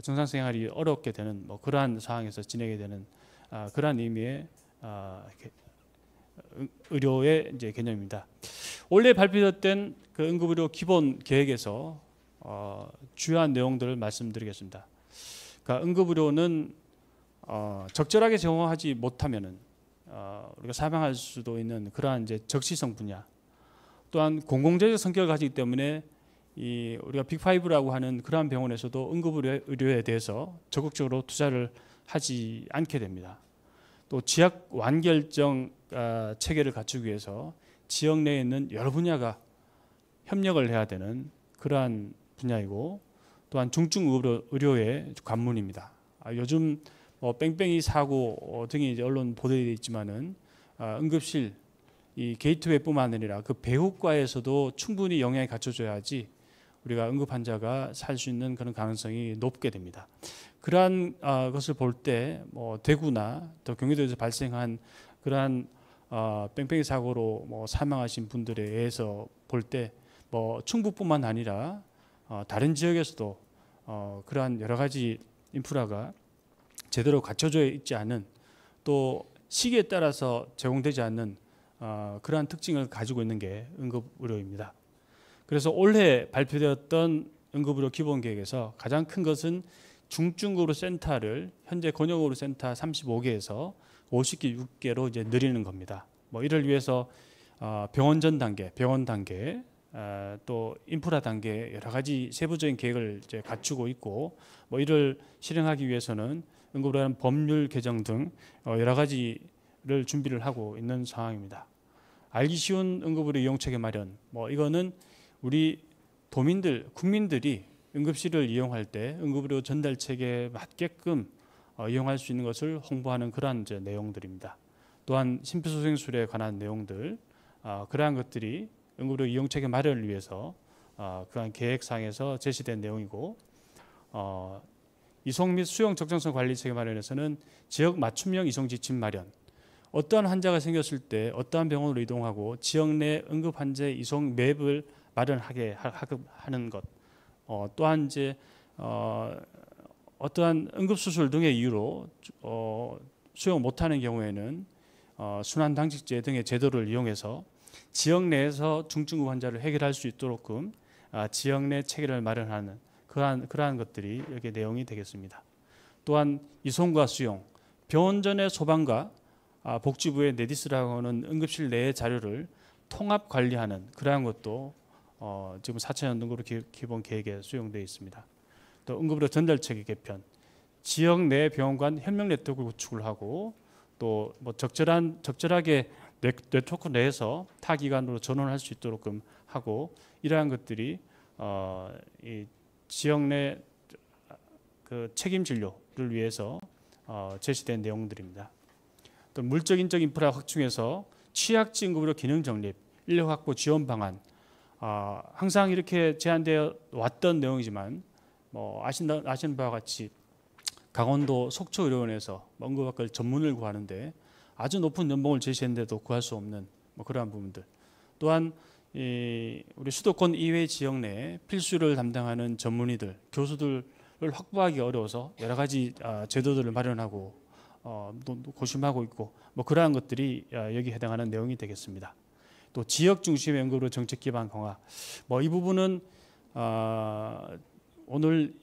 정상 생활이 어렵게 되는 그러한 상황에서 지내게 되는 그러한 의미의 의료의 이제 개념입니다. 올해 발표됐던 그 응급의료 기본 계획에서 주요한 내용들을 말씀드리겠습니다. 그러니까 응급의료는 적절하게 제공하지 못하면은 우리가 사망할 수도 있는 그러한 이제 적시성 분야, 또한 공공재적 성격을 가지기 때문에 우리가 빅5라고 하는 그러한 병원에서도 응급의료에 대해서 적극적으로 투자를 하지 않게 됩니다. 또 지역 완결정 체계를 갖추기 위해서 지역 내에 있는 여러 분야가 협력을 해야 되는 그러한 분야이고, 또한 중증의료의 관문입니다. 요즘 뺑뺑이 사고 등이 이제 언론 보도되어 있지만은 응급실 이 게이트웨이뿐만 아니라 그 배후과에서도 충분히 영양이 갖춰져야지 우리가 응급 환자가 살 수 있는 그런 가능성이 높게 됩니다. 그러한 것을 볼 때 대구나 또 경기도에서 발생한 그러한 뺑뺑이 사고로 사망하신 분들에 의해서 볼 때 충북뿐만 아니라 다른 지역에서도 그러한 여러 가지 인프라가 제대로 갖춰져 있지 않은, 또 시기에 따라서 제공되지 않는 그러한 특징을 가지고 있는 게 응급의료입니다. 그래서 올해 발표되었던 응급의료 기본계획에서 가장 큰 것은 중증의료 센터를 현재 권역의료 센터 35개에서 56개로 이제 늘리는 겁니다. 이를 위해서 병원 전 단계, 병원 단계, 또 인프라 단계 여러 가지 세부적인 계획을 이제 갖추고 있고, 이를 실행하기 위해서는 응급의료는 법률 개정 등 여러 가지를 준비를 하고 있는 상황입니다. 알기 쉬운 응급의료 이용 체계 마련, 이거는 우리 도민들, 국민들이 응급실을 이용할 때 응급의료 전달 체계에 맞게끔 이용할 수 있는 것을 홍보하는 그러한 이제 내용들입니다. 또한 심폐소생술에 관한 내용들, 그러한 것들이 응급의료 이용 체계 마련을 위해서 그러한 계획상에서 제시된 내용이고, 이송 및 수용 적정성 관리 체계 마련에서는 지역 맞춤형 이송 지침 마련, 어떠한 환자가 생겼을 때 어떠한 병원으로 이동하고 지역 내 응급 환자 이송 맵을 마련하게 하는 것, 또한 이제 어떠한 응급 수술 등의 이유로 수용 못하는 경우에는 순환 당직제 등의 제도를 이용해서 지역 내에서 중증 환자를 해결할 수 있도록끔 지역 내 체계를 마련하는 그러한 것들이 여기 내용이 되겠습니다. 또한 이송과 수용, 병원 전의 소방과 복지부의 네디스라고 하는 응급실 내의 자료를 통합 관리하는 그러한 것도 지금 4천년 응급의료 기본 계획에 수용되어 있습니다. 또 응급의료 전달 체계 개편, 지역 내 병원 간 협력 네트워크 구축을 하고, 또 적절하게 네트워크 내에서 타 기관으로 전원할 수 있도록끔 하고, 이러한 것들이 이 지역 내 그 책임 진료를 위해서 제시된 내용들입니다. 또 물적 인적 인프라 확충해서 취약지 응급의료 기능 정립, 인력 확보 지원 방안, 항상 이렇게 제안되어 왔던 내용이지만 아시는 바와 같이 강원도 속초의료원에서 응급학과 전문을 구하는데 아주 높은 연봉을 제시했는데도 구할 수 없는 그러한 부분들, 또한 우리 수도권 이외 지역 내에 필수를 담당하는 전문의들, 교수들을 확보하기 어려워서 여러 가지 제도들을 마련하고 고심하고 있고, 그러한 것들이 여기 해당하는 내용이 되겠습니다. 또 지역 중심의 응급의료 정책 기반 강화, 이 부분은 오늘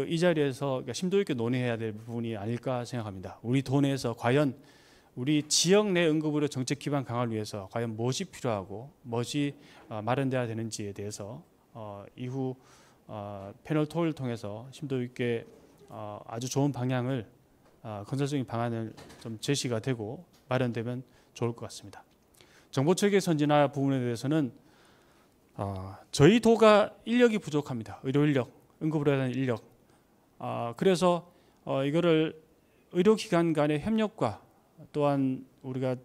이 자리에서 심도 있게 논의해야 될 부분이 아닐까 생각합니다. 우리 도내에서 과연 우리 지역 내 응급의료 정책 기반 강화를 위해서 과연 무엇이 필요하고 무엇이 마련돼야 되는지에 대해서 이후 패널 토의를 통해서 심도 있게 아주 좋은 방향을, 건설적인 방안을 좀 제시가 되고 마련되면 좋을 것 같습니다. 정보체계 선진화 부분에 대해서는 저희 도가 인력이 부족합니다. 의료 인력, 응급의료에 대한 인력. 그래서 이거를 의료기관 간의 협력과 또한 우리가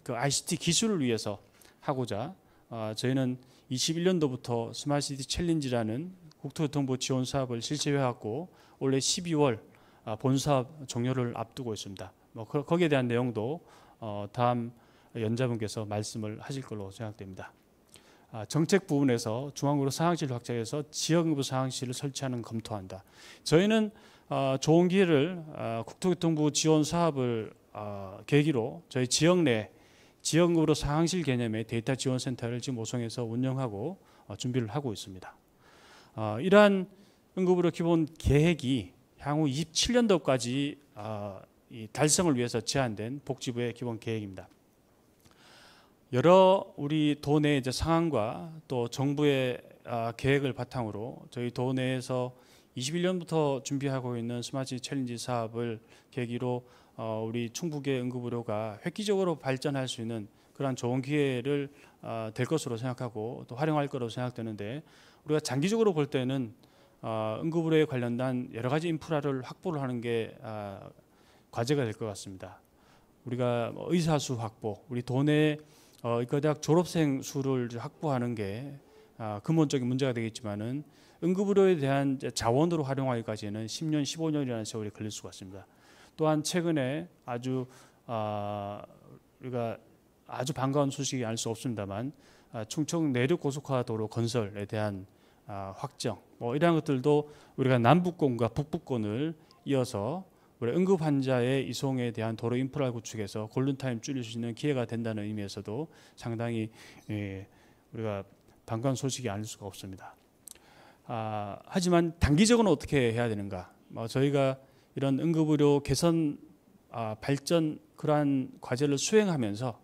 그 ICT 기술을 위해서 하고자 저희는 21년도부터 스마트시티 챌린지라는 국토교통부 지원 사업을 실시해왔고 올해 12월 본사업 종료를 앞두고 있습니다. 거기에 대한 내용도 다음 연자분께서 말씀을 하실 걸로 생각됩니다. 정책 부분에서 중앙으로 상황실 확장해서 지역응급 상황실을 설치하는 검토한다. 저희는 좋은 기회를 국토교통부 지원 사업을 계기로 저희 지역 내 지역으로 상황실 개념의 데이터 지원 센터를 지금 오송에서 운영하고 준비를 하고 있습니다. 이러한 응급의료 기본 계획이 향후 27년도까지 이 달성을 위해서 제안된 복지부의 기본 계획입니다. 여러 우리 도내 이제 상황과 또 정부의 계획을 바탕으로 저희 도내에서 21년부터 준비하고 있는 스마트 챌린지 사업을 계기로 우리 충북의 응급의료가 획기적으로 발전할 수 있는 그러한 좋은 기회를 될 것으로 생각하고 또 활용할 것으로 생각되는데, 우리가 장기적으로 볼 때는 응급의료에 관련된 여러 가지 인프라를 확보를 하는 게 과제가 될 것 같습니다. 우리가 의사 수 확보, 우리 도내 의과대학 졸업생 수를 확보하는 게 근본적인 문제가 되겠지만은 응급의료에 대한 자원으로 활용하기까지는 10년, 15년이라는 세월이 걸릴 수가 있습니다. 또한 최근에 아주 우리가 아주 반가운 소식이 아닐 수 없습니다만 충청 내륙 고속화도로 건설에 대한 확정, 이러한 것들도 우리가 남북권과 북부권을 이어서 우리 응급 환자의 이송에 대한 도로 인프라 구축에서 골든타임 줄일 수 있는 기회가 된다는 의미에서도 상당히 우리가 반가운 소식이 아닐 수가 없습니다. 하지만 단기적으로는 어떻게 해야 되는가? 저희가 이런 응급의료 개선 발전 그러한 과제를 수행하면서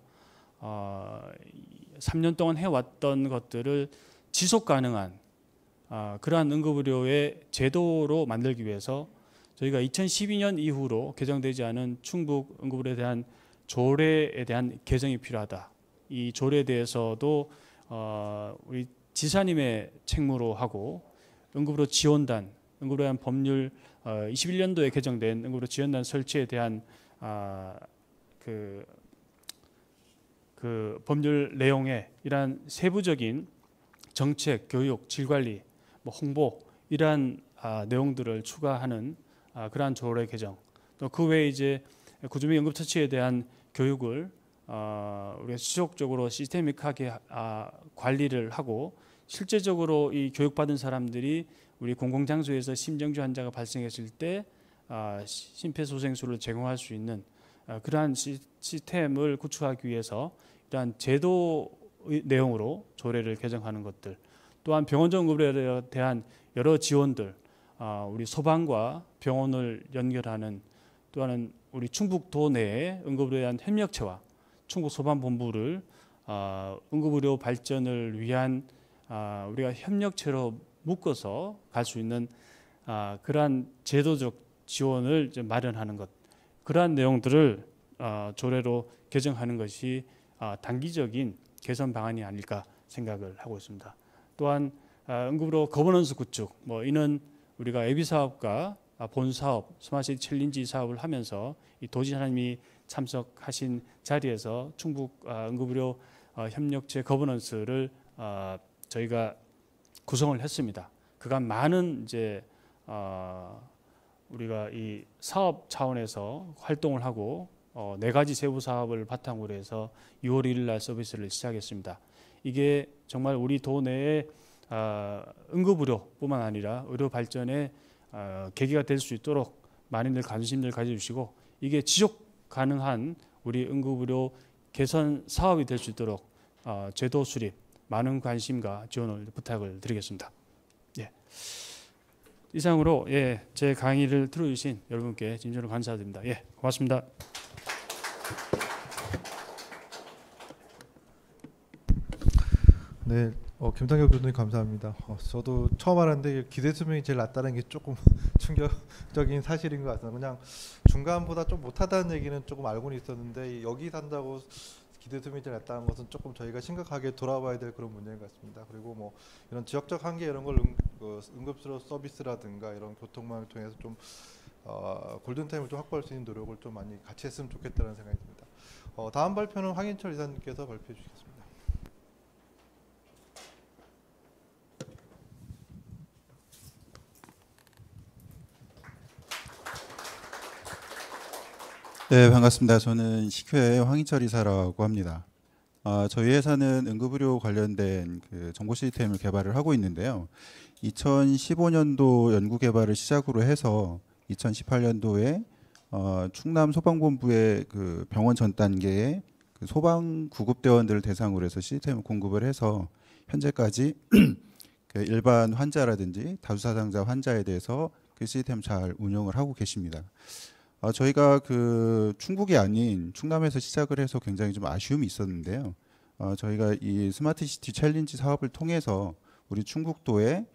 3년 동안 해왔던 것들을 지속 가능한 그러한 응급의료의 제도로 만들기 위해서 저희가 2012년 이후로 개정되지 않은 충북 응급의료에 대한 조례에 대한 개정이 필요하다. 이 조례에 대해서도 우리 지사님의 책무로 하고 응급의료 지원단, 응급의료에 대한 법률 21년도에 개정된 응급의료 지원단 설치에 대한 그 법률 내용에 이러한 세부적인 정책, 교육, 질관리, 홍보 이러한 내용들을 추가하는 그러한 조례 개정, 또 그 외에 이제 구조미 응급처치에 대한 교육을 우리가 지속적으로 시스테믹하게 관리를 하고 실제적으로 이 교육받은 사람들이 우리 공공장소에서 심정지 환자가 발생했을 때 심폐소생술을 제공할 수 있는 그러한 시스템을 구축하기 위해서 이러한 제도 내용으로 조례를 개정하는 것들, 또한 병원적 응급의료에 대한 여러 지원들, 우리 소방과 병원을 연결하는 또 하나는 우리 충북도 내에 응급의료에 대한 협력체와 충북소방본부를 응급의료 발전을 위한 우리가 협력체로 묶어서 갈 수 있는 그러한 제도적 지원을 이제 마련하는 것, 그러한 내용들을 조례로 개정하는 것이 단기적인 개선 방안이 아닐까 생각을 하고 있습니다. 또한 응급의료 거버넌스 구축, 이는 우리가 예비 사업과 본 사업, 스마트 챌린지 사업을 하면서 이 도지사님이 참석하신 자리에서 충북 응급의료 협력체 거버넌스를 저희가 구성을 했습니다. 그간 많은 이제 우리가 이 사업 차원에서 활동을 하고 4가지 세부 사업을 바탕으로 해서 6월 1일 날 서비스를 시작했습니다. 이게 정말 우리 도내에 응급의료뿐만 아니라 의료 발전의 계기가 될 수 있도록 많이들 관심을 가져주시고 이게 지속 가능한 우리 응급의료 개선 사업이 될 수 있도록 제도 수립, 많은 관심과 지원을 부탁을 드리겠습니다. 예. 이상으로 제 강의를 들어주신 여러분께 진심으로 감사드립니다. 고맙습니다. 네, 김상혁 교수님 감사합니다. 저도 처음 알았는데 기대 수명이 제일 낮다는 게 조금 충격적인 사실인 것 같습니다. 그냥 중간보다 좀 못하다는 얘기는 조금 알고는 있었는데 여기 산다고 기대 수명이 제일 낮다는 것은 조금 저희가 심각하게 돌아봐야 될 그런 문제인 것 같습니다. 그리고 이런 지역적 한계 이런 걸 응급수로 서비스라든가 이런 교통망을 통해서 좀 골든타임을 좀 확보할 수 있는 노력을 좀 많이 같이 했으면 좋겠다는 생각이 듭니다. 다음 발표는 황인철 이사님께서 발표해 주시겠습니다. 네, 반갑습니다. 저는 식회 황인철 이사라고 합니다. 저희 회사는 응급의료 관련된 그 정보 시스템을 개발을 하고 있는데요. 2015년도 연구 개발을 시작으로 해서 2018년도에 충남 소방본부의 그 병원 전 단계에 그 소방 구급대원들을 대상으로 해서 시스템을 공급을 해서 현재까지 그 일반 환자라든지 다수사상자 환자에 대해서 그 시스템 잘 운영을 하고 계십니다. 저희가 그 충북이 아닌 충남에서 시작을 해서 굉장히 좀 아쉬움이 있었는데요. 저희가 이 스마트시티 챌린지 사업을 통해서 우리 충북도의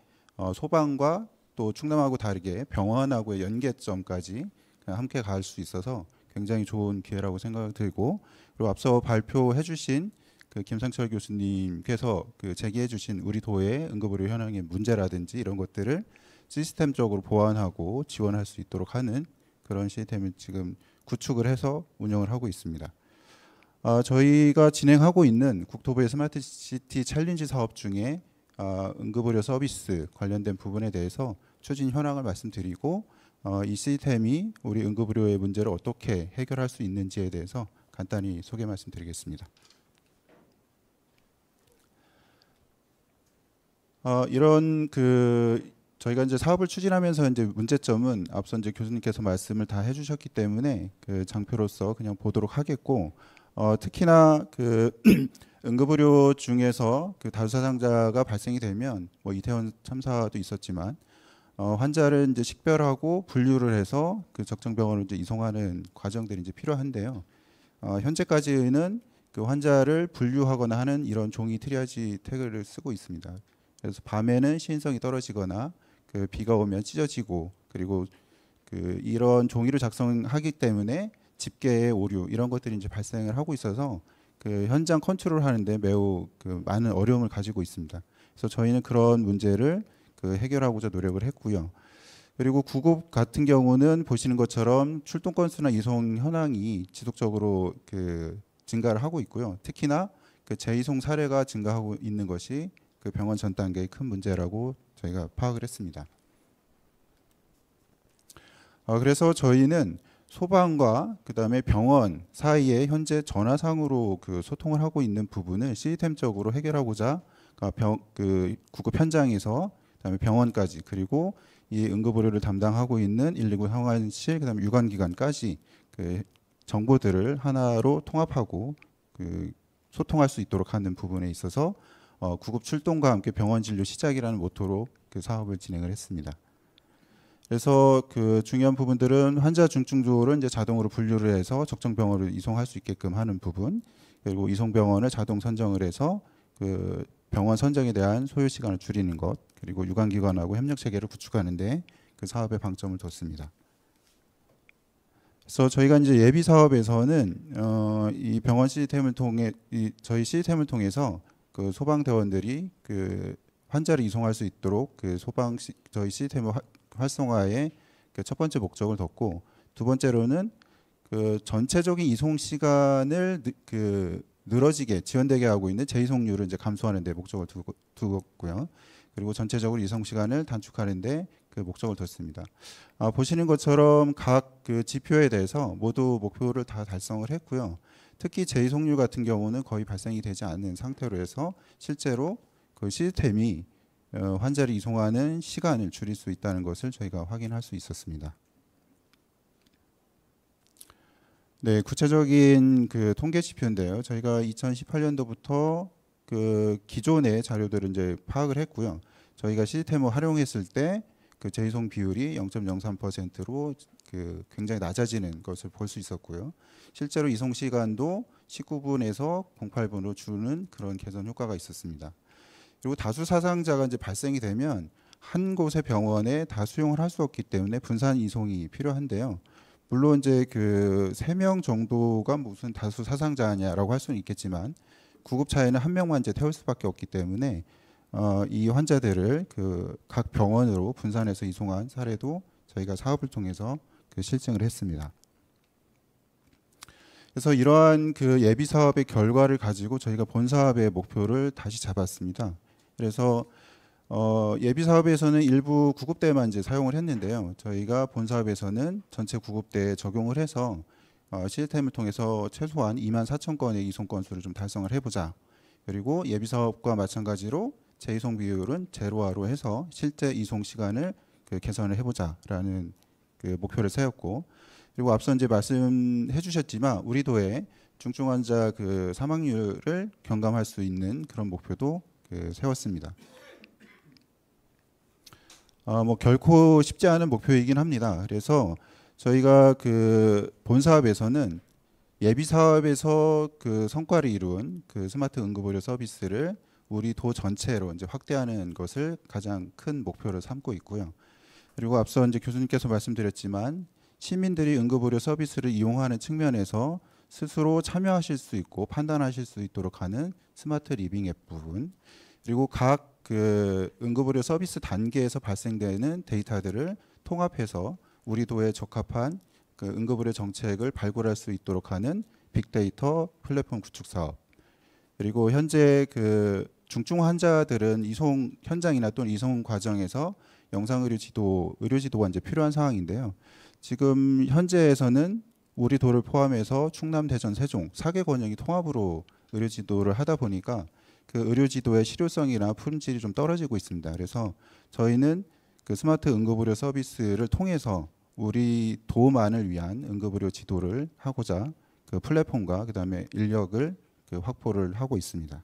소방과 또 충남하고 다르게 병원하고의 연계점까지 함께 갈 수 있어서 굉장히 좋은 기회라고 생각이 들고, 그리고 앞서 발표해 주신 그 김상철 교수님께서 그 제기해 주신 우리 도의 응급의료 현황의 문제라든지 이런 것들을 시스템적으로 보완하고 지원할 수 있도록 하는 그런 시스템을 지금 구축을 해서 운영을 하고 있습니다. 저희가 진행하고 있는 국토부의 스마트시티 챌린지 사업 중에 응급의료 서비스 관련된 부분에 대해서 추진 현황을 말씀드리고, 이 시스템이 우리 응급의료의 문제를 어떻게 해결할 수 있는지에 대해서 간단히 소개 말씀드리겠습니다. 이런 그 저희가 이제 사업을 추진하면서 이제 문제점은 앞서 이제 교수님께서 말씀을 다 해주셨기 때문에 그 장표로서 그냥 보도록 하겠고, 특히나 그 응급의료 중에서 그 다수사상자가 발생이 되면 뭐 이태원 참사도 있었지만 환자를 이제 식별하고 분류를 해서 그 적정병원으로 이제 이송하는 과정들이 이제 필요한데요. 현재까지는 그 환자를 분류하거나 하는 이런 종이 트리아지 태그를 쓰고 있습니다. 그래서 밤에는 시인성이 떨어지거나 그 비가 오면 찢어지고, 그리고 그 이런 종이를 작성하기 때문에 집계의 오류 이런 것들이 이제 발생을 하고 있어서 그 현장 컨트롤하는데 매우 그 많은 어려움을 가지고 있습니다. 그래서 저희는 그런 문제를 그 해결하고자 노력을 했고요. 그리고 구급 같은 경우는 보시는 것처럼 출동 건수나 이송 현황이 지속적으로 그 증가를 하고 있고요. 특히나 그 재이송 사례가 증가하고 있는 것이 그 병원 전 단계의 큰 문제라고 저희가 파악을 했습니다. 그래서 저희는 소방과 그다음에 병원 사이에 현재 전화상으로 그 소통을 하고 있는 부분을 시스템적으로 해결하고자 그 구급 현장에서 그다음에 병원까지, 그리고 이 응급의료를 담당하고 있는 119 상황실, 그다음에 유관기관까지 그 정보들을 하나로 통합하고 그 소통할 수 있도록 하는 부분에 있어서 구급 출동과 함께 병원 진료 시작이라는 모토로 그 사업을 진행을 했습니다. 그래서 그 중요한 부분들은 환자 중증도를 이제 자동으로 분류를 해서 적정 병원으로 이송할 수 있게끔 하는 부분, 그리고 이송 병원을 자동 선정을 해서 그 병원 선정에 대한 소요 시간을 줄이는 것, 그리고 유관기관하고 협력 체계를 구축하는데 그 사업에 방점을 뒀습니다. 그래서 저희가 이제 예비 사업에서는 이 병원 시스템을 통해 저희 시스템을 통해서 그 소방대원들이 그 환자를 이송할 수 있도록 그 저희 시스템의 활성화에 그 첫 번째 목적을 뒀고, 두 번째로는 그 전체적인 이송 시간을 늘어지게 지연되게 하고 있는 재이송률을 이제 감소하는 데 목적을 두었고요. 그리고 전체적으로 이송 시간을 단축하는 데 그 목적을 뒀습니다. 보시는 것처럼 각 그 지표에 대해서 모두 목표를 다 달성을 했고요. 특히 재이송률 같은 경우는 거의 발생이 되지 않는 상태로 해서 실제로 그 시스템이 환자를 이송하는 시간을 줄일 수 있다는 것을 저희가 확인할 수 있었습니다. 네, 구체적인 그 통계 지표인데요. 저희가 2018년도부터 그 기존의 자료들을 이제 파악을 했고요. 저희가 시스템을 활용했을 때 그 재이송 비율이 0.03%로 그 굉장히 낮아지는 것을 볼 수 있었고요. 실제로 이송 시간도 19분에서 08분으로 줄는 그런 개선 효과가 있었습니다. 그리고 다수 사상자가 이제 발생이 되면 한 곳의 병원에 다 수용을 할 수 없기 때문에 분산 이송이 필요한데요. 물론 이제 그 3명 정도가 무슨 다수 사상자냐라고 할 수는 있겠지만 구급차에는 한 명만 이제 태울 수밖에 없기 때문에 이 환자들을 그 각 병원으로 분산해서 이송한 사례도 저희가 사업을 통해서 그 실증을 했습니다. 그래서 이러한 그 예비 사업의 결과를 가지고 저희가 본 사업의 목표를 다시 잡았습니다. 그래서 예비 사업에서는 일부 구급대만 이제 사용을 했는데요. 저희가 본 사업에서는 전체 구급대에 적용을 해서 시스템을 통해서 최소한 24,000건의 이송 건수를 좀 달성을 해보자. 그리고 예비 사업과 마찬가지로 재이송 비율은 제로화로 해서 실제 이송 시간을 그 개선을 해보자라는 그 목표를 세웠고, 그리고 앞서 이제 말씀해 주셨지만 우리 도의 중증 환자 그 사망률을 경감할 수 있는 그런 목표도 그 세웠습니다. 뭐 결코 쉽지 않은 목표이긴 합니다. 그래서 저희가 그 본 사업에서는 예비 사업에서 그 성과를 이룬 그 스마트 응급의료 서비스를 우리 도 전체로 이제 확대하는 것을 가장 큰 목표로 삼고 있고요. 그리고 앞서 이제 교수님께서 말씀드렸지만 시민들이 응급의료 서비스를 이용하는 측면에서 스스로 참여하실 수 있고 판단하실 수 있도록 하는 스마트 리빙 앱 부분, 그리고 각 그 응급의료 서비스 단계에서 발생되는 데이터들을 통합해서 우리 도에 적합한 그 응급의료 정책을 발굴할 수 있도록 하는 빅데이터 플랫폼 구축 사업, 그리고 현재 그 중증 환자들은 이송 현장이나 또는 이송 과정에서 영상의료 지도, 의료 지도가 이제 필요한 상황인데요. 지금 현재에서는 우리 도를 포함해서 충남, 대전, 세종 4개 권역이 통합으로 의료 지도를 하다 보니까 그 의료 지도의 실효성이나 품질이 좀 떨어지고 있습니다. 그래서 저희는 그 스마트 응급의료 서비스를 통해서 우리 도만을 위한 응급의료 지도를 하고자 그 플랫폼과 그다음에 인력을 그 확보를 하고 있습니다.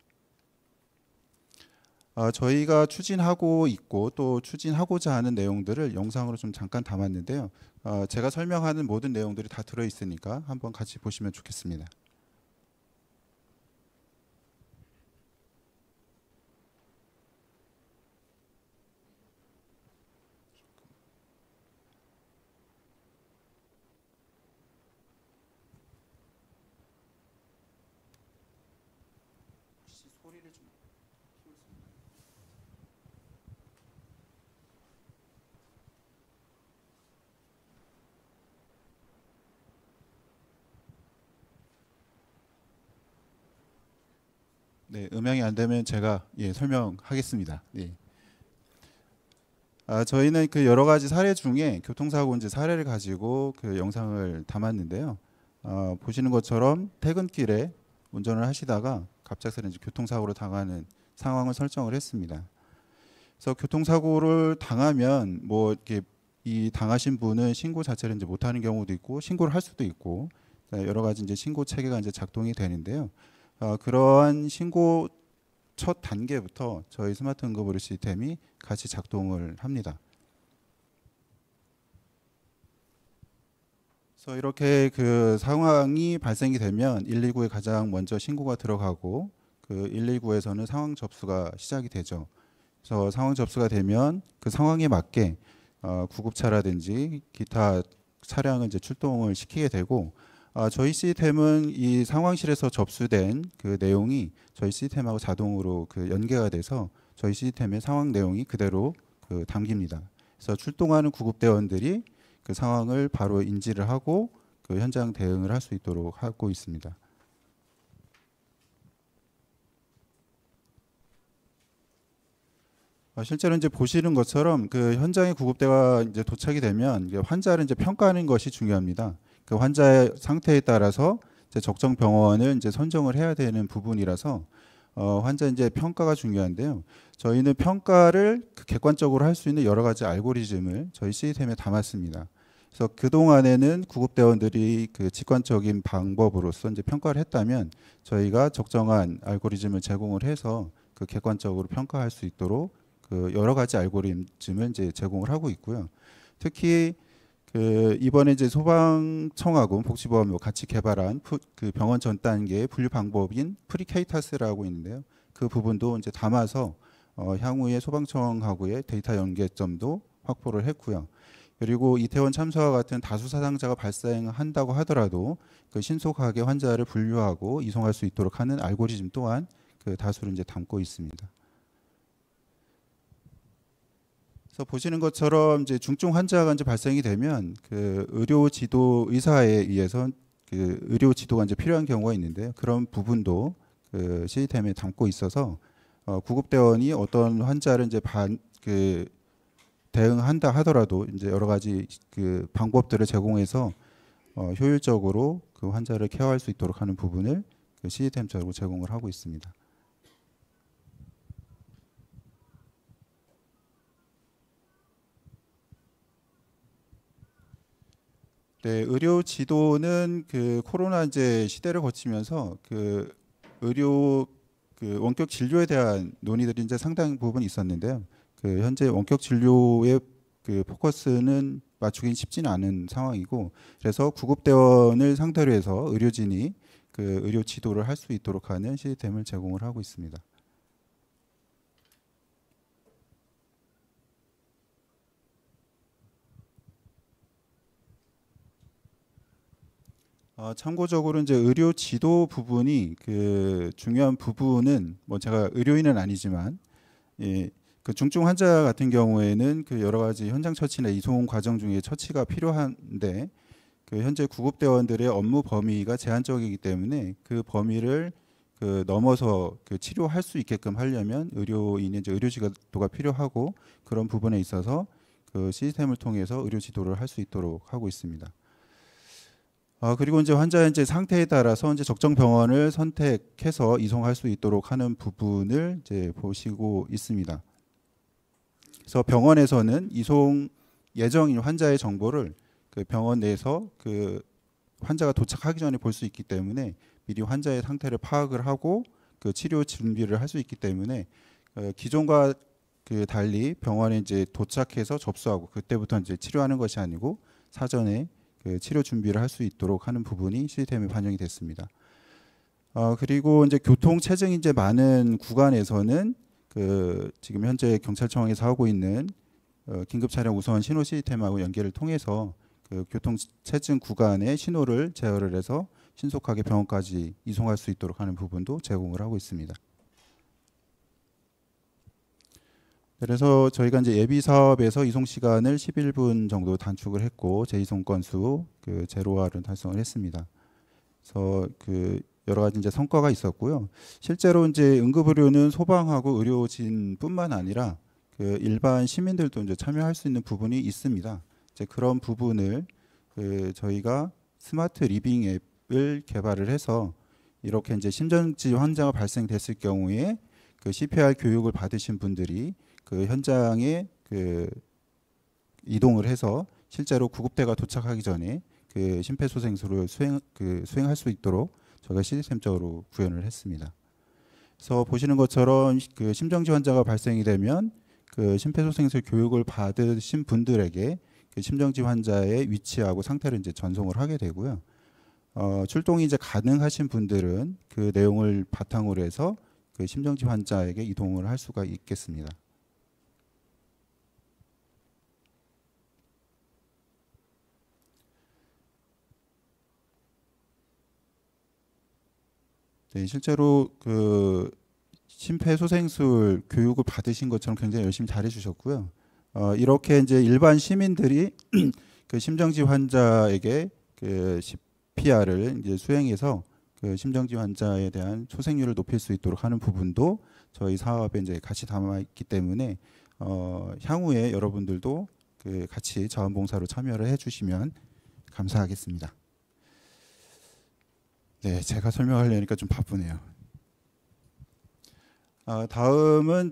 저희가 추진하고 있고 또 추진하고자 하는 내용들을 영상으로 좀 잠깐 담았는데요. 제가 설명하는 모든 내용들이 다 들어 있으니까 한번 같이 보시면 좋겠습니다. 네, 음향이 안 되면 제가 설명하겠습니다. 네. 저희는 그 여러 가지 사례 중에 교통사고 이제 사례를 가지고 그 영상을 담았는데요. 보시는 것처럼 퇴근길에 운전을 하시다가 갑작스레 이제 교통사고로 당하는 상황을 설정을 했습니다. 그래서 교통사고를 당하면 뭐 이렇게 이 당하신 분은 신고 자체를 이제 못하는 경우도 있고 신고를 할 수도 있고 여러 가지 이제 신고 체계가 이제 작동이 되는데요. 그러한 신고 첫 단계부터 저희 스마트 응급의료 시스템이 같이 작동을 합니다. 그래서 이렇게 그 상황이 발생이 되면 119에 가장 먼저 신고가 들어가고 그 119에서는 상황 접수가 시작이 되죠. 그래서 상황 접수가 되면 그 상황에 맞게 구급차라든지 기타 차량을 이제 출동을 시키게 되고 저희 시스템은 이 상황실에서 접수된 그 내용이 저희 시스템하고 자동으로 그 연계가 돼서 저희 시스템의 상황 내용이 그대로 그 담깁니다. 그래서 출동하는 구급대원들이 그 상황을 바로 인지를 하고 그 현장 대응을 할 수 있도록 하고 있습니다. 실제로 이제 보시는 것처럼 그 현장에 구급대가 이제 도착이 되면 이제 환자를 이제 평가하는 것이 중요합니다. 그 환자의 상태에 따라서 이제 적정 병원을 이제 선정을 해야 되는 부분이라서 환자 이제 평가가 중요한데요. 저희는 평가를 그 객관적으로 할 수 있는 여러 가지 알고리즘을 저희 시스템에 담았습니다. 그래서 그 동안에는 구급대원들이 그 직관적인 방법으로서 이제 평가를 했다면 저희가 적정한 알고리즘을 제공을 해서 그 객관적으로 평가할 수 있도록 그 여러 가지 알고리즘을 이제 제공을 하고 있고요. 특히 그 이번에 이제 소방청하고 복지보험하고 같이 개발한 그 병원 전 단계의 분류 방법인 프리케이타스라고 있는데요. 그 부분도 이제 담아서 향후에 소방청하고의 데이터 연계점도 확보를 했고요. 그리고 이태원 참사와 같은 다수 사상자가 발생한다고 하더라도 그 신속하게 환자를 분류하고 이송할 수 있도록 하는 알고리즘 또한 그 다수를 이제 담고 있습니다. 그래서 보시는 것처럼 이제 중증 환자가 이제 발생이 되면 그 의료 지도 의사에 의해서 그 의료 지도가 이제 필요한 경우가 있는데요. 그런 부분도 그 시스템에 담고 있어서 구급대원이 어떤 환자를 이제 대응한다 하더라도 이제 여러 가지 그 방법들을 제공해서 효율적으로 그 환자를 케어할 수 있도록 하는 부분을 그 시스템적으로 제공을 하고 있습니다. 네, 의료 지도는 그 코로나 이제 시대를 거치면서 그 의료 그 원격 진료에 대한 논의들이 이제 상당 부분 있었는데요. 그 현재 원격 진료의 그 포커스는 맞추긴 쉽지는 않은 상황이고, 그래서 구급대원을 상대로 해서 의료진이 그 의료 지도를 할 수 있도록 하는 시스템을 제공을 하고 있습니다. 참고적으로 이제 의료 지도 부분이 그 중요한 부분은 뭐 제가 의료인은 아니지만 예, 그 중증 환자 같은 경우에는 그 여러 가지 현장 처치나 이송 과정 중에 처치가 필요한데 그 현재 구급대원들의 업무 범위가 제한적이기 때문에 그 범위를 그 넘어서 그 치료할 수 있게끔 하려면 의료인의 이제 의료 지도가 필요하고, 그런 부분에 있어서 그 시스템을 통해서 의료 지도를 할 수 있도록 하고 있습니다. 그리고 이제 환자의 이제 상태에 따라서 이제 적정 병원을 선택해서 이송할 수 있도록 하는 부분을 이제 보시고 있습니다. 그래서 병원에서는 이송 예정인 환자의 정보를 그 병원 내에서 그 환자가 도착하기 전에 볼 수 있기 때문에 미리 환자의 상태를 파악을 하고 그 치료 준비를 할 수 있기 때문에 기존과 그 달리 병원에 이제 도착해서 접수하고 그때부터 이제 치료하는 것이 아니고 사전에 그 치료 준비를 할 수 있도록 하는 부분이 시스템에 반영이 됐습니다. 그리고 이제 교통 체증이 이제 많은 구간에서는 그 지금 현재 경찰청에서 하고 있는 긴급 차량 우선 신호 시스템하고 연계를 통해서 그 교통 체증 구간의 신호를 제어를 해서 신속하게 병원까지 이송할 수 있도록 하는 부분도 제공을 하고 있습니다. 그래서 저희가 이제 예비 사업에서 이송 시간을 11분 정도 단축을 했고 재이송 건수 그 제로화를 달성을 했습니다. 그래서 그 여러 가지 이제 성과가 있었고요. 실제로 이제 응급의료는 소방하고 의료진뿐만 아니라 그 일반 시민들도 이제 참여할 수 있는 부분이 있습니다. 이제 그런 부분을 그 저희가 스마트 리빙 앱을 개발을 해서 이렇게 이제 심정지 환자가 발생됐을 경우에 그 CPR 교육을 받으신 분들이 그 현장에 그 이동을 해서 실제로 구급대가 도착하기 전에 그 심폐소생술을 수행할 수 있도록 저희가 시스템적으로 구현을 했습니다. 그래서 보시는 것처럼 그 심정지 환자가 발생이 되면 그 심폐소생술 교육을 받으신 분들에게 그 심정지 환자의 위치하고 상태를 이제 전송을 하게 되고요. 출동이 이제 가능하신 분들은 그 내용을 바탕으로 해서 그 심정지 환자에게 이동을 할 수가 있겠습니다. 네, 실제로 그 심폐소생술 교육을 받으신 것처럼 굉장히 열심히 잘해주셨고요. 이렇게 이제 일반 시민들이 그 심정지 환자에게 그 CPR을 이제 수행해서 그 심정지 환자에 대한 소생률을 높일 수 있도록 하는 부분도 저희 사업에 이제 같이 담아 있기 때문에 향후에 여러분들도 그 같이 자원봉사로 참여를 해주시면 감사하겠습니다. 네, 제가 설명하려니까 좀 바쁘네요. 다음은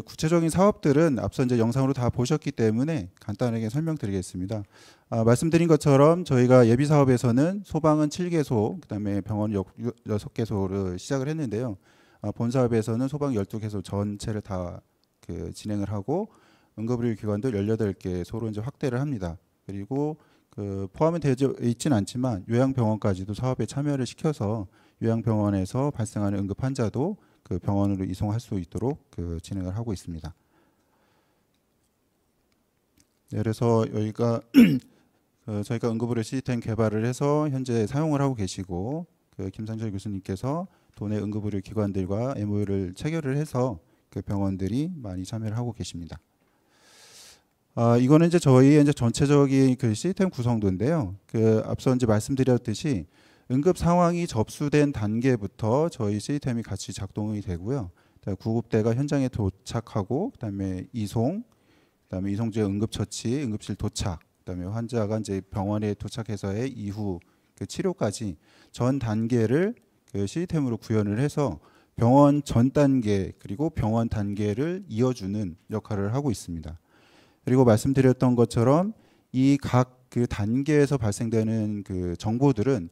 구체적인 사업들은 앞서 이제 영상으로 다 보셨기 때문에 간단하게 설명드리겠습니다. 말씀드린 것처럼 저희가 예비 사업에서는 소방은 7개소, 그다음에 병원 6개소를 시작을 했는데요. 본 사업에서는 소방 12개소 전체를 다 그 진행을 하고 응급의료 기관도 18개소로 이제 확대를 합니다. 그리고 그 포함은 되어 있지는 않지만 요양병원까지도 사업에 참여를 시켜서 요양병원에서 발생하는 응급 환자도 그 병원으로 이송할 수 있도록 그 진행을 하고 있습니다. 네, 그래서 여기가 저희가 응급의료 시스템 개발을 해서 현재 사용을 하고 계시고 그 김상철 교수님께서 도내 응급의료 기관들과 MOU를 체결을 해서 그 병원들이 많이 참여를 하고 계십니다. 이거는 이제 저희의 이제 전체적인 그 시스템 구성도인데요. 그 앞서 이제 말씀드렸듯이 응급 상황이 접수된 단계부터 저희 시스템이 같이 작동이 되고요. 구급대가 현장에 도착하고 그다음에 이송, 그다음에 이송 중 응급처치, 응급실 도착, 그다음에 환자가 이제 병원에 도착해서의 이후 그 치료까지 전 단계를 그 시스템으로 구현을 해서 병원 전 단계 그리고 병원 단계를 이어주는 역할을 하고 있습니다. 그리고 말씀드렸던 것처럼 이 각 그 단계에서 발생되는 그 정보들은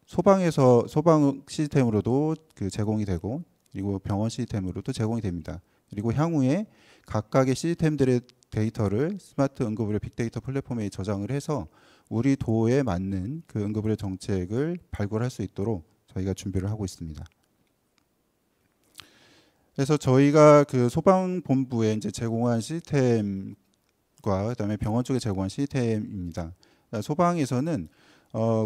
소방에서 소방 시스템으로도 그 제공이 되고 그리고 병원 시스템으로도 제공이 됩니다. 그리고 향후에 각각의 시스템들의 데이터를 스마트 응급의료 빅데이터 플랫폼에 저장을 해서 우리 도에 맞는 그 응급의료 정책을 발굴할 수 있도록 저희가 준비를 하고 있습니다. 그래서 저희가 그 소방본부에 이제 제공한 시스템과 그다음에 병원 쪽에 제공한 시스템입니다. 소방에서는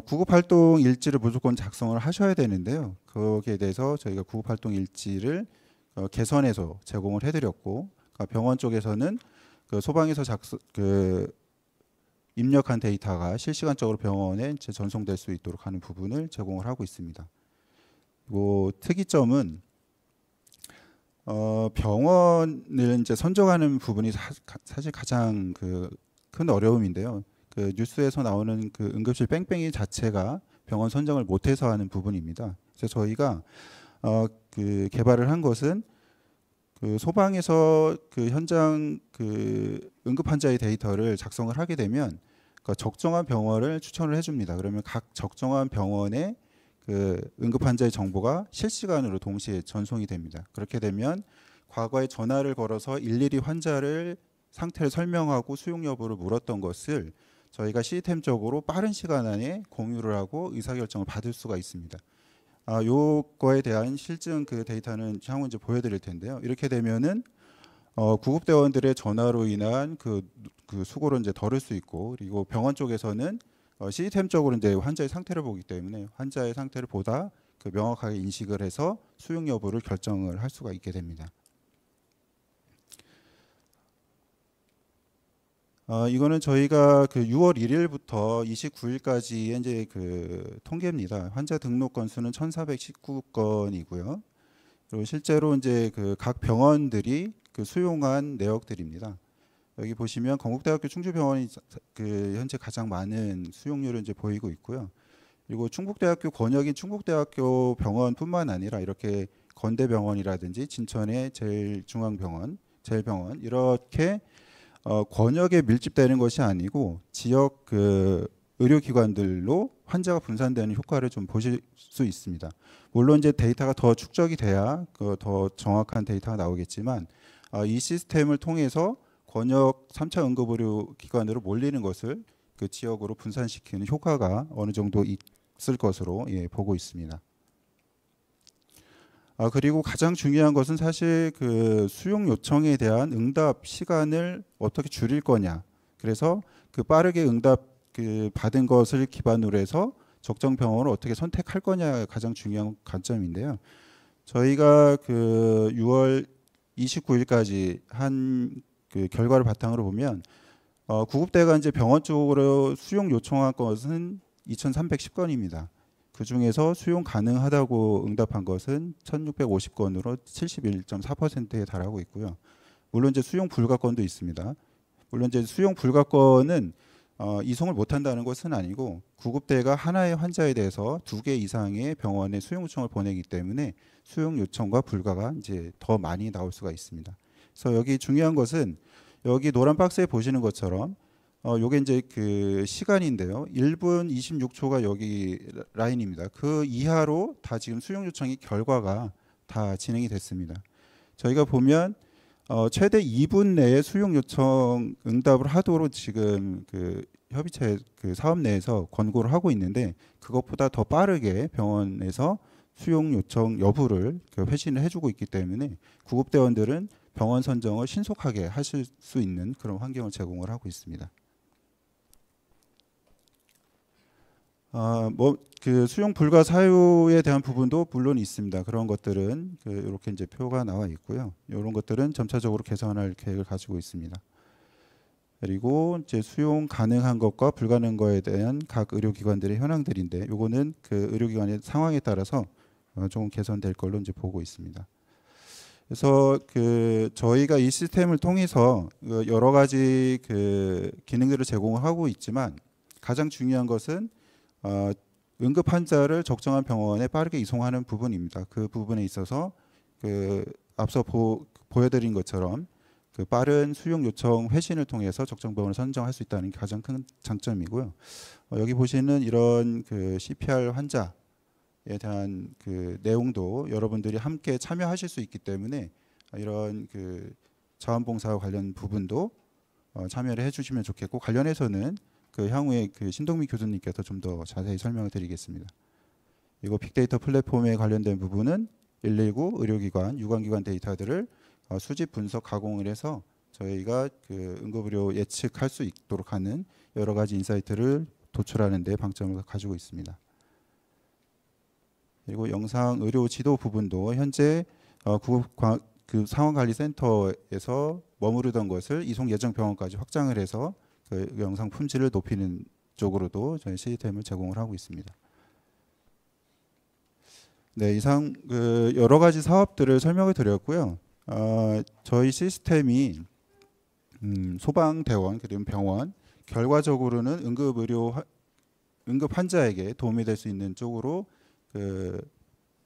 구급활동 일지를 무조건 작성을 하셔야 되는데요. 거기에 대해서 저희가 구급활동 일지를 개선해서 제공을 해드렸고, 그러니까 병원 쪽에서는 그 소방에서 입력한 데이터가 실시간적으로 병원에 이제 전송될 수 있도록 하는 부분을 제공을 하고 있습니다. 그리고 특이점은 병원을 이제 선정하는 부분이 사실 가장 그 큰 어려움인데요. 그 뉴스에서 나오는 그 응급실 뺑뺑이 자체가 병원 선정을 못해서 하는 부분입니다. 그래서 저희가 그 개발을 한 것은 그 소방에서 그 현장 그 응급 환자의 데이터를 작성을 하게 되면 그 적정한 병원을 추천을 해줍니다. 그러면 각 적정한 병원에 그 응급 환자의 정보가 실시간으로 동시에 전송이 됩니다. 그렇게 되면 과거에 전화를 걸어서 일일이 환자를 상태를 설명하고 수용 여부를 물었던 것을 저희가 시스템적으로 빠른 시간 안에 공유를 하고 의사결정을 받을 수가 있습니다. 요거에 대한 실증 그 데이터는 향후 이제 보여드릴 텐데요. 이렇게 되면은 구급대원들의 전화로 인한 그 수고를 이제 덜을 수 있고, 그리고 병원 쪽에서는 시스템적으로 이제 환자의 상태를 보기 때문에 환자의 상태를 보다 그 명확하게 인식을 해서 수용 여부를 결정을 할 수가 있게 됩니다. 이거는 저희가 그 6월 1일부터 29일까지의 이제 그 통계입니다. 환자 등록 건수는 1,419건이고요. 그리고 실제로 이제 그 각 병원들이 그 수용한 내역들입니다. 여기 보시면 건국대학교 충주병원이 그 현재 가장 많은 수용률을 이제 보이고 있고요. 그리고 충북대학교 권역인 충북대학교 병원뿐만 아니라 이렇게 건대병원이라든지 진천의 제일중앙병원, 제일병원 이렇게 권역에 밀집되는 것이 아니고 지역 그 의료기관들로 환자가 분산되는 효과를 좀 보실 수 있습니다. 물론 이제 데이터가 더 축적이 돼야 더 정확한 데이터가 나오겠지만 이 시스템을 통해서 권역 3차 응급의료기관으로 몰리는 것을 그 지역으로 분산시키는 효과가 어느 정도 있을 것으로 보고 있습니다. 그리고 가장 중요한 것은 사실 그 수용 요청에 대한 응답 시간을 어떻게 줄일 거냐. 그래서 그 빠르게 응답 그 받은 것을 기반으로 해서 적정 병원을 어떻게 선택할 거냐가 가장 중요한 관점인데요. 저희가 그 6월 29일까지 한 그 결과를 바탕으로 보면 구급대가 이제 병원 쪽으로 수용 요청한 것은 2,310건입니다. 그 중에서 수용 가능하다고 응답한 것은 1,650건으로 71.4%에 달하고 있고요. 물론 이제 수용 불가 건도 있습니다. 물론 이제 수용 불가 건은 이송을 못한다는 것은 아니고 구급대가 하나의 환자에 대해서 2개 이상의 병원에 수용 요청을 보내기 때문에 수용 요청과 불가가 이제 더 많이 나올 수가 있습니다. 그래서 여기 중요한 것은 여기 노란 박스에 보시는 것처럼 요게 이제 그 시간인데요. 1분 26초가 여기 라인입니다. 그 이하로 다 지금 수용 요청이 결과가 다 진행이 됐습니다. 저희가 보면 최대 2분 내에 수용 요청 응답을 하도록 지금 그 협의체 그 사업 내에서 권고를 하고 있는데 그것보다 더 빠르게 병원에서 수용 요청 여부를 회신을 해주고 있기 때문에 구급대원들은 병원 선정을 신속하게 하실 수 있는 그런 환경을 제공을 하고 있습니다. 뭐 그 수용 불가 사유에 대한 부분도 물론 있습니다. 그런 것들은 이렇게 이제 표가 나와 있고요. 이런 것들은 점차적으로 개선할 계획을 가지고 있습니다. 그리고 이제 수용 가능한 것과 불가능한 것에 대한 각 의료기관들의 현황들인데, 요거는 그 의료기관의 상황에 따라서 조금 개선될 걸로 이제 보고 있습니다. 그래서 그 저희가 이 시스템을 통해서 여러 가지 그 기능들을 제공을 하고 있지만 가장 중요한 것은 응급 환자를 적정한 병원에 빠르게 이송하는 부분입니다. 그 부분에 있어서 그 앞서 보여드린 것처럼 그 빠른 수용 요청 회신을 통해서 적정 병원을 선정할 수 있다는 게 가장 큰 장점이고요. 여기 보시는 이런 그 CPR 환자에 대한 그 내용도 여러분들이 함께 참여하실 수 있기 때문에 이런 그 자원봉사와 관련 부분도 참여를 해주시면 좋겠고, 관련해서는 그 향후에 그 신동민 교수님께서 좀 더 자세히 설명을 드리겠습니다. 이거 빅데이터 플랫폼에 관련된 부분은 119 의료기관, 유관기관 데이터들을 수집, 분석, 가공을 해서 저희가 그 응급의료 예측할 수 있도록 하는 여러 가지 인사이트를 도출하는 데 방점을 가지고 있습니다. 그리고 영상 의료 지도 부분도 현재 그 상황관리센터에서 머무르던 것을 이송 예정 병원까지 확장을 해서 그 영상 품질을 높이는 쪽으로도 저희 시스템을 제공을 하고 있습니다. 네, 이상 그 여러 가지 사업들을 설명을 드렸고요. 저희 시스템이 소방대원 그리고 병원, 결과적으로는 응급 환자에게 도움이 될 수 있는 쪽으로 그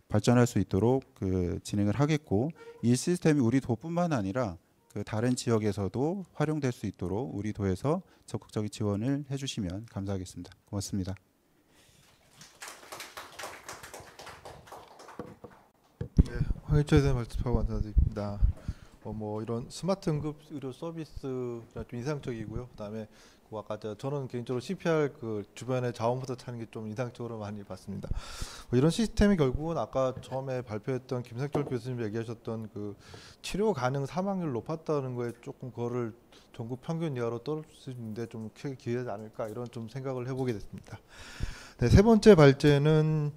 발전할 수 있도록 그 진행을 하겠고, 이 시스템이 우리 도뿐만 아니라 그 다른 지역에서도 활용될 수 있도록 우리 도에서 적극적인 지원을 해주시면 감사하겠습니다. 고맙습니다. 네, 황일철 선생님 말씀 감사드립니다. 뭐 이런 스마트 응급 의료 서비스가 좀 인상적이고요. 그다음에 그 아까 저는 개인적으로 CPR 그 주변에 자원부터 찾는 게 좀 인상적으로 많이 봤습니다. 이런 시스템이 결국은 아까 처음에 발표했던 김상철 교수님 얘기하셨던 그 치료 가능 사망률 높았다는 거에 조금 그거를 전국 평균 이하로 떨어질 수 있는데 좀 크게 기여하지 않을까 이런 좀 생각을 해보게 됐습니다. 네, 세 번째 발제는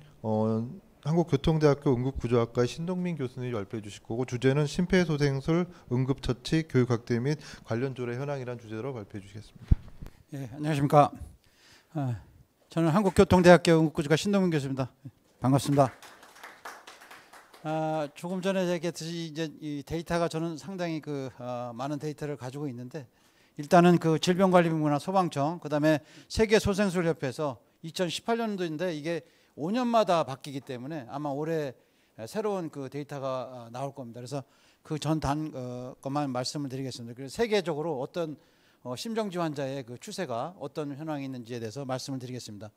한국교통대학교 응급구조학과의 신동민 교수님이 발표해 주실 거고, 주제는 심폐소생술 응급처치 교육 확대 및 관련 조례 현황이라는 주제로 발표해 주시겠습니다. 예, 안녕하십니까. 저는 한국교통대학교 응급구조과 신동민 교수입니다. 반갑습니다. 조금 전에 얘기했듯이 이제 이 데이터가 저는 상당히 많은 데이터를 가지고 있는데, 일단은 그 질병관리본부나 소방청, 그다음에 세계소생술협회에서 2018년도인데 이게 5년마다 바뀌기 때문에 아마 올해 새로운 그 데이터가 나올 겁니다. 그래서 그 전 것만 말씀을 드리겠습니다. 그래서 세계적으로 어떤 심정지 환자의 그 추세가 어떤 현황이 있는지에 대해서 말씀을 드리겠습니다.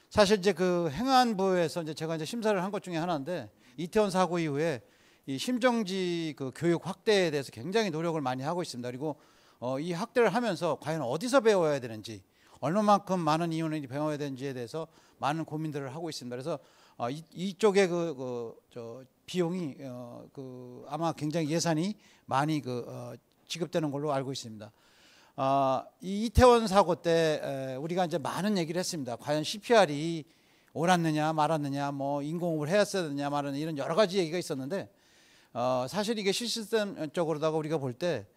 사실 이제 그 행안부에서 이제 제가 이제 심사를 한 것 중에 하나인데, 이태원 사고 이후에 이 심정지 그 교육 확대에 대해서 굉장히 노력을 많이 하고 있습니다. 그리고 이 확대를 하면서 과연 어디서 배워야 되는지, 얼마만큼 많은 이원이 배워야 되는지에 대해서 많은 고민들을 하고 있습니다. 그래서 이쪽에 비용이 아마 굉장히 예산이 많이 지급되는 걸로 알고 있습니다. 이 이태원 사고 때 우리가 이제 많은 얘기를 했습니다. 과연 CPR이 옳았느냐 말았느냐, 뭐 인공호흡을 해야 되느냐 말았느냐, 이런 여러 가지 얘기가 있었는데, 사실 이게 시스템적으로다가 우리가 볼 때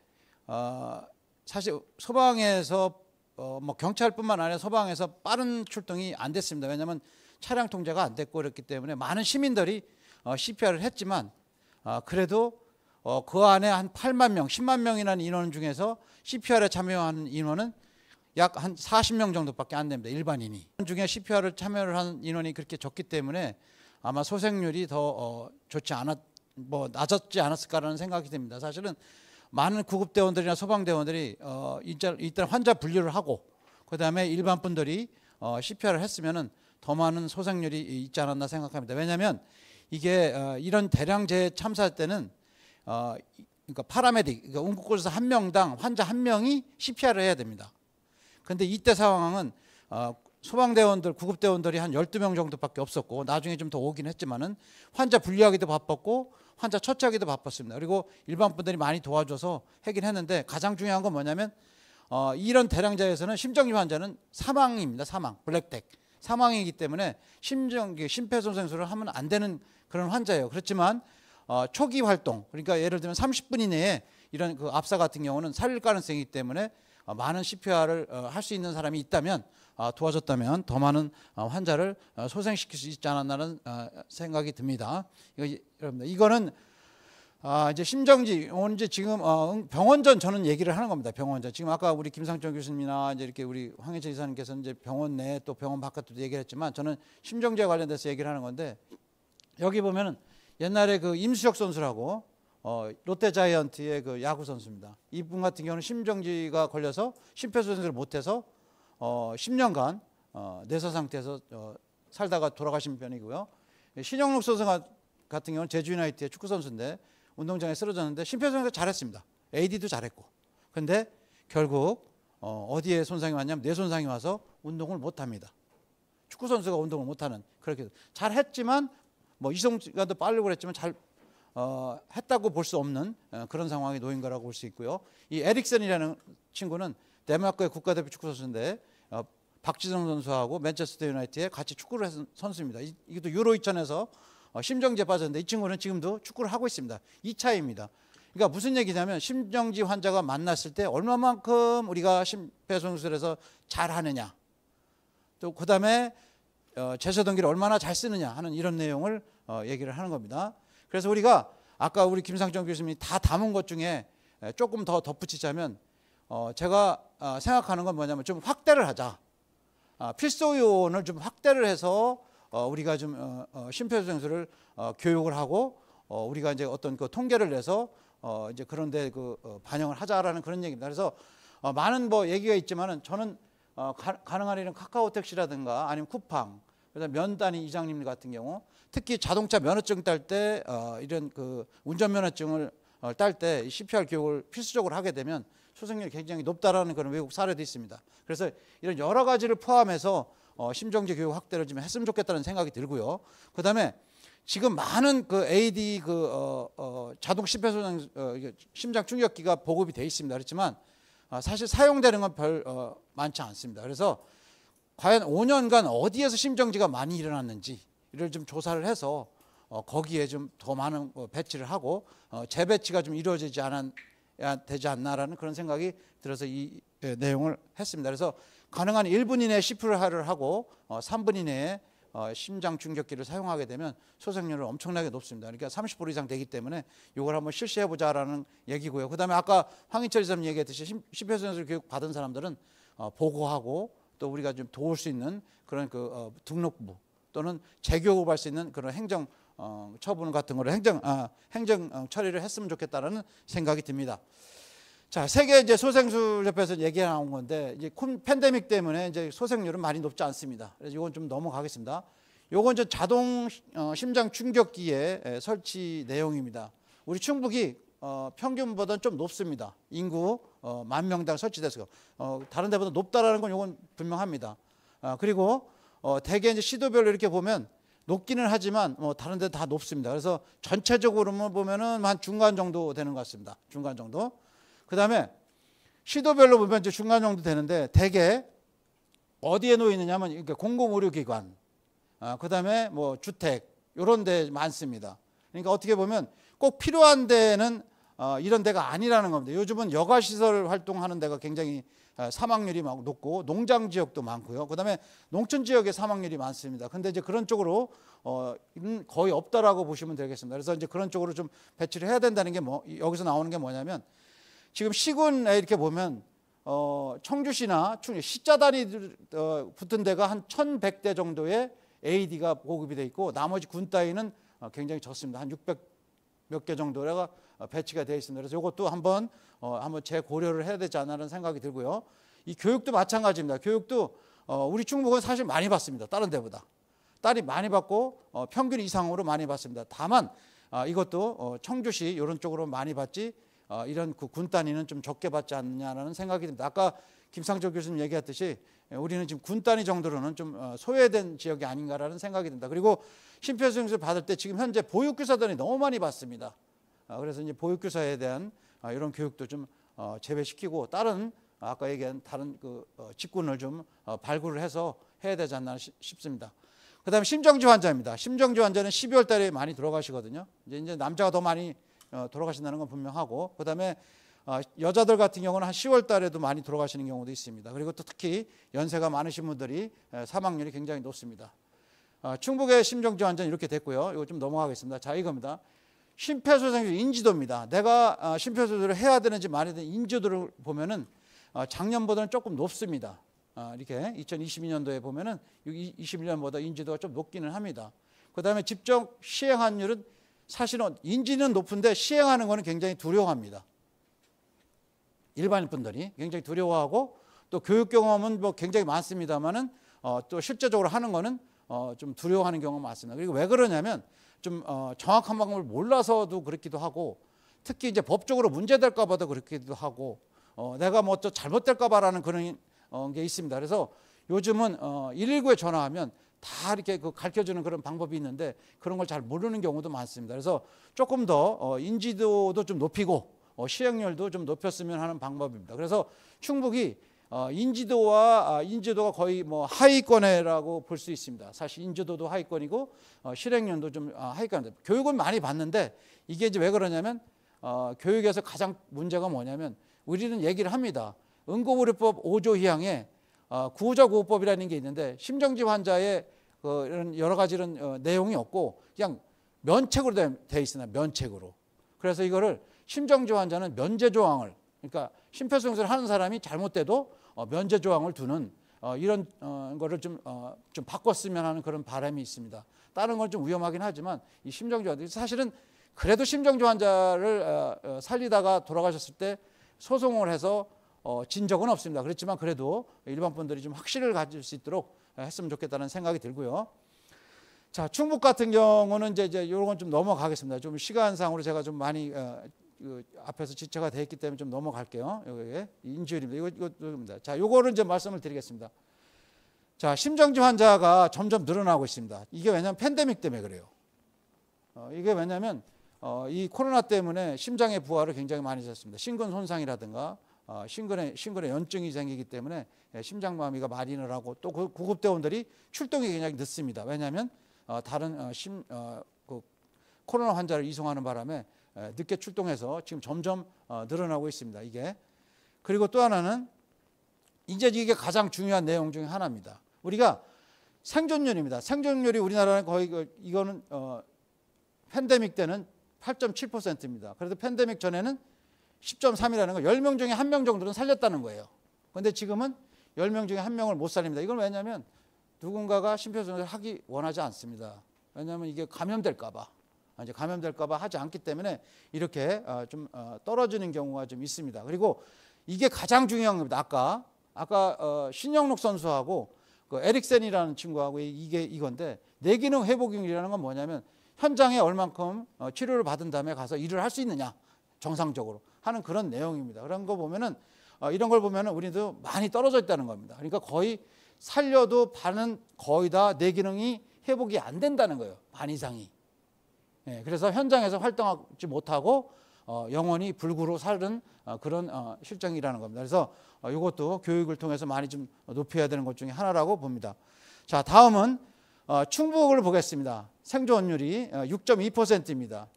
사실 소방에서 뭐 경찰뿐만 아니라 소방에서 빠른 출동이 안 됐습니다. 왜냐하면 차량 통제가 안 됐고 그렇기 때문에 많은 시민들이 CPR을 했지만, 그래도 그 안에 한 8만 명, 10만 명이라는 인원 중에서 CPR에 참여한 인원은 약 한 40명 정도밖에 안 됩니다. 일반인이. 그 중에 CPR을 참여를 한 인원이 그렇게 적기 때문에 아마 소생률이 더 낮았지 않았을까라는 생각이 듭니다. 사실은 많은 구급대원들이나 소방대원들이 일단 환자 분류를 하고 그다음에 일반 분들이 CPR을 했으면은 더 많은 소생률이 있지 않았나 생각합니다. 왜냐하면 이게 이런 대량재해 참사할 때는 그러니까 파라메딕, 그러니까 응급구조사 한 명당 환자 한 명이 CPR을 해야 됩니다. 그런데 이때 상황은 소방대원들, 구급대원들이 한 12명 정도밖에 없었고, 나중에 좀 더 오긴 했지만은 환자 분리하기도 바빴고 환자 처치하기도 바빴습니다. 그리고 일반 분들이 많이 도와줘서 하긴 했는데, 가장 중요한 건 뭐냐면 이런 대량자에서는 심정지 환자는 사망입니다. 사망, 블랙덱 사망이기 때문에 심폐소생술을 하면 안 되는 그런 환자예요. 그렇지만 초기 활동, 그러니까 예를 들면 30분 이내에 이런 그 압사 같은 경우는 살릴 가능성이기 때문에 많은 CPR을 할 수 있는 사람이 있다면, 도와줬다면 더 많은 환자를 소생시킬 수 있지 않았나는 생각이 듭니다. 이거는 이제 심정지, 이제 지금 병원전 저는 얘기를 하는 겁니다. 병원전. 지금 아까 우리 김상철 교수님이나 이제 이렇게 우리 황혜철 이사님께서 이제 병원 내 또 병원 바깥도 얘기를 했지만, 저는 심정지와 관련돼서 얘기를 하는 건데, 여기 보면은 옛날에 그 임수혁 선수라고 롯데자이언트의 그 야구 선수입니다. 이분 같은 경우는 심정지가 걸려서 심폐소생술을 못해서 10년간 내사 상태에서 살다가 돌아가신 편이고요. 신영록 선수 같은 경우는 제주 유나이티드의 축구 선수인데 운동장에 쓰러졌는데 심폐소생술 잘했습니다. AD도 잘했고. 근데 결국 어디에 손상이 왔냐면 뇌 손상이 와서 운동을 못합니다. 축구 선수가 운동을 못하는 그렇게 잘했지만 뭐 이성가 더 빠르고 그랬지만 잘 했다고 볼 수 없는 그런 상황에 놓인 거라고 볼 수 있고요. 이 에릭슨이라는 친구는 덴마크의 국가대표 축구 선수인데 박지성 선수하고 맨체스터 유나이티드에 같이 축구를 했던 선수입니다. 이것도 유로 2000에서 심정지에 빠졌는데 이 친구는 지금도 축구를 하고 있습니다. 2차입니다. 그러니까 무슨 얘기냐면 심정지 환자가 만났을 때 얼마만큼 우리가 심폐소생술에서 잘하느냐, 또 그다음에 제소동기를 얼마나 잘 쓰느냐 하는 이런 내용을 얘기를 하는 겁니다. 그래서 우리가 아까 우리 김상정 교수님이 다 담은 것 중에 조금 더 덧붙이자면 제가 생각하는 건 뭐냐면 좀 확대를 하자. 필수 요원을 좀 확대를 해서 우리가 좀 심폐소생술을 교육을 하고 우리가 이제 어떤 그 통계를 내서 이제 그런데 그 반영을 하자라는 그런 얘기입니다. 그래서 많은 뭐 얘기가 있지만은 저는 가능한 일은 카카오택시라든가 아니면 쿠팡, 그다음 면단위 이장님 같은 경우 특히 자동차 면허증 딸 때 이런 그 운전면허증을 딸 때 CPR 교육을 필수적으로 하게 되면 소생률이 굉장히 높다라는 그런 외국 사례도 있습니다. 그래서 이런 여러 가지를 포함해서 심정지 교육 확대를 좀 했으면 좋겠다는 생각이 들고요. 그다음에 지금 많은 그 AD 자동 심폐소생 심장 충격기가 보급이 돼 있습니다. 그렇지만 사실 사용되는 건 별 많지 않습니다. 그래서 과연 5년간 어디에서 심정지가 많이 일어났는지를 좀 조사를 해서 거기에 좀 더 많은 배치를 하고 재배치가 좀 이루어지지 되지 않나라는 그런 생각이 들어서 이 내용을 했습니다. 그래서 가능한 1분 이내에 CPR을 하고 3분 이내에 심장 충격기를 사용하게 되면 소생률은 엄청나게 높습니다. 그러니까 30% 이상 되기 때문에 이걸 한번 실시해보자라는 얘기고요. 그다음에 아까 황인철 이사님 얘기했듯이 심폐소생술 교육 받은 사람들은 보고하고 또 우리가 좀 도울 수 있는 그런 그 등록부 또는 재교육할 수 있는 그런 행정 처분 같은 거를 행정 처리를 했으면 좋겠다라는 생각이 듭니다. 자, 세계 이제 소생술 협회에서 얘기가 나온 건데 이제 팬데믹 때문에 이제 소생률은 많이 높지 않습니다. 그래서 이건 좀 넘어가겠습니다. 요건 저 자동 심장 충격기의 설치 내용입니다. 우리 충북이 평균보다는 좀 높습니다. 인구 10,000명당 설치돼서 다른 데보다 높다라는 건 요건 분명합니다. 그리고 대개 이제 시도별로 이렇게 보면 높기는 하지만 다른 데 다 높습니다. 그래서 전체적으로만 보면은 한 중간 정도 되는 것 같습니다. 중간 정도. 그다음에 시도별로 보면 이제 중간 정도 되는데 대개 어디에 놓이느냐면 그러니까 공공의료기관, 그다음에 뭐 주택 이런 데 많습니다. 그러니까 어떻게 보면 꼭 필요한 데는 이런 데가 아니라는 겁니다. 요즘은 여가시설 활동하는 데가 굉장히 사망률이 높고 농장 지역도 많고요. 그다음에 농촌 지역에 사망률이 많습니다. 근데 이제 그런 쪽으로 거의 없다라고 보시면 되겠습니다. 그래서 이제 그런 쪽으로 좀 배치를 해야 된다는 게 여기서 나오는 게 뭐냐면 지금 시군에 이렇게 보면 청주시나 시자 단위 붙은 데가 한 1,100대 정도의 AED가 보급이 돼 있고 나머지 군 따위는 굉장히 적습니다. 한 600 몇 개 정도가 배치가 되어 있습니다. 그래서 이것도 한번 재고려를 해야 되지 않나라는 생각이 들고요. 이 교육도 마찬가지입니다. 교육도 우리 충북은 사실 많이 받습니다. 다른 데보다. 딸이 많이 받고 평균 이상으로 많이 받습니다. 다만 이것도 청주시 이런 쪽으로 많이 받지 이런 군 단위는 좀 적게 받지 않느냐라는 생각이 듭니다. 아까 김상조 교수님 얘기했듯이 우리는 지금 군 단위 정도로는 좀 소외된 지역이 아닌가라는 생각이 듭니다. 그리고 심폐소생술 받을 때 지금 현재 보육교사들이 너무 많이 받습니다. 그래서 이제 보육교사에 대한 이런 교육도 좀 재배시키고 다른 아까 얘기한 다른 그 직군을 좀 발굴을 해서 해야 되지 않나 싶습니다. 그다음에 심정지 환자입니다. 심정지 환자는 12월 달에 많이 돌아가시거든요. 이제 남자가 더 많이 돌아가신다는 건 분명하고 그다음에 여자들 같은 경우는 한 10월 달에도 많이 돌아가시는 경우도 있습니다. 그리고 또 특히 연세가 많으신 분들이 사망률이 굉장히 높습니다. 충북의 심정지 환자는 이렇게 됐고요. 이거 좀 넘어가겠습니다. 자, 이겁니다. 심폐소생술 인지도입니다. 내가 심폐소생술을 해야 되는지 말아야 되는지 인지도를 보면은 작년보다는 조금 높습니다. 이렇게 2022년도에 보면은 21년보다 인지도가 좀 높기는 합니다. 그다음에 직접 시행한율은 사실은 인지는 높은데 시행하는 거는 굉장히 두려워합니다. 일반인 분들이 굉장히 두려워하고 또 교육 경험은 뭐 굉장히 많습니다만은 또 실제적으로 하는 거는 좀 두려워하는 경우가 많습니다. 그리고 왜 그러냐면 좀 정확한 방법을 몰라서도 그렇기도 하고 특히 이제 법적으로 문제될까 봐도 그렇기도 하고 내가 뭐 또 잘못될까 봐라는 그런 게 있습니다. 그래서 요즘은 119에 전화하면 다 이렇게 가르쳐주는 그런 방법이 있는데 그런 걸 잘 모르는 경우도 많습니다. 그래서 조금 더 인지도도 좀 높이고 시행률도 좀 높였으면 하는 방법입니다. 그래서 충북이 인지도가 거의 뭐 하위권이라고 볼 수 있습니다. 사실 인지도도 하위권이고 실행률도 좀 하위권인데 교육은 많이 받는데 이게 이제 왜 그러냐면 교육에서 가장 문제가 뭐냐면 우리는 얘기를 합니다. 응급의료법 5조 희양에 구호자구호법이라는 게 있는데 심정지 환자의 이런 여러 가지 이런 내용이 없고 그냥 면책으로 돼 있으나 면책으로. 그래서 이거를 심정지 환자는 면제 조항을 그러니까 심폐소생술을 하는 사람이 잘못돼도 면제 조항을 두는 이런 거를 좀 바꿨으면 하는 그런 바람이 있습니다. 다른 건 좀 위험하긴 하지만 이 심정지 환자 사실은 그래도 심정지 환자를 살리다가 돌아가셨을 때 소송을 해서 진 적은 없습니다. 그렇지만 그래도 일반 분들이 좀 확신을 가질 수 있도록 했으면 좋겠다는 생각이 들고요. 자, 충북 같은 경우는 이제 이런 건 좀 넘어가겠습니다. 좀 시간상으로 제가 좀 많이 앞에서 지체가 돼 있기 때문에 좀 넘어갈게요. 여기에 인지율입니다. 이거입니다. 자, 요거를 이제 말씀을 드리겠습니다. 자, 심정지 환자가 점점 늘어나고 있습니다. 이게 왜냐하면 팬데믹 때문에 그래요. 이게 왜냐하면 이 코로나 때문에 심장의 부하를 굉장히 많이 졌습니다. 심근 손상이라든가 심근에 염증이 생기기 때문에 심장마비가 많이 늘어나고 또 구급대원들이 출동이 굉장히 늦습니다. 왜냐하면 다른 코로나 환자를 이송하는 바람에 늦게 출동해서 지금 점점 늘어나고 있습니다. 이게 그리고 또 하나는 이제 이게 가장 중요한 내용 중에 하나입니다. 우리가 생존율입니다. 생존율이 우리나라는 거의 이거는 팬데믹 때는 8.7%입니다. 그래도 팬데믹 전에는 10.3이라는 거 10명 중에 1명 정도는 살렸다는 거예요. 그런데 지금은 10명 중에 1명을 못 살립니다. 이건 왜냐하면 누군가가 심폐소생술을 하기 원하지 않습니다. 왜냐하면 이게 감염될까 봐. 이제 감염될까 봐 하지 않기 때문에 이렇게 좀 떨어지는 경우가 좀 있습니다. 그리고 이게 가장 중요한 겁니다. 아까 신영록 선수하고 그 에릭센이라는 친구하고 이건데 뇌기능 회복률이라는 건 뭐냐면 현장에 얼만큼 치료를 받은 다음에 가서 일을 할 수 있느냐 정상적으로 하는 그런 내용입니다. 그런 거 보면은 이런 걸 보면은 우리도 많이 떨어져 있다는 겁니다. 그러니까 거의 살려도 반은 거의 다 뇌기능이 회복이 안 된다는 거예요. 반 이상이. 예, 그래서 현장에서 활동하지 못하고 영원히 불구로 사는 그런 실정이라는 겁니다. 그래서 이것도 교육을 통해서 많이 좀 높여야 되는 것 중에 하나라고 봅니다. 자, 다음은 충북을 보겠습니다. 생존율이 6.2%입니다.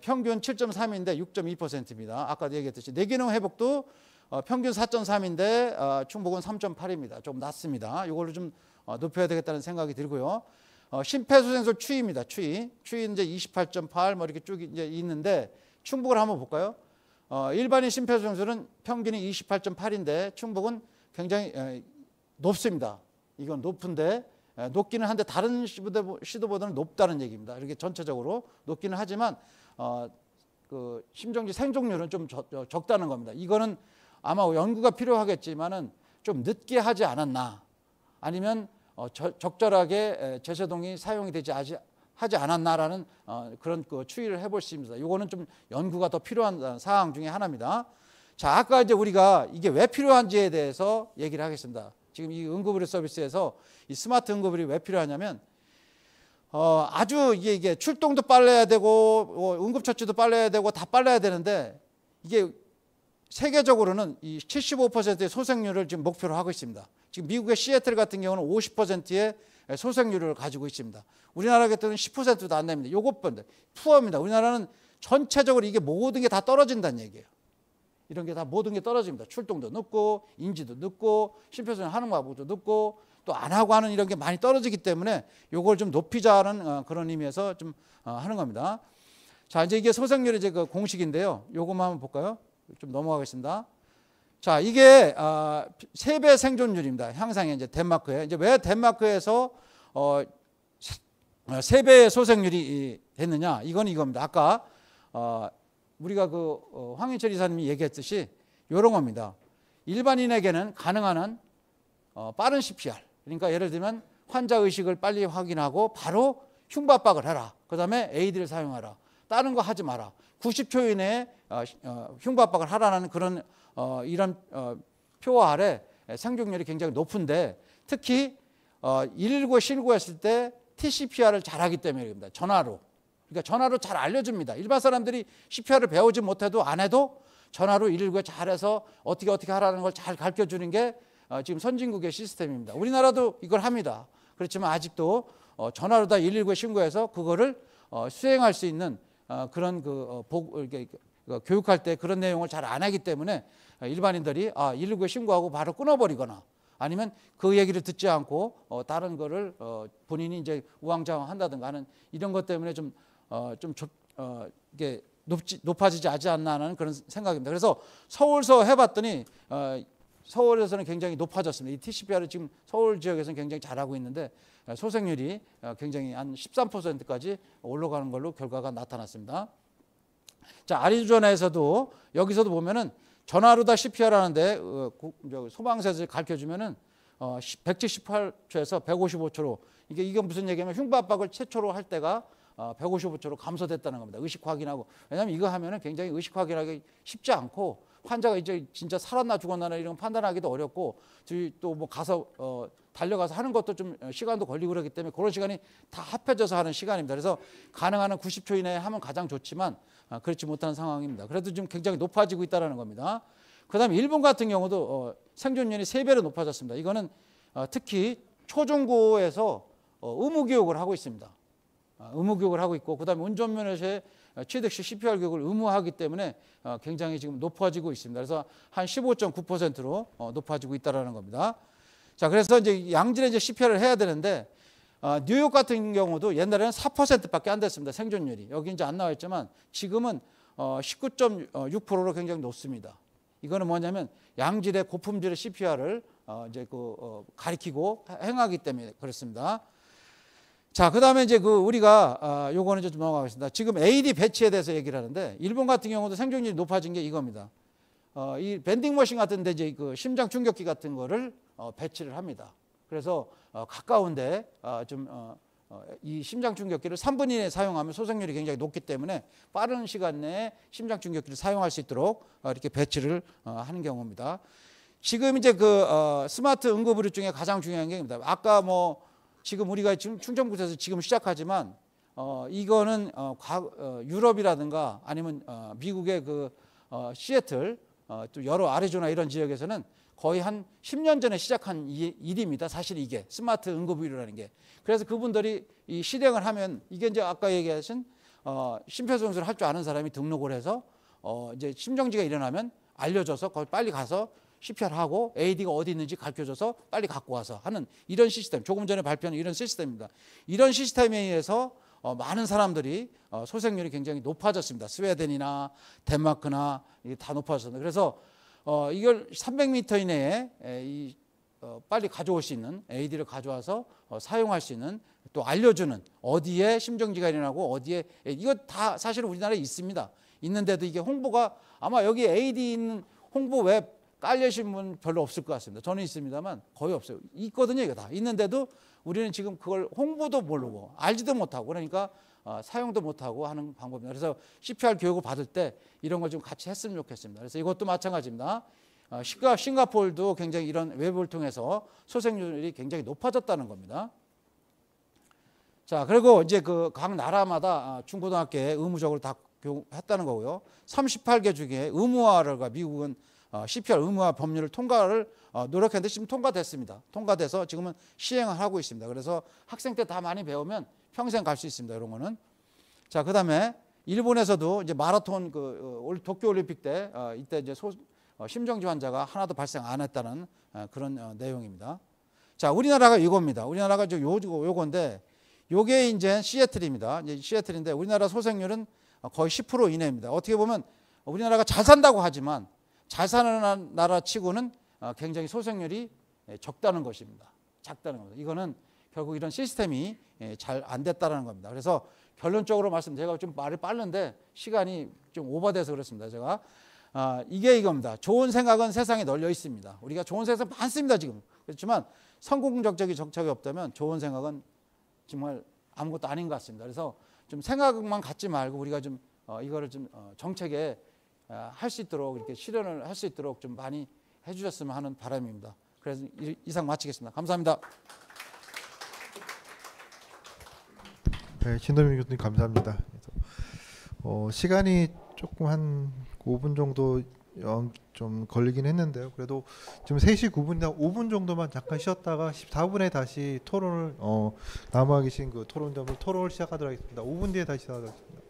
평균 7.3인데 6.2%입니다. 아까도 얘기했듯이 뇌기능 회복도 평균 4.3인데 충북은 3.8입니다. 좀 낮습니다. 이걸로 좀 높여야 되겠다는 생각이 들고요. 심폐소생술 추이입니다. 추이 이제 28.8 뭐 이렇게 쭉 이제 있는데 충북을 한번 볼까요? 일반인 심폐소생술은 평균이 28.8인데 충북은 굉장히 높습니다. 이건 높은데 높기는 한데 다른 시도보다는 높다는 얘기입니다. 이렇게 전체적으로 높기는 하지만 그 심정지 생존율은 좀 적다는 겁니다. 이거는 아마 연구가 필요하겠지만은 좀 늦게 하지 않았나 아니면 적절하게 제세동이 사용이 되지 하지 않았나라는 그런 그 추이를 해볼 수 있습니다. 이거는 좀 연구가 더 필요한 사항 중에 하나입니다. 자, 아까 이제 우리가 이게 왜 필요한지에 대해서 얘기를 하겠습니다. 지금 이 응급의료 서비스에서 이 스마트 응급의료 왜 필요하냐면 아주 이게 출동도 빨라야 되고 응급처치도 빨라야 되고 다 빨라야 되는데 이게 세계적으로는 이 75%의 소생률을 지금 목표로 하고 있습니다. 지금 미국의 시애틀 같은 경우는 50%의 소생률을 가지고 있습니다. 우리나라 같은 경우는 10%도 안 됩니다. 요것뿐 푸어입니다. 우리나라는 전체적으로 이게 모든 게 다 떨어진다는 얘기예요. 이런 게 다 모든 게 떨어집니다. 출동도 늦고 인지도 늦고 심폐소생 하는 것도 늦고 또 안 하고 하는 이런 게 많이 떨어지기 때문에 요걸 좀 높이자는 그런 의미에서 좀 하는 겁니다. 자, 이제 이게 소생률의 이제 그 공식인데요. 요것만 한번 볼까요? 좀 넘어가겠습니다. 자, 이게 3배 생존율입니다. 향상에 이제 덴마크에 이제 왜 덴마크에서 3배의 소생률이 됐느냐? 이건 이겁니다. 아까 우리가 그 황인철 이사님이 얘기했듯이 이런 겁니다. 일반인에게는 가능한 한 빠른 CPR. 그러니까 예를 들면 환자 의식을 빨리 확인하고 바로 흉부압박을 해라. 그다음에 AED를 사용하라. 다른 거 하지 마라. 90초 이내에 흉부압박을 하라는 그런 이런 표 아래 생존율이 굉장히 높은데 특히 119에 신고했을 때 TCPR을 잘하기 때문입니다. 전화로. 그러니까 전화로 잘 알려줍니다. 일반 사람들이 CPR을 배우지 못해도 안 해도 전화로 119에 잘해서 어떻게 하라는 걸 잘 가르쳐주는 게 지금 선진국의 시스템입니다. 우리나라도 이걸 합니다. 그렇지만 아직도 전화로 다 119에 신고해서 그거를 수행할 수 있는 그런 교육할 때 그런 내용을 잘 안 하기 때문에 일반인들이 119에 신고하고 바로 끊어버리거나 아니면 그 얘기를 듣지 않고 다른 거를 본인이 이제 우왕좌왕한다든가 하는 이런 것 때문에 이게 높아지지 않나 하는 그런 생각입니다. 그래서 서울서 해봤더니 서울에서는 굉장히 높아졌습니다. 이 TCPR을 지금 서울 지역에서는 굉장히 잘하고 있는데 소생률이 굉장히 한 13%까지 올라가는 걸로 결과가 나타났습니다. 자, 아리조나에서도 여기서도 보면은 전화로 다 CPR 하는데 소방서에서 가르쳐주면은 178초에서 155초로 이게 무슨 얘기냐면 흉부압박을 최초로 할 때가 155초로 감소됐다는 겁니다. 의식 확인하고. 왜냐하면 이거 하면은 굉장히 의식 확인하기 쉽지 않고 환자가 이제 진짜 살았나 죽었나 이런 판단하기도 어렵고 또 뭐 가서 달려가서 하는 것도 좀 시간도 걸리고 그렇기 때문에 그런 시간이 다 합해져서 하는 시간입니다. 그래서 가능한 한 90초 이내에 하면 가장 좋지만 그렇지 못한 상황입니다. 그래도 좀 굉장히 높아지고 있다는 겁니다. 그다음에 일본 같은 경우도 생존율이 3배로 높아졌습니다. 이거는 특히 초중고에서 의무교육을 하고 있습니다. 의무교육을 하고 있고 그다음에 운전면허제 취득 시 CPR 교육을 의무화하기 때문에 굉장히 지금 높아지고 있습니다. 그래서 한 15.9%로 높아지고 있다는 겁니다. 자, 그래서 이제 양질의 이제 CPR을 해야 되는데 뉴욕 같은 경우도 옛날에는 4%밖에 안 됐습니다. 생존율이. 여기 이제 안 나와 있지만 지금은 19.6%로 굉장히 높습니다. 이거는 뭐냐면 양질의 고품질의 CPR을 이제 가리키고 행하기 때문에 그렇습니다. 자, 그다음에 이제 우리가 요거는 좀 넘어가겠습니다. 지금 AED 배치에 대해서 얘기를 하는데 일본 같은 경우도 생존율이 높아진 게 이겁니다. 이 밴딩머신 같은데 이제 심장 충격기 같은 거를 배치를 합니다. 그래서 가까운데 이 심장 충격기를 3분 이내에 사용하면 소생률이 굉장히 높기 때문에 빠른 시간 내에 심장 충격기를 사용할 수 있도록 이렇게 배치를 하는 경우입니다. 지금 이제 스마트 응급의료 중에 가장 중요한 게 입니다. 아까 지금 우리가 지금 충청북도에서 지금 시작하지만 이거는 유럽이라든가 아니면 미국의 시애틀 또 여러 아리조나 이런 지역에서는 거의 한 10년 전에 시작한 일입니다. 사실 이게 스마트 응급의료라는 게. 그래서 그분들이 이 실행을 하면 이게 이제 아까 얘기하신 심폐소생술을 할 줄 아는 사람이 등록을 해서 이제 심정지가 일어나면 알려줘서 거기 빨리 가서 CPR하고 AED가 어디 있는지 가르쳐줘서 빨리 갖고 와서 하는 이런 시스템. 조금 전에 발표한 이런 시스템입니다. 이런 시스템에 의해서 많은 사람들이 소생률이 굉장히 높아졌습니다. 스웨덴이나 덴마크나 이게 다 높아졌습니다. 그래서 이걸 300m 이내에 빨리 가져올 수 있는 AED를 가져와서 사용할 수 있는 또 알려주는 어디에 심정지가 일어나고 어디에 이거 다 사실 우리나라에 있습니다. 있는데도 이게 홍보가 아마 여기 AED 있는 홍보 웹 깔려신 분 별로 없을 것 같습니다. 저는 있습니다만 거의 없어요. 있거든요. 이거 다 있는데도 우리는 지금 그걸 홍보도 모르고 알지도 못하고 그러니까 사용도 못하고 하는 방법입니다. 그래서 CPR 교육을 받을 때 이런 걸 좀 같이 했으면 좋겠습니다. 그래서 이것도 마찬가지입니다. 싱가포르도 굉장히 이런 웹을 통해서 소생률이 굉장히 높아졌다는 겁니다. 자, 그리고 이제 각 나라마다 중고등학교에 의무적으로 다 교육했다는 거고요. 38개 중에 의무화가 미국은 CPR 의무화 법률을 통과를 노력했는데 지금 통과됐습니다. 통과돼서 지금은 시행을 하고 있습니다. 그래서 학생 때 다 많이 배우면 평생 갈 수 있습니다. 이런 거는. 자, 그다음에 일본에서도 이제 마라톤 도쿄 올림픽 때 이때 이제 심정지 환자가 하나도 발생 안 했다는 그런 내용입니다. 자, 우리나라가 이겁니다. 우리나라가 요건데 요게 이제 시애틀입니다. 이제 시애틀인데 우리나라 소생률은 거의 10% 이내입니다. 어떻게 보면 우리나라가 잘 산다고 하지만 잘 사는 나라 치고는 굉장히 소생률이 적다는 것입니다. 작다는 겁니다. 이거는 결국 이런 시스템이 잘 안 됐다라는 겁니다. 그래서 결론적으로 제가 좀 말이 빠른데 시간이 좀 오버돼서 그렇습니다. 제가 이게 이겁니다. 좋은 생각은 세상에 널려 있습니다. 우리가 좋은 생각 많습니다 지금. 그렇지만 성공적적이 정착이 없다면 좋은 생각은 정말 아무것도 아닌 것 같습니다. 그래서 좀 생각만 갖지 말고 우리가 좀 이거를 좀 정책에 할 수 있도록 이렇게 실현을 할 수 있도록 좀 많이 해주셨으면 하는 바람입니다. 그래서 이상 마치겠습니다. 감사합니다. 네, 신동민 교수님 감사합니다. 그래서 시간이 조금 한 5분 정도 좀 걸리긴 했는데요. 그래도 지금 3시 9분인데 5분 정도만 잠깐 쉬었다가 14분에 다시 토론을 남아 계신 그 토론을 시작하도록 하겠습니다. 5분 뒤에 다시 시작하도록 하겠습니다.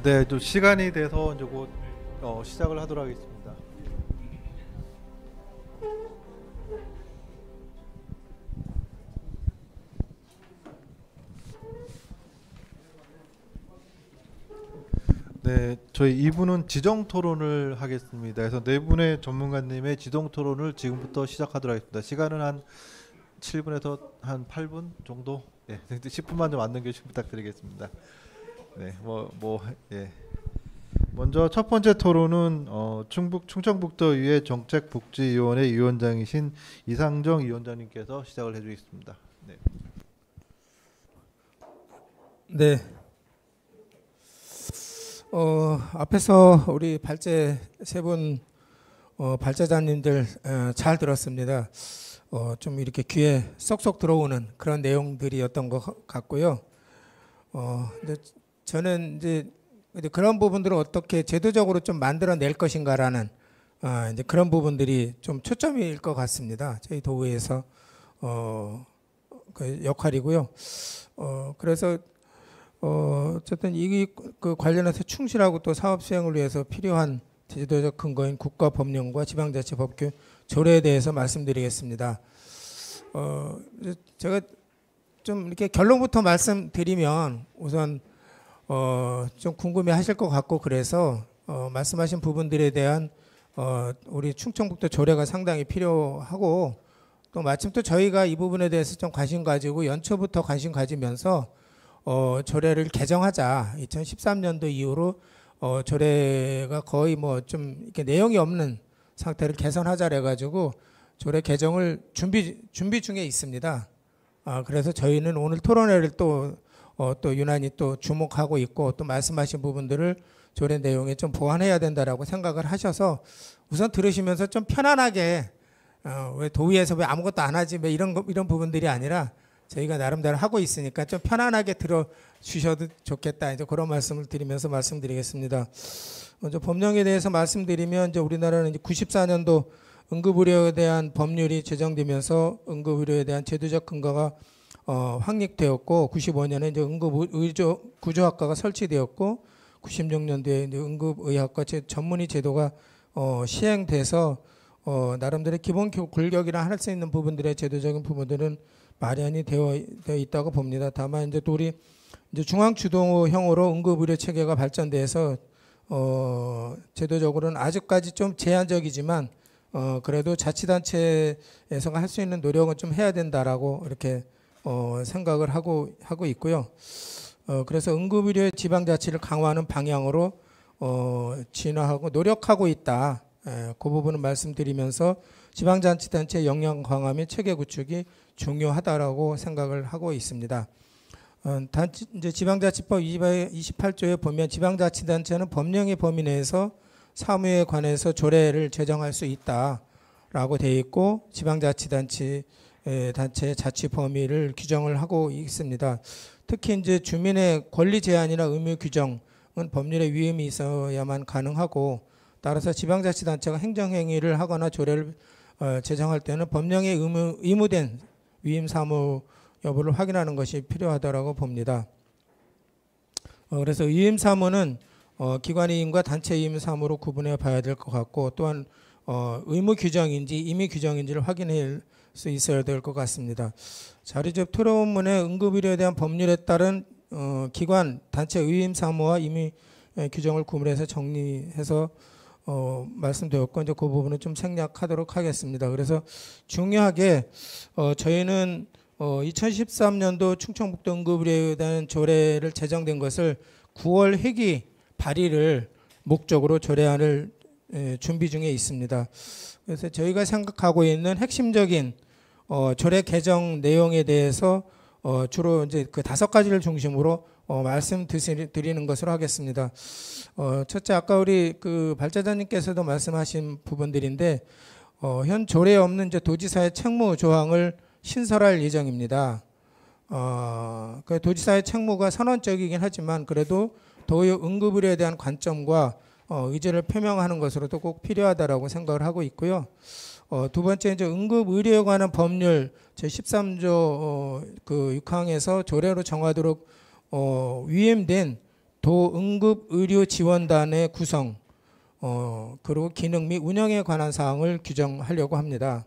네, 좀 시간이 돼서 이제 곧 시작을 하도록 하겠습니다. 네, 저희 2부는 지정 토론을 하겠습니다. 그래서 네 분의 전문가님의 지정 토론을 지금부터 시작하도록 하겠습니다. 시간은 한 7분에서 한 8분 정도, 예, 10분만 좀 안 넘겨주시면 부탁드리겠습니다. 네, 예. 먼저 첫 번째 토론은 충청북도의회 정책복지위원회 위원장이신 이상정 위원장님께서 시작을 해주겠습니다. 네. 네. 앞에서 우리 발제 세 분 발제자님들 잘 들었습니다. 좀 이렇게 귀에 쏙쏙 들어오는 그런 내용들이었던 것 같고요. 이제 저는 이제 그런 부분들을 어떻게 제도적으로 좀 만들어낼 것인가라는 이제 그런 부분들이 좀 초점일 것 같습니다. 저희 도의에서 그 역할이고요. 그래서 어쨌든 그 관련해서 충실하고 또 사업 수행을 위해서 필요한 제도적 근거인 국가 법령과 지방자치법규 조례에 대해서 말씀드리겠습니다. 제가 좀 이렇게 결론부터 말씀드리면 우선 좀 궁금해하실 것 같고 그래서 말씀하신 부분들에 대한 우리 충청북도 조례가 상당히 필요하고 또 마침 또 저희가 이 부분에 대해서 좀 관심 가지고 연초부터 관심 가지면서 조례를 개정하자 2013년도 이후로 조례가 거의 뭐 좀 이렇게 내용이 없는 상태를 개선하자 그래가지고 조례 개정을 준비 중에 있습니다. 그래서 저희는 오늘 토론회를 또 유난히 또 주목하고 있고 또 말씀하신 부분들을 조례 내용에 좀 보완해야 된다라고 생각을 하셔서 우선 들으시면서 좀 편안하게 왜 도의에서 왜 아무것도 안 하지 왜 이런 부분들이 아니라 저희가 나름대로 하고 있으니까 좀 편안하게 들어주셔도 좋겠다. 이제 그런 말씀을 드리면서 말씀드리겠습니다. 먼저 법령에 대해서 말씀드리면 이제 우리나라는 이제 94년도 응급의료에 대한 법률이 제정되면서 응급의료에 대한 제도적 근거가 확립되었고 95년에 이제 응급구조학과가 설치되었고 96년도에 이제 응급의학과 전문의 제도가 시행돼서 나름대로 기본 골격이라 할 수 있는 부분들의 제도적인 부분들은 마련이 되어 있다고 봅니다. 다만 이제 또 우리 이제 중앙 주도형으로 응급의료 체계가 발전돼서 제도적으로는 아직까지 좀 제한적이지만 그래도 자치단체에서 할 수 있는 노력은 좀 해야 된다라고 이렇게 생각을 하고 있고요. 그래서 응급의료의 지방자치를 강화하는 방향으로 진화하고 노력하고 있다. 그 부분을 말씀드리면서 지방자치단체 역량 강화 및 체계 구축이 중요하다라고 생각을 하고 있습니다. 이제 지방자치법 28조에 보면 지방자치단체는 법령의 범위 내에서 사무에 관해서 조례를 제정할 수 있다라고 되어 있고 지방자치단체의 자치 범위를 규정을 하고 있습니다. 특히 이제 주민의 권리 제한이나 의무 규정은 법률의 위임이 있어야만 가능하고 따라서 지방자치단체가 행정행위를 하거나 조례를 제정할 때는 법령에 의무된 위임 사무 여부를 확인하는 것이 필요하다고 봅니다. 그래서 위임 사무는 기관 위임과 단체 위임 사무로 구분해 봐야 될 것 같고 또한 의무 규정인지 임의 규정인지를 확인할 수 있어야 될 것 같습니다. 자료집 토론문에 응급의료에 대한 법률에 따른 기관 단체 위임 사무와 임의 규정을 구분해서 정리해서 말씀드렸고 이제 그 부분은 좀 생략하도록 하겠습니다. 그래서 중요하게 저희는 2013년도 충청북도 응급의료에 대한 조례를 제정된 것을 9월 회기 발의를 목적으로 조례안을 준비 중에 있습니다. 그래서 저희가 생각하고 있는 핵심적인 조례 개정 내용에 대해서 주로 이제 그 5가지를 중심으로 말씀드리는 것으로 하겠습니다. 첫째 아까 우리 그 발제자님께서도 말씀하신 부분들인데 현 조례에 없는 이제 도지사의 책무 조항을 신설할 예정입니다. 그 도지사의 책무가 선언적이긴 하지만 그래도 도의 응급의료에 대한 관점과 의지를 표명하는 것으로도 꼭 필요하다라고 생각을 하고 있고요. 두 번째 이제 응급의료에 관한 법률 제13조 그 6항에서 조례로 정하도록 위임된 도응급의료지원단의 구성, 그리고 기능 및 운영에 관한 사항을 규정하려고 합니다.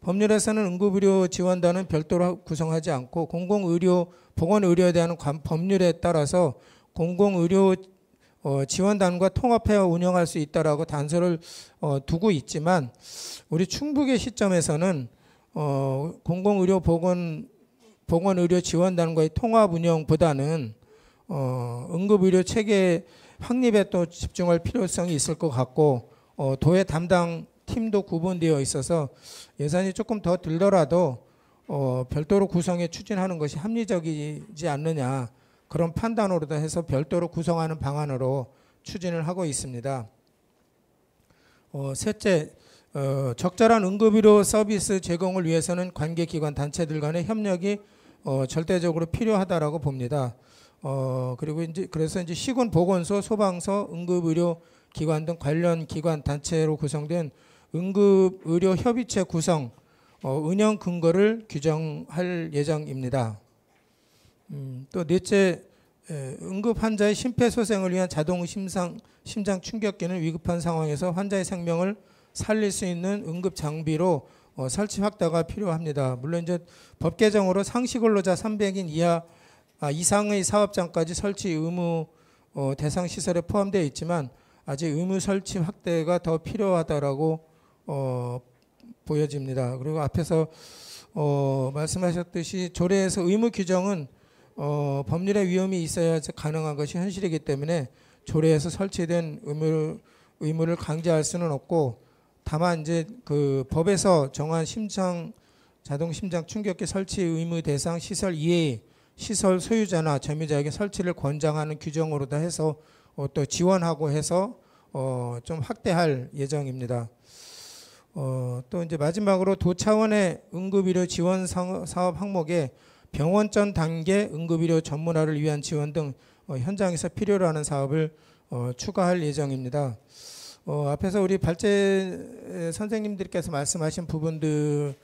법률에서는 응급의료지원단은 별도로 구성하지 않고 보건의료에 대한 법률에 따라서 공공의료 지원단과 통합해 운영할 수 있다라고 단서를 두고 있지만 우리 충북의 시점에서는 공공의료 보건의료 지원단과의 통합 운영보다는 응급의료 체계 확립에 또 집중할 필요성이 있을 것 같고 도의 담당 팀도 구분되어 있어서 예산이 조금 더 들더라도 별도로 구성해 추진하는 것이 합리적이지 않느냐 그런 판단으로도 해서 별도로 구성하는 방안으로 추진을 하고 있습니다. 셋째, 적절한 응급의료 서비스 제공을 위해서는 관계기관 단체들 간의 협력이 절대적으로 필요하다라고 봅니다. 그리고 그래서 시군 보건소, 소방서, 응급의료 기관 등 관련 기관 단체로 구성된 응급의료 협의체 구성, 운영 근거를 규정할 예정입니다. 또 넷째, 응급 환자의 심폐소생을 위한 자동 심장 충격기는 위급한 상황에서 환자의 생명을 살릴 수 있는 응급 장비로 설치 확대가 필요합니다. 물론 법 개정으로 상시 근로자 300인 이상의 사업장까지 설치 의무 대상 시설에 포함되어 있지만 아직 의무 설치 확대가 더 필요하다라고 보여집니다. 그리고 앞에서 말씀하셨듯이 조례에서 의무 규정은 법률의 위험이 있어야 가능한 것이 현실이기 때문에 조례에서 설치된 의무를 강제할 수는 없고 다만 그 법에서 정한 자동 심장 충격기 설치 의무 대상 시설 이외의 시설 소유자나 점유자에게 설치를 권장하는 규정으로도 해서 또 지원하고 해서 좀 확대할 예정입니다. 또 마지막으로 도 차원의 응급의료 지원 사업 항목에 병원 전 단계 응급의료 전문화를 위한 지원 등 현장에서 필요로 하는 사업을 추가할 예정입니다. 앞에서 우리 발제 선생님들께서 말씀하신 부분들하고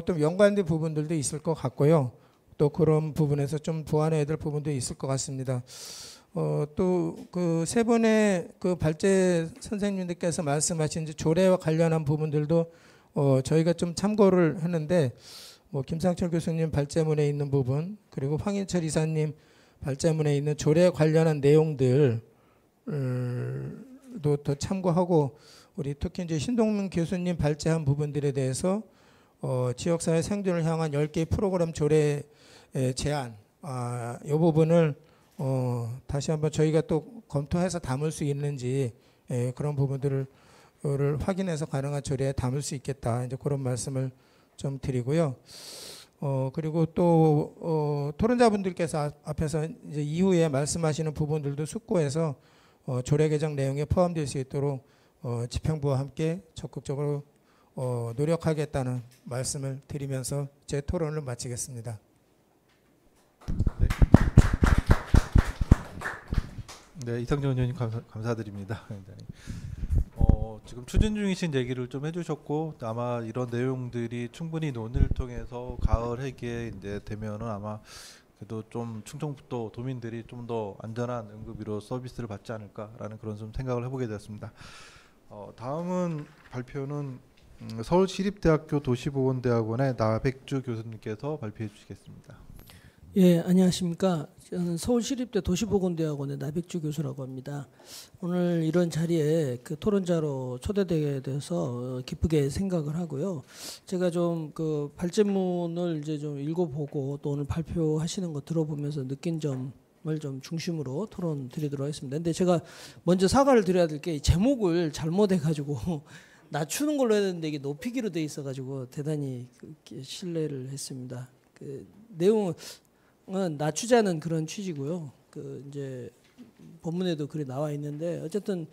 또 연관된 부분들도 있을 것 같고요. 또 그런 부분에서 좀 보완해야 될 부분도 있을 것 같습니다. 또 그 세 분의 그 발제 선생님들께서 말씀하신 조례와 관련한 부분들도 저희가 좀 참고를 했는데 김상철 교수님 발제문에 있는 부분 그리고 황인철 이사님 발제문에 있는 조례에 관련한 내용들도 더 참고하고 우리 특히 신동민 교수님 발제한 부분들에 대해서 지역사회 생존을 향한 10개의 프로그램 조례 제안 이 부분을 다시 한번 저희가 또 검토해서 담을 수 있는지 그런 부분들을 확인해서 가능한 조례에 담을 수 있겠다 그런 말씀을 좀 드리고요. 그리고 또 토론자분들께서 앞에서 이후에 말씀하시는 부분들도 숙고해서 조례 개정 내용에 포함될 수 있도록 집행부와 함께 적극적으로 노력하겠다는 말씀을 드리면서 제 토론을 마치겠습니다. 네, 이상정 의원님 감사드립니다. 지금 추진 중이신 얘기를 좀 해주셨고 아마 이런 내용들이 충분히 논의를 통해서 가을 회기에 되면은 아마 그래도 좀 충청북도 도민들이 좀 더 안전한 응급의료 서비스를 받지 않을까라는 그런 좀 생각을 해보게 되었습니다. 다음은 발표는 서울시립대학교 도시보건대학원의 나백주 교수님께서 발표해 주시겠습니다. 예, 안녕하십니까. 저는 서울시립대 도시보건대학원의 나백주 교수라고 합니다. 오늘 이런 자리에 그 토론자로 초대되게 돼서 기쁘게 생각을 하고요. 제가 좀 그 발제문을 좀 읽어보고 또 오늘 발표하시는 거 들어보면서 느낀 점을 좀 중심으로 토론 드리도록 하겠습니다. 근데 제가 먼저 사과를 드려야 될 게 제목을 잘못해가지고 낮추는 걸로 해야 되는데 이게 높이기로 돼 있어가지고 대단히 실례를 했습니다. 그 내용은 낮추자는 그런 취지고요. 본문에도 글이 나와 있는데 어쨌든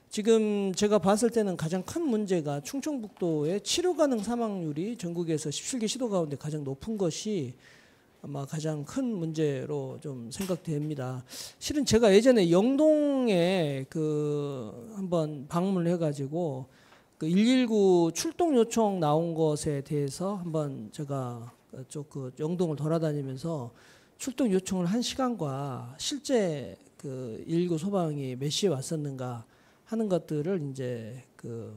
지금 제가 봤을 때는 가장 큰 문제가 충청북도의 치료 가능 사망률이 전국에서 17개 시도 가운데 가장 높은 것이 아마 가장 큰 문제로 좀 생각됩니다. 실은 제가 예전에 영동에 한번 방문을 해가지고 119 출동 요청 나온 것에 대해서 한번 제가 영동을 돌아다니면서 출동 요청을 한 시간과 실제 그 119 소방이 몇 시에 왔었는가 하는 것들을 이제 그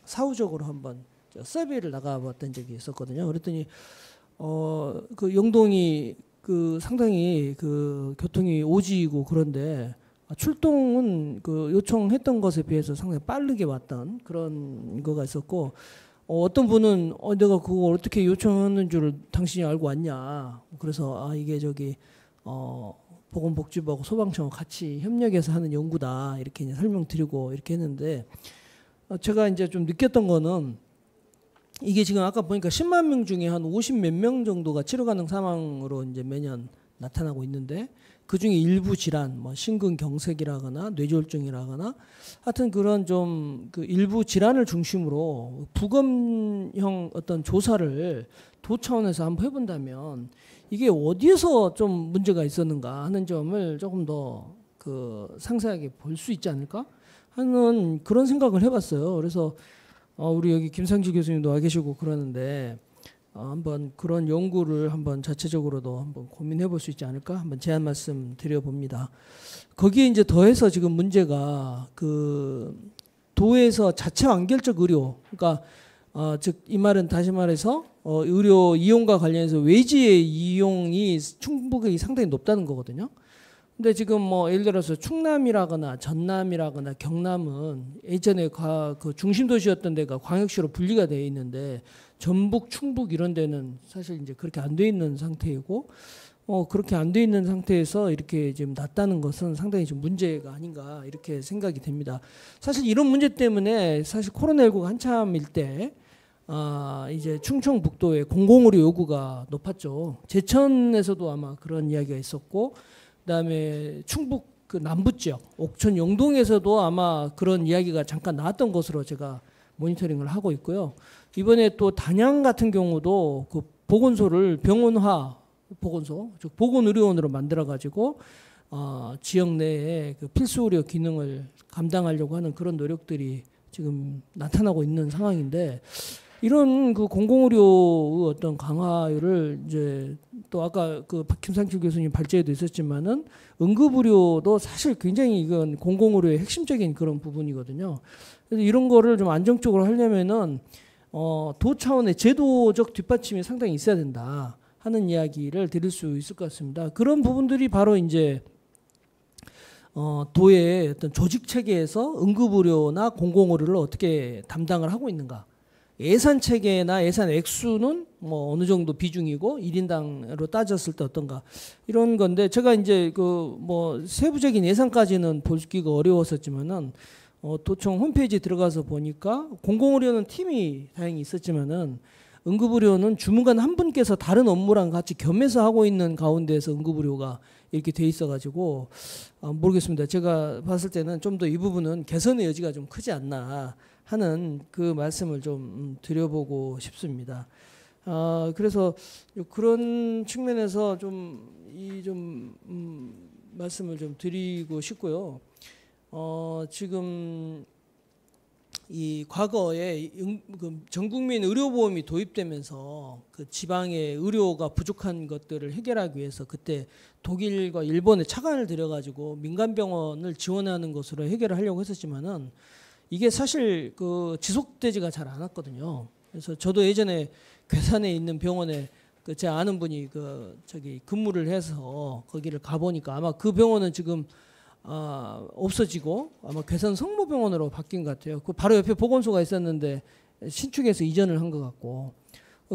사후적으로 한번 서비를 나가봤던 적이 있었거든요. 그랬더니 그 영동이 그 상당히 그 교통이 오지고 그런데 출동은 그 요청했던 것에 비해서 상당히 빠르게 왔던 그런 거가 있었고, 어떤 분은 내가 그거 어떻게 요청하는 줄 당신이 알고 왔냐. 그래서 이게 저기 보건복지부하고 소방청하고 같이 협력해서 하는 연구다 이렇게 이제 설명드리고 이렇게 했는데, 제가 이제 좀 느꼈던 거는 이게 지금 아까 보니까 10만 명 중에 한 50 몇 명 정도가 치료 가능 사망으로 이제 매년 나타나고 있는데, 그 중에 일부 질환, 뭐 심근경색이라거나 뇌졸중이라거나 하여튼 그런 좀 그 일부 질환을 중심으로 부검형 어떤 조사를 도 차원에서 한번 해본다면 이게 어디에서 좀 문제가 있었는가 하는 점을 조금 더 그 상세하게 볼 수 있지 않을까 하는 그런 생각을 해봤어요. 그래서 우리 여기 김상지 교수님도 와 계시고 그러는데 한번 그런 연구를 한번 자체적으로도 한번 고민해 볼 수 있지 않을까 한번 제안 말씀 드려봅니다. 거기에 이제 더해서 지금 문제가 그 도에서 자체 완결적 의료, 그러니까 즉 이 말은 다시 말해서 의료 이용과 관련해서 외지의 이용이 충북이 상당히 높다는 거거든요. 근데 지금 뭐 예를 들어서 충남이라거나 전남이라거나 경남은 예전에 그 중심 도시였던 데가 광역시로 분리가 되어 있는데, 전북, 충북 이런 데는 사실 이제 그렇게 안 돼 있는 상태이고, 그렇게 안 돼 있는 상태에서 이렇게 지금 낮다는 것은 상당히 좀 문제가 아닌가 이렇게 생각이 됩니다. 사실 이런 문제 때문에 사실 코로나19가 한참일 때 이제 충청북도의 공공의료 요구가 높았죠. 제천에서도 아마 그런 이야기가 있었고, 그다음에 충북 그 남부 지역 옥천 영동에서도 아마 그런 이야기가 잠깐 나왔던 것으로 제가 모니터링을 하고 있고요. 이번에 또 단양 같은 경우도 그 보건소를 병원화 보건소, 즉 보건의료원으로 만들어 가지고 지역 내에 그 필수 의료 기능을 감당하려고 하는 그런 노력들이 지금 나타나고 있는 상황인데, 이런 그 공공의료의 어떤 강화를 이제 또 아까 그 김상철 교수님 발제에도 있었지만은 응급의료도 사실 굉장히 이건 공공의료의 핵심적인 그런 부분이거든요. 그래서 이런 거를 좀 안정적으로 하려면은 도 차원의 제도적 뒷받침이 상당히 있어야 된다 하는 이야기를 드릴 수 있을 것 같습니다. 그런 부분들이 바로 이제 도의 어떤 조직 체계에서 응급의료나 공공의료를 어떻게 담당을 하고 있는가. 예산 체계나 예산 액수는 뭐 어느 정도 비중이고 1인당으로 따졌을 때 어떤가 이런 건데, 제가 이제 그 뭐 세부적인 예산까지는 보기가 어려웠었지만은 도청 홈페이지에 들어가서 보니까 공공의료는 팀이 다행히 있었지만은 응급의료는 주무관 한 분께서 다른 업무랑 같이 겸해서 하고 있는 가운데에서 응급의료가 이렇게 돼 있어가지고 모르겠습니다. 제가 봤을 때는 좀 더 이 부분은 개선의 여지가 좀 크지 않나 하는 그 말씀을 좀 드려보고 싶습니다. 그래서 그런 측면에서 말씀을 좀 드리고 싶고요. 지금 이 과거에 전국민 의료보험이 도입되면서 그 지방의 의료가 부족한 것들을 해결하기 위해서 그때 독일과 일본에 차관을 들여가지고 민간병원을 지원하는 것으로 해결을 하려고 했었지만은 이게 사실 그 지속되지가 잘 않았거든요. 그래서 저도 예전에 괴산에 있는 병원에 제 아는 분이 근무를 해서 거기를 가보니까 아마 그 병원은 지금 없어지고 아마 괴산 성모병원으로 바뀐 것 같아요. 그 바로 옆에 보건소가 있었는데 신축해서 이전을 한 것 같고,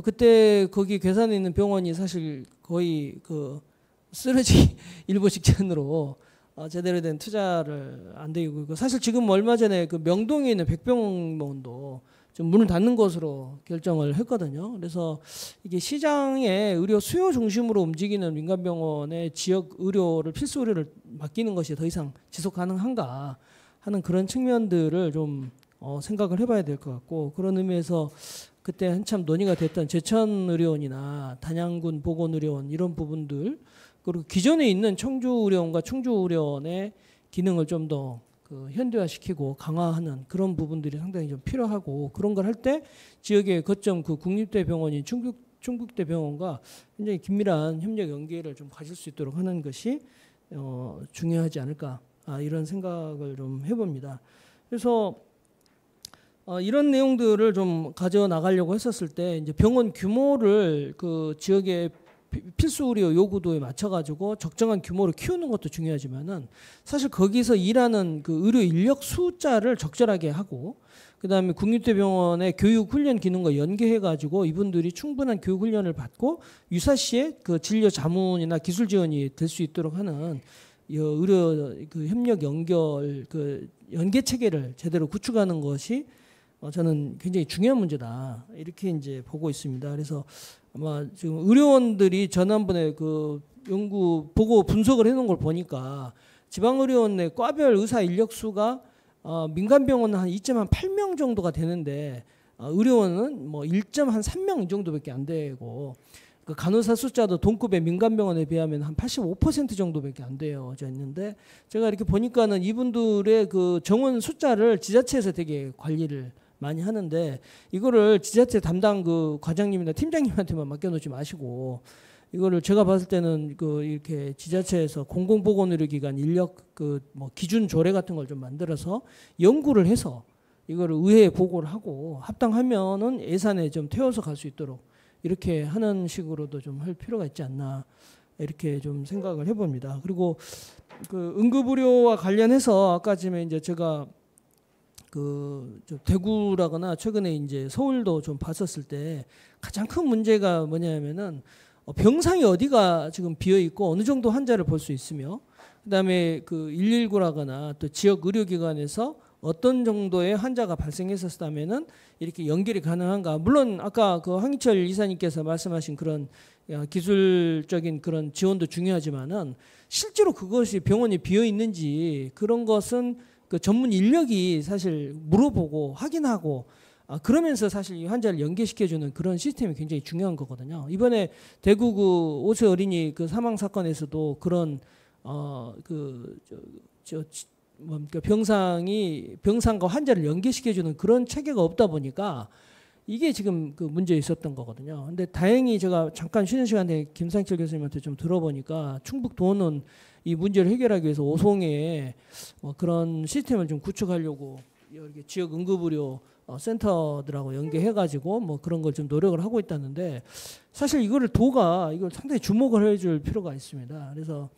그때 거기 괴산에 있는 병원이 사실 거의 그 쓰러지 일보 직전으로 제대로 된 투자를 안 되고 있고, 사실 지금 얼마 전에 그 명동에 있는 백병원도 좀 문을 닫는 것으로 결정을 했거든요. 그래서 이게 시장의 의료 수요 중심으로 움직이는 민간병원의 지역 의료를 필수 의료를 맡기는 것이 더 이상 지속 가능한가 하는 그런 측면들을 좀 생각을 해봐야 될 것 같고, 그런 의미에서 그때 한참 논의가 됐던 제천의료원이나 단양군 보건의료원 이런 부분들, 그리고 기존에 있는 청주의료원과 충주의료원의 기능을 좀 더 현대화시키고 강화하는 그런 부분들이 상당히 좀 필요하고, 그런 걸 할 때 지역의 거점 그 국립대병원인 충북대병원과 굉장히 긴밀한 협력 연계를 좀 가질 수 있도록 하는 것이 중요하지 않을까 이런 생각을 좀 해봅니다. 그래서 이런 내용들을 좀 가져 나가려고 했었을 때 이제 병원 규모를 그 지역의 필수 의료 요구도에 맞춰가지고 적정한 규모로 키우는 것도 중요하지만은 사실 거기서 일하는 그 의료 인력 숫자를 적절하게 하고 그다음에 국립대병원의 교육 훈련 기능과 연계해가지고 이분들이 충분한 교육 훈련을 받고 유사시에 그 진료 자문이나 기술 지원이 될 수 있도록 하는 의료 그 협력 연결 그 연계 체계를 제대로 구축하는 것이 저는 굉장히 중요한 문제다 이렇게 이제 보고 있습니다. 그래서 아마 지금 의료원들이 지난번에 그 연구 보고 분석을 해놓은 걸 보니까 지방의료원 내 과별 의사 인력 수가 민간 병원은 한 2.8명 정도가 되는데 의료원은 뭐 1.3명 이 정도밖에 안 되고 그 간호사 숫자도 동급의 민간 병원에 비하면 한 85% 정도밖에 안 되어져 있는데 제가 이렇게 보니까는 이분들의 그 정원 숫자를 지자체에서 되게 관리를 많이 하는데 이거를 지자체 담당 그 과장님이나 팀장님한테만 맡겨놓지 마시고 이거를 제가 봤을 때는 그 이렇게 지자체에서 공공보건의료기관 인력 그 뭐 기준 조례 같은 걸 좀 만들어서 연구를 해서 이거를 의회에 보고를 하고 합당하면은 예산에 좀 태워서 갈 수 있도록 이렇게 하는 식으로도 좀 할 필요가 있지 않나 이렇게 좀 생각을 해봅니다. 그리고 그 응급의료와 관련해서 아까 전에 이제 제가 그 대구라거나 최근에 이제 서울도 좀 봤었을 때 가장 큰 문제가 뭐냐면은 병상이 어디가 지금 비어 있고 어느 정도 환자를 볼 수 있으며 그다음에 그 119라거나 또 지역 의료기관에서 어떤 정도의 환자가 발생했었다면은 이렇게 연결이 가능한가? 물론 아까 그 황희철 이사님께서 말씀하신 그런 기술적인 그런 지원도 중요하지만은 실제로 그것이 병원이 비어 있는지 그런 것은 그 전문 인력이 사실 물어보고 확인하고 그러면서 사실 이 환자를 연계시켜주는 그런 시스템이 굉장히 중요한 거거든요. 이번에 대구 그 오세 어린이 그 사망 사건에서도 그런 뭡니까 병상과 환자를 연계시켜주는 그런 체계가 없다 보니까 이게 지금 그 문제 있었던 거거든요. 근데 다행히 제가 잠깐 쉬는 시간에 김상철 교수님한테 좀 들어보니까 충북도는 이 문제를 해결하기 위해서 오송에 그런 시스템을 좀 구축하려고 이렇게 지역 응급의료 센터들하고 연계해가지고 뭐 그런 걸 좀 노력을 하고 있다는데 사실 이거를 도가 이걸 상당히 주목을 해줄 필요가 있습니다. 그래서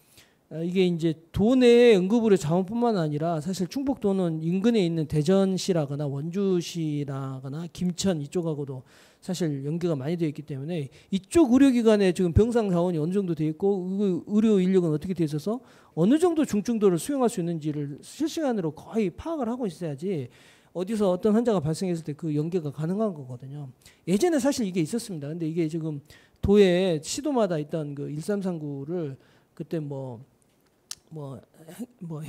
이게 이제 도 내의 응급의료 자원뿐만 아니라 사실 충북도는 인근에 있는 대전시라거나 원주시라거나 김천 이쪽하고도 사실 연계가 많이 되어 있기 때문에 이쪽 의료기관에 지금 병상 자원이 어느 정도 되어 있고 의료 인력은 어떻게 되어 있어서 어느 정도 중증도를 수용할 수 있는지를 실시간으로 거의 파악을 하고 있어야지 어디서 어떤 환자가 발생했을 때 그 연계가 가능한 거거든요. 예전에 사실 이게 있었습니다. 근데 이게 지금 도에 시도마다 있던 그 1339를 그때 뭐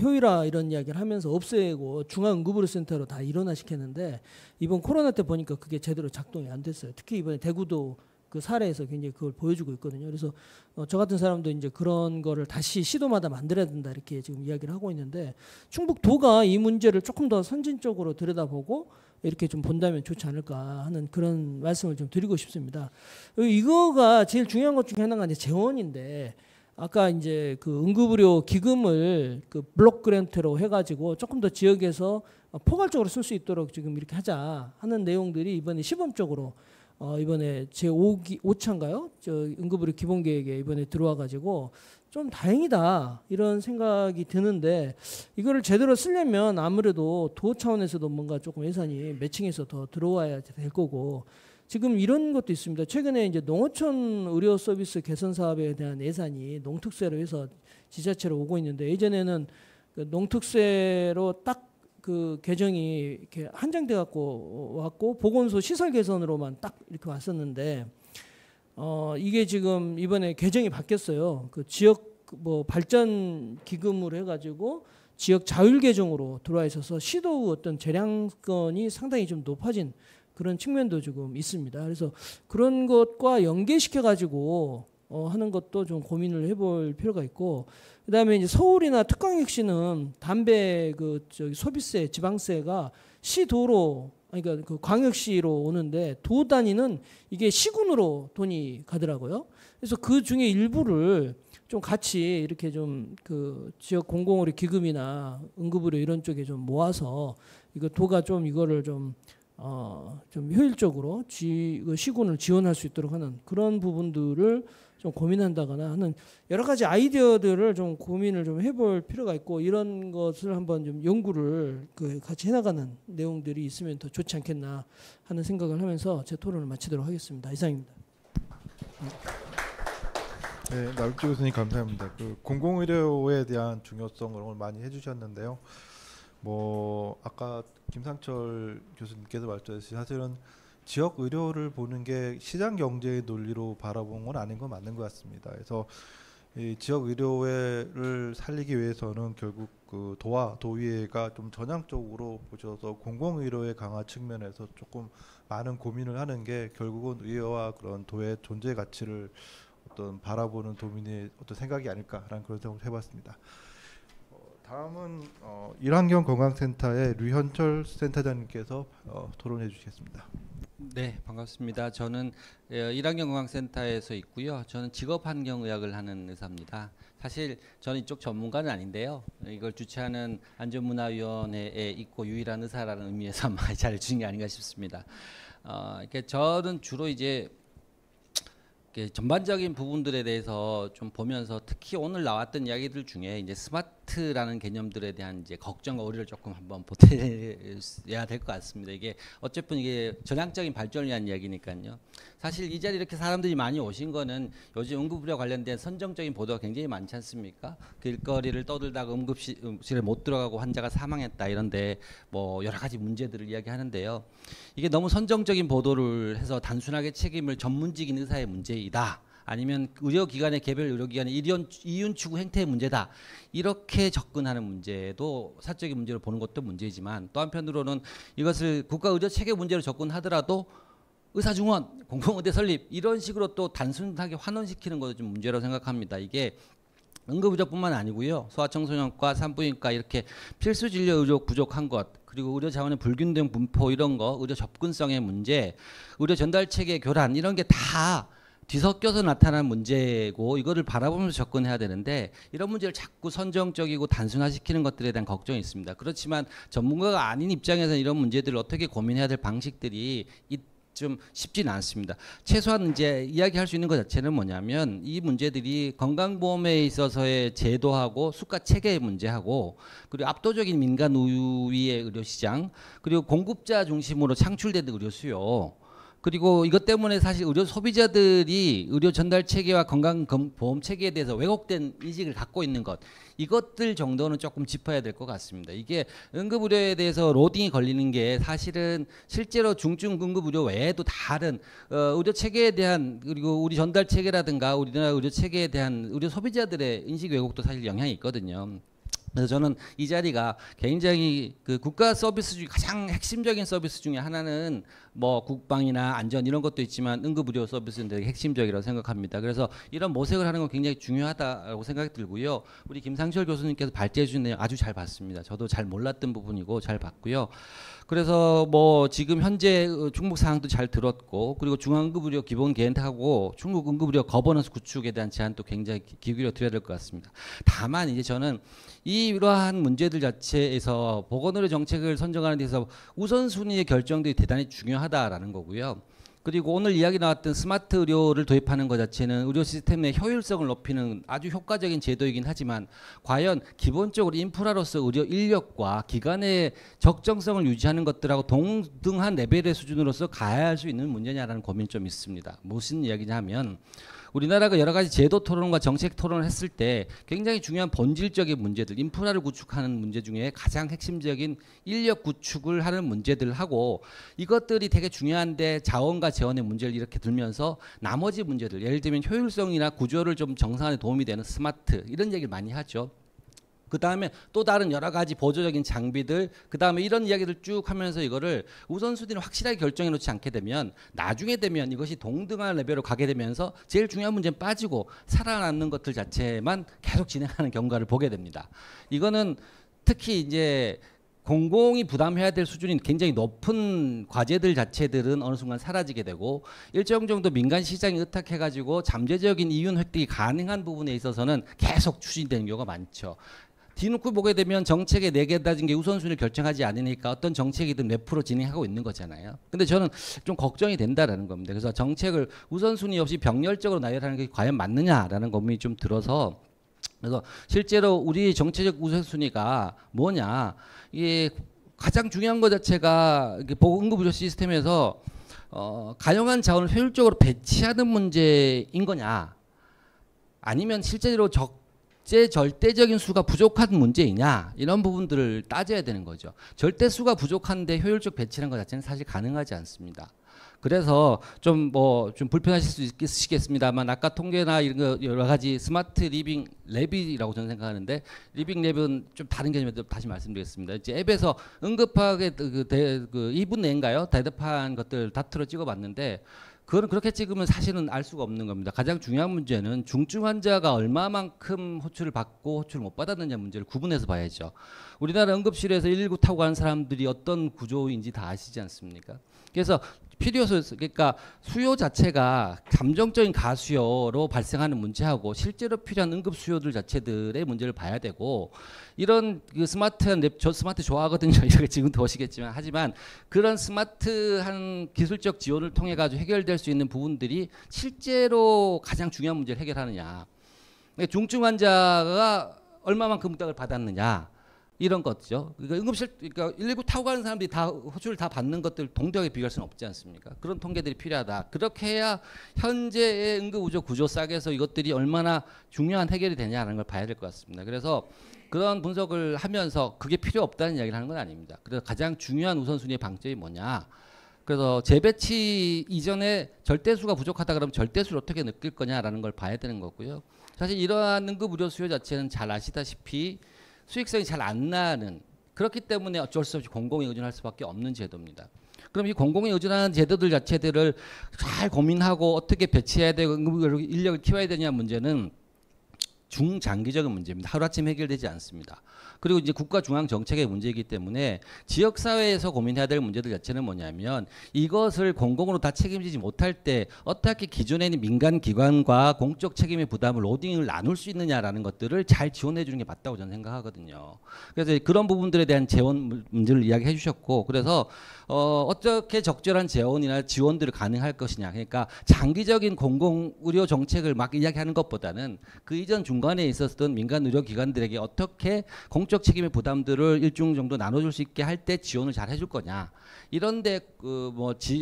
효율화 이런 이야기를 하면서 없애고 중앙응급의료센터로 다 일원화시켰는데 이번 코로나 때 보니까 그게 제대로 작동이 안 됐어요. 특히 이번에 대구도 그 사례에서 굉장히 그걸 보여주고 있거든요. 그래서 저 같은 사람도 이제 그런 거를 다시 시도마다 만들어야 된다 이렇게 지금 이야기를 하고 있는데 충북도가 이 문제를 조금 더 선진적으로 들여다보고 이렇게 좀 본다면 좋지 않을까 하는 그런 말씀을 좀 드리고 싶습니다. 이거가 제일 중요한 것 중에 하나가 이제 재원인데 아까 이제 그 응급의료 기금을 그 블록 그랜트로 해가지고 조금 더 지역에서 포괄적으로 쓸 수 있도록 지금 이렇게 하자 하는 내용들이 이번에 시범적으로 이번에 제5차인가요? 저 응급의료 기본계획에 이번에 들어와가지고 좀 다행이다 이런 생각이 드는데 이거를 제대로 쓰려면 아무래도 도 차원에서도 뭔가 조금 예산이 매칭해서 더 들어와야 될 거고 지금 이런 것도 있습니다. 최근에 이제 농어촌 의료 서비스 개선 사업에 대한 예산이 농특세로 해서 지자체로 오고 있는데 예전에는 그 농특세로 딱 그 개정이 이렇게 한정돼 갖고 왔고 보건소 시설 개선으로만 딱 이렇게 왔었는데 이게 지금 이번에 개정이 바뀌었어요. 그 지역 뭐 발전 기금으로 해가지고 지역 자율 개정으로 들어와 있어서 시도 어떤 재량권이 상당히 좀 높아진 그런 측면도 지금 있습니다. 그래서 그런 것과 연계시켜 가지고 하는 것도 좀 고민을 해볼 필요가 있고, 그다음에 이제 서울이나 특광역시는 담배 그 저기 소비세, 지방세가 시도로 그러니까 그 광역시로 오는데 도 단위는 이게 시군으로 돈이 가더라고요. 그래서 그 중에 일부를 좀 같이 이렇게 좀 그 지역 공공의료 기금이나 응급의료 이런 쪽에 좀 모아서 이거 도가 좀 이거를 좀 효율적으로 시군을 지원할 수 있도록 하는 그런 부분들을 좀 고민한다거나 하는 여러 가지 아이디어들을 좀 고민을 좀 해볼 필요가 있고 이런 것을 한번 좀 연구를 같이 해나가는 내용들이 있으면 더 좋지 않겠나 하는 생각을 하면서 제 토론을 마치도록 하겠습니다. 이상입니다. 네, 나백주 교수님 감사합니다. 그 공공의료에 대한 중요성을 오늘 많이 해주셨는데요. 뭐 아까 김상철 교수님께서 말씀하셨듯이 사실은 지역 의료를 보는 게 시장 경제의 논리로 바라본 건 아닌 건 맞는 것 같습니다. 그래서 이 지역 의료를 살리기 위해서는 결국 그 도와 도의회가 좀 전향적으로 보셔서 공공의료의 강화 측면에서 조금 많은 고민을 하는 게 결국은 의회와 그런 도의 존재 가치를 어떤 바라보는 도민의 어떤 생각이 아닐까라는 그런 생각을 해봤습니다. 다음은 일환경 건강센터의 류현철 센터장님께서 토론해 주시겠습니다. 네, 반갑습니다. 저는 일환경 건강센터에서 있고요. 저는 직업환경의학을 하는 의사입니다. 사실 저는 이쪽 전문가는 아닌데요. 이걸 주최하는 안전문화위원회에 있고 유일한 의사라는 의미에서 많이 잘해주신 게 아닌가 싶습니다. 이렇게 저는 주로 이제 전반적인 부분들에 대해서 좀 보면서 특히 오늘 나왔던 이야기들 중에 이제 스마트라는 개념들에 대한 이제 걱정과 우려를 조금 한번 보태야 될 것 같습니다. 이게 어쨌든 이게 전향적인 발전을 위한 이야기니까요. 사실 이 자리 이렇게 사람들이 많이 오신 거는 요즘 응급의료 관련된 선정적인 보도가 굉장히 많지 않습니까? 길거리를 떠들다가 응급실에 못 들어가고 환자가 사망했다 이런데 뭐 여러 가지 문제들을 이야기하는데요. 이게 너무 선정적인 보도를 해서 단순하게 책임을 전문직인 의사의 문제이다. 아니면 의료기관의 개별 의료기관의 이윤 추구 행태의 문제다. 이렇게 접근하는 문제도 사적인 문제로 보는 것도 문제이지만 또 한편으로는 이것을 국가의료체계 문제로 접근하더라도 의사중원, 공공의대 설립 이런 식으로 또 단순하게 환원시키는 것도 좀 문제라고 생각합니다. 이게 응급의료뿐만 아니고요. 소아청소년과 산부인과 이렇게 필수 진료 의료 부족한 것 그리고 의료 자원의 불균등 분포 이런 거 의료 접근성의 문제 의료 전달 체계 교란 이런 게 다 뒤섞여서 나타난 문제고 이거를 바라보면서 접근해야 되는데 이런 문제를 자꾸 선정적이고 단순화시키는 것들에 대한 걱정이 있습니다. 그렇지만 전문가가 아닌 입장에서 이런 문제들을 어떻게 고민해야 될 방식들이 좀 쉽지는 않습니다. 최소한 이제 이야기할 수 있는 것 자체는 뭐냐면 이 문제들이 건강보험에 있어서의 제도하고 수가 체계의 문제하고 그리고 압도적인 민간 우위의 의료시장 그리고 공급자 중심으로 창출된 의료 수요 그리고 이것 때문에 사실 의료 소비자들이 의료 전달 체계와 건강보험 체계에 대해서 왜곡된 인식을 갖고 있는 것 이것들 정도는 조금 짚어야 될 것 같습니다. 이게 응급의료에 대해서 로딩이 걸리는 게 사실은 실제로 중증 응급의료 외에도 다른 의료 체계에 대한 그리고 우리 전달 체계라든가 우리나라 의료 체계에 대한 의료 소비자들의 인식 왜곡도 사실 영향이 있거든요. 그래서 저는 이 자리가 굉장히 그 국가 서비스 중에 가장 핵심적인 서비스 중에 하나는 뭐 국방이나 안전 이런 것도 있지만 응급의료 서비스는 되게 핵심적이라고 생각합니다. 그래서 이런 모색을 하는 건 굉장히 중요하다고 생각이 들고요. 우리 김상철 교수님께서 발제해 주신 내용 아주 잘 봤습니다. 저도 잘 몰랐던 부분이고 잘 봤고요. 그래서 뭐 지금 현재 충북 사항도 잘 들었고 그리고 중앙응급의료 기본 개헌하고 중국 응급의료 거버넌스 구축에 대한 제안도 굉장히 귀 기울여 드려야 될 것 같습니다. 다만 이제 저는 이러한 문제들 자체에서 보건의료 정책을 선정하는 데서 우선순위의 결정들이 대단히 중요하다라는 거고요. 그리고 오늘 이야기 나왔던 스마트 의료를 도입하는 것 자체는 의료 시스템의 효율성을 높이는 아주 효과적인 제도이긴 하지만 과연 기본적으로 인프라로서 의료 인력과 기관의 적정성을 유지하는 것들하고 동등한 레벨의 수준으로서 가야 할 수 있는 문제냐라는 고민이 좀 있습니다. 무슨 이야기냐면 우리나라가 여러 가지 제도 토론과 정책 토론을 했을 때 굉장히 중요한 본질적인 문제들, 인프라를 구축하는 문제 중에 가장 핵심적인 인력 구축을 하는 문제들을 하고 이것들이 되게 중요한데 자원과 재원의 문제를 이렇게 들면서 나머지 문제들, 예를 들면 효율성이나 구조를 좀 정상화에 도움이 되는 스마트 이런 얘기를 많이 하죠. 그 다음에 또 다른 여러 가지 보조적인 장비들 그 다음에 이런 이야기를 쭉 하면서 이거를 우선순위를 확실하게 결정해 놓지 않게 되면 나중에 되면 이것이 동등한 레벨로 가게 되면서 제일 중요한 문제는 빠지고 살아남는 것들 자체만 계속 진행하는 경과를 보게 됩니다. 이거는 특히 이제 공공이 부담해야 될 수준이 굉장히 높은 과제들 자체들은 어느 순간 사라지게 되고 일정 정도 민간 시장이 의탁해가지고 잠재적인 이윤 획득이 가능한 부분에 있어서는 계속 추진되는 경우가 많죠. 뒤놓고 보게 되면 정책의 내게다진 게 우선순위를 결정하지 않으니까 어떤 정책이든 몇 프로 진행하고 있는 거잖아요. 근데 저는 좀 걱정이 된다라는 겁니다. 그래서 정책을 우선순위 없이 병렬적으로 나열하는 게 과연 맞느냐라는 고민이 좀 들어서 그래서 실제로 우리 정책적 우선순위가 뭐냐 이게 가장 중요한 것 자체가 보건응급의료 시스템에서 가용한 자원을 효율적으로 배치하는 문제인 거냐 아니면 실제로 절대적인 수가 부족한 문제이냐 이런 부분들을 따져야 되는 거죠. 절대 수가 부족한데 효율적 배치라는 것 자체는 사실 가능하지 않습니다. 그래서 좀 불편하실 수 있으시겠습니다만 아까 통계나 이런 거 여러 가지 스마트 리빙 랩이라고 저는 생각하는데 리빙 랩은 좀 다른 개념에도 다시 말씀드리겠습니다. 이제 앱에서 응급하게 그 2분 내인가요? 대답한 것들 다투러 찍어봤는데 그거는 그렇게 찍으면 사실은 알 수가 없는 겁니다. 가장 중요한 문제는 중증 환자가 얼마만큼 호출을 받고 호출을 못 받았느냐 문제를 구분해서 봐야죠. 우리나라 응급실에서 119 타고 가는 사람들이 어떤 구조인지 다 아시지 않습니까? 그래서 그러니까 수요 자체가 감정적인 가수요로 발생하는 문제하고 실제로 필요한 응급 수요들 자체들의 문제를 봐야 되고 이런 그 스마트한 저 스마트 좋아하거든요. 이렇게 지금도 보시겠지만 하지만 그런 스마트한 기술적 지원을 통해 가지고 해결될 수 있는 부분들이 실제로 가장 중요한 문제를 해결하느냐. 그러니까 중증 환자가 얼마만큼 응답을 받았느냐. 이런 것죠. 그러니까 응급실, 그러니까 119 타고 가는 사람들이 다 호출을 다 받는 것들 동등하게 비교할 수는 없지 않습니까? 그런 통계들이 필요하다. 그렇게 해야 현재의 응급의료 구조 싹에서 이것들이 얼마나 중요한 해결이 되냐는 걸 봐야 될 것 같습니다. 그래서 그런 분석을 하면서 그게 필요 없다는 이야기를 하는 건 아닙니다. 그래서 가장 중요한 우선순위의 방점이 뭐냐. 그래서 재배치 이전에 절대수가 부족하다 그러면 절대수를 어떻게 느낄 거냐라는 걸 봐야 되는 거고요. 사실 이러한 응급의료 수요 자체는 잘 아시다시피 수익성이 잘 안 나는 그렇기 때문에 어쩔 수 없이 공공에 의존할 수밖에 없는 제도입니다. 그럼 이 공공에 의존하는 제도들 자체들을 잘 고민하고 어떻게 배치해야 되고 인력을 키워야 되냐 문제는 중장기적인 문제입니다. 하루아침에 해결되지 않습니다. 그리고 이제 국가 중앙 정책의 문제이기 때문에 지역 사회에서 고민해야 될 문제들 자체는 뭐냐면 이것을 공공으로 다 책임지지 못할 때 어떻게 기존에 있는 민간 기관과 공적 책임의 부담을 로딩을 나눌 수 있느냐라는 것들을 잘 지원해 주는 게 맞다고 저는 생각하거든요. 그래서 그런 부분들에 대한 재원 문제를 이야기해 주셨고 그래서 어떻게 적절한 재원이나 지원들을 가능할 것이냐. 그러니까 장기적인 공공의료 정책을 막 이야기하는 것보다는 그 이전 중간에 있었던 민간 의료기관들에게 어떻게 공적 책임의 부담들을 일정 정도 나눠줄 수 있게 할 때 지원을 잘 해줄 거냐. 이런데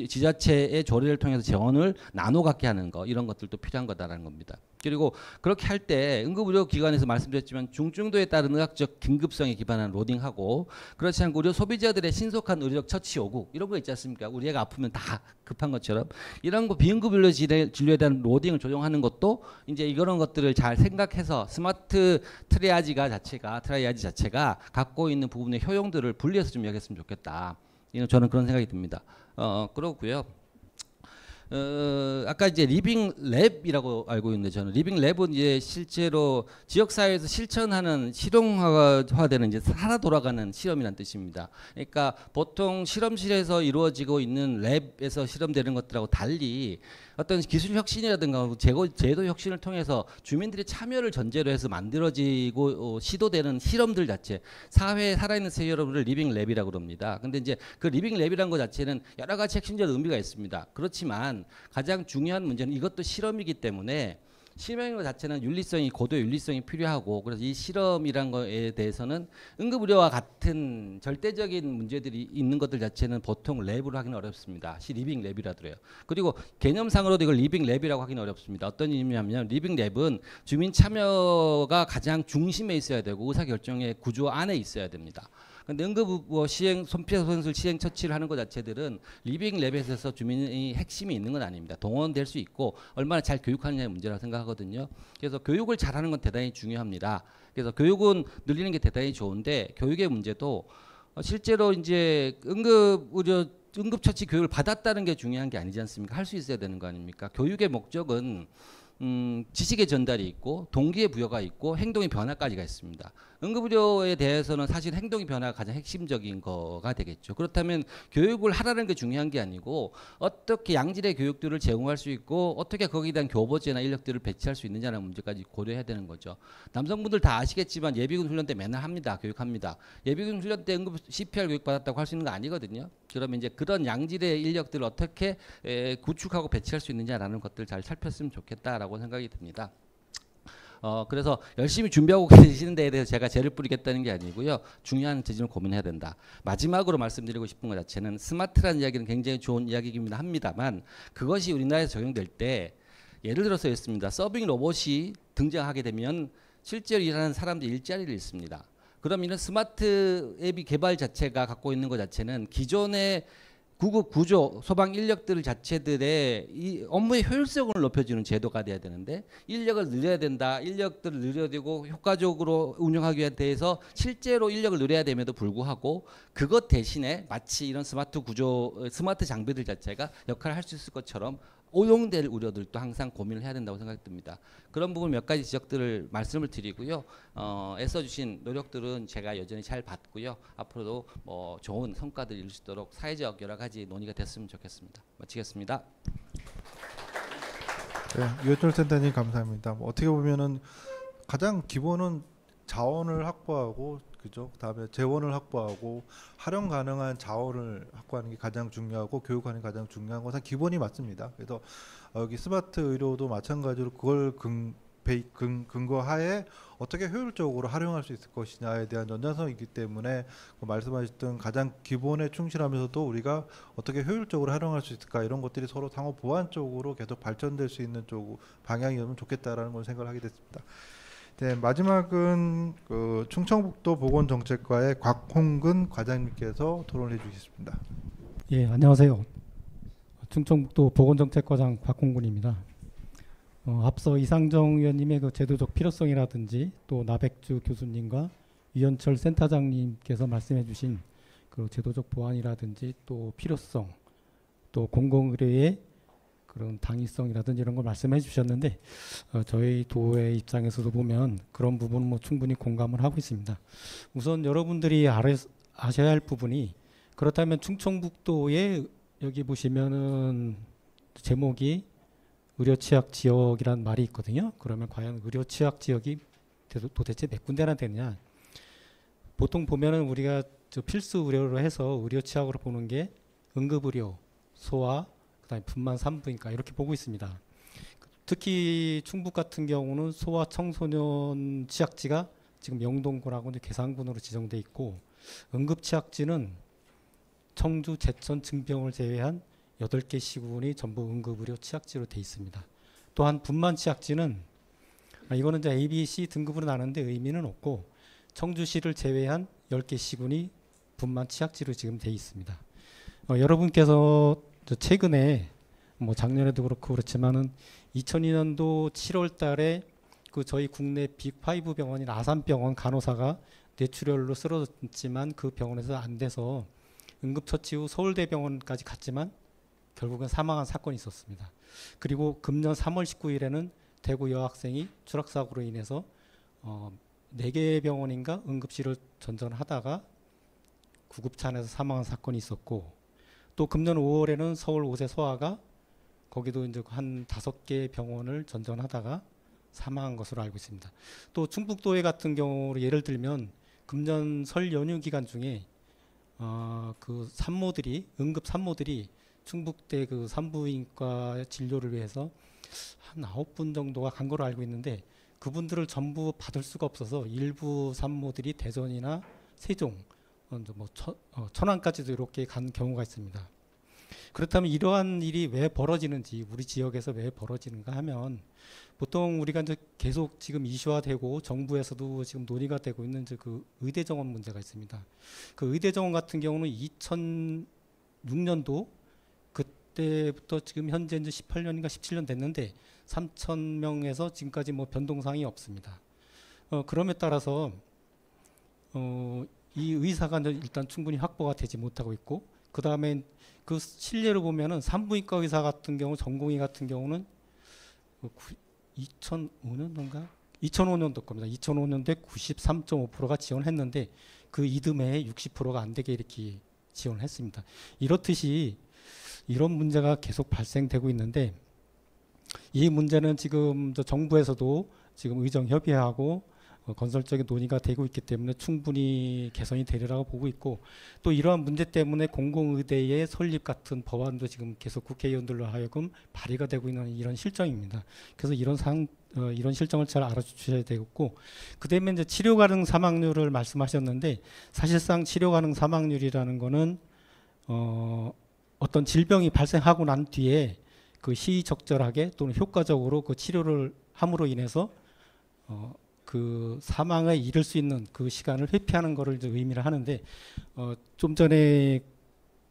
지자체의 조례를 통해서 재원을 나눠 갖게 하는 거 이런 것들도 필요한 거다라는 겁니다. 그리고 그렇게 할 때 응급의료기관에서 말씀드렸지만 중증도에 따른 의학적 긴급성에 기반한 로딩하고 그렇지 않고 의료 소비자들의 신속한 의료적 처치 요구 이런 거 있지 않습니까? 우리 애가 아프면 다 급한 것처럼 이런 거 비응급의료 진료에 대한 로딩을 조정하는 것도 이제 이런 것들을 잘 생각해서 스마트 트리아지 자체가 갖고 있는 부분의 효용들을 분리해서 좀 이야기했으면 좋겠다. 저는 그런 생각이 듭니다. 그렇고요. 아까 이제 리빙 랩이라고 알고 있는데 저는 리빙 랩은 이제 실제로 지역 사회에서 실천하는 실용화되는 이제 살아 돌아가는 실험이라는 뜻입니다. 그러니까 보통 실험실에서 이루어지고 있는 랩에서 실험되는 것들하고 달리 어떤 기술 혁신이라든가 제도 혁신을 통해서 주민들의 참여를 전제로 해서 만들어지고 시도되는 실험들 자체 사회에 살아있는 세계를 리빙 랩이라고 그럽니다. 근데 이제 그 리빙 랩이라는 것 자체는 여러 가지 핵심적 의미가 있습니다. 그렇지만 가장 중요한 문제는 이것도 실험이기 때문에 실험인 것 자체는 고도 윤리성이 필요하고 그래서 이 실험이란 거에 대해서는 응급의료와 같은 절대적인 문제들이 있는 것들 자체는 보통 랩으로 하기는 어렵습니다. 리빙 랩이라더래요. 그리고 개념상으로도 이걸 리빙 랩이라고 하기는 어렵습니다. 어떤 의미냐면 리빙 랩은 주민 참여가 가장 중심에 있어야 되고 의사결정의 구조 안에 있어야 됩니다. 근데 응급 심폐소생술 시행 처치를 하는 것 자체들은 리빙 랩에서 주민의 핵심이 있는 건 아닙니다. 동원될 수 있고 얼마나 잘 교육하느냐의 문제라고 생각하거든요. 그래서 교육을 잘하는 건 대단히 중요합니다. 그래서 교육은 늘리는 게 대단히 좋은데 교육의 문제도 실제로 이제 응급처치 교육을 받았다는 게 중요한 게 아니지 않습니까? 할 수 있어야 되는 거 아닙니까? 교육의 목적은 지식의 전달이 있고 동기의 부여가 있고 행동의 변화까지가 있습니다. 응급의료에 대해서는 사실 행동의 변화가 가장 핵심적인 거가 되겠죠. 그렇다면 교육을 하라는 게 중요한 게 아니고 어떻게 양질의 교육들을 제공할 수 있고 어떻게 거기에 대한 교보제나 인력들을 배치할 수 있느냐는 문제까지 고려해야 되는 거죠. 남성분들 다 아시겠지만 예비군 훈련 때 맨날 합니다. 교육합니다. 예비군 훈련 때 응급 CPR 교육 받았다고 할 수 있는 거 아니거든요. 그러면 이제 그런 양질의 인력들을 어떻게 구축하고 배치할 수 있느냐라는 것들을 잘 살폈으면 좋겠다라고 생각이 듭니다. 그래서 열심히 준비하고 계시는 데에 대해서 제가 죄를 뿌리겠다는 게 아니고요. 중요한 지점을 고민해야 된다. 마지막으로 말씀드리고 싶은 것 자체는 스마트라는 이야기는 굉장히 좋은 이야기이긴 합니다만 그것이 우리나라에서 적용될 때 예를 들어서 있습니다. 서빙 로봇이 등장하게 되면 실제로 일하는 사람들 일자리를 잃습니다. 그럼 이런 스마트 앱이 개발 자체가 갖고 있는 것 자체는 기존의 구급 구조 소방 인력들 자체들의 이 업무의 효율성을 높여주는 제도가 돼야 되는데 인력을 늘려야 된다. 인력들을 늘려야 되고 효과적으로 운영하기 위해 대해서 실제로 인력을 늘려야 됨에도 불구하고 그것 대신에 마치 이런 스마트 구조 스마트 장비들 자체가 역할을 할 수 있을 것처럼 오용될 우려들도 항상 고민을 해야 된다고 생각이 듭니다. 그런 부분 몇 가지 지적들을 말씀을 드리고요. 애써주신 노력들은 제가 여전히 잘 봤고요. 앞으로도 뭐 좋은 성과들 이룰 수 있도록 사회적 여러 가지 논의가 됐으면 좋겠습니다. 마치겠습니다. 네, 유현철 센터님 감사합니다. 뭐 어떻게 보면은 가장 기본은 자원을 확보하고 그죠? 그다음에 재원을 확보하고 활용 가능한 자원을 확보하는 게 가장 중요하고 교육하는 게 가장 중요한 것은 기본이 맞습니다. 그래서 여기 스마트 의료도 마찬가지로 그걸 근거하에 어떻게 효율적으로 활용할 수 있을 것이냐에 대한 연장성이기 때문에 말씀하셨던 가장 기본에 충실하면서도 우리가 어떻게 효율적으로 활용할 수 있을까 이런 것들이 서로 상호 보완 쪽으로 계속 발전될 수 있는 쪽 방향이면 좋겠다라는 걸 생각을 하게 됐습니다. 네, 마지막은 그 충청북도 보건정책과의 곽홍근 과장님께서 토론해 주시겠습니다. 예, 안녕하세요. 충청북도 보건정책과장 곽홍근입니다. 앞서 이상정 의원님의 그 제도적 필요성이라든지 또 나백주 교수님과 유현철 센터장님께서 말씀해주신 그 제도적 보완이라든지 또 필요성, 또 공공의료의 그런 당위성이라든지 이런 걸 말씀해 주셨는데 저희 도의 입장에서도 보면 그런 부분은 뭐 충분히 공감을 하고 있습니다. 우선 여러분들이 아셔야 할 부분이 그렇다면 충청북도에 여기 보시면은 제목이 의료취약 지역이란 말이 있거든요. 그러면 과연 의료취약 지역이 도대체 몇 군데나 되느냐? 보통 보면은 우리가 저 필수 의료로 해서 의료취약으로 보는 게 응급의료, 소아, 그다음에 분만 산부인과 이렇게 보고 있습니다. 특히 충북 같은 경우는 소아 청소년 취약지가 지금 영동군하고 계산군으로 지정돼 있고 응급취약지는 청주, 제천, 증병을 제외한 8개 시군이 전부 응급의료 취약지로 돼 있습니다. 또한 분만 취약지는 이거는 이제 A, B, C 등급으로 나누는데 의미는 없고 청주시를 제외한 10개 시군이 분만 취약지로 지금 돼 있습니다. 여러분께서 최근에 뭐 작년에도 그렇고 그렇지만은 2002년도 7월 달에 그 저희 국내 빅5 병원인 아산병원 간호사가 뇌출혈로 쓰러졌지만 그 병원에서 안 돼서 응급처치 후 서울대병원까지 갔지만 결국은 사망한 사건이 있었습니다. 그리고 금년 3월 19일에는 대구 여학생이 추락사고로 인해서 4개 병원인가 응급실을 전전하다가 구급차 안에서 사망한 사건이 있었고 또 금년 5월에는 서울 오세 소아가 거기도 이제 한 5개 병원을 전전하다가 사망한 것으로 알고 있습니다. 또 충북도에 같은 경우로 예를 들면 금년 설 연휴 기간 중에 그 산모들이 응급 산모들이 충북대 그 산부인과 진료를 위해서 한 9분 정도가 간 걸로 알고 있는데 그분들을 전부 받을 수가 없어서 일부 산모들이 대전이나 세종 뭐 천안까지도 이렇게 간 경우가 있습니다. 그렇다면 이러한 일이 왜 벌어지는지 우리 지역에서 왜 벌어지는가 하면 보통 우리가 이제 계속 지금 이슈화되고 정부에서도 지금 논의가 되고 있는 그 의대 정원 문제가 있습니다. 그 의대 정원 같은 경우는 2006년도 그때부터 지금 현재 이제 18년인가 17년 됐는데 3,000명에서 지금까지 뭐 변동사항이 없습니다. 그럼에 따라서 이 의사가 일단 충분히 확보가 되지 못하고 있고 그 다음에 그 실례로 보면은 산부인과 의사 같은 경우 전공의 같은 경우는 2005년도인가? 2005년도 겁니다. 2005년도에 93.5%가 지원했는데 그 이듬해 60%가 안 되게 이렇게 지원을 했습니다. 이렇듯이 이런 문제가 계속 발생되고 있는데 이 문제는 지금 정부에서도 지금 의정 협의하고 건설적인 논의가 되고 있기 때문에 충분히 개선이 되리라고 보고 있고 또 이러한 문제 때문에 공공의대의 설립 같은 법안도 지금 계속 국회의원들로 하여금 발의가 되고 있는 이런 실정입니다. 그래서 이런 실정을 잘 알아주셔야 되겠고 그다음에 이제 치료 가능 사망률을 말씀하셨는데 사실상 치료 가능 사망률이라는 거는 어떤 질병이 발생하고 난 뒤에 그 시의적절하게 또는 효과적으로 그 치료를 함으로 인해서 그 사망에 이를 수 있는 그 시간을 회피하는 것을 이제 의미를 하는데 좀 전에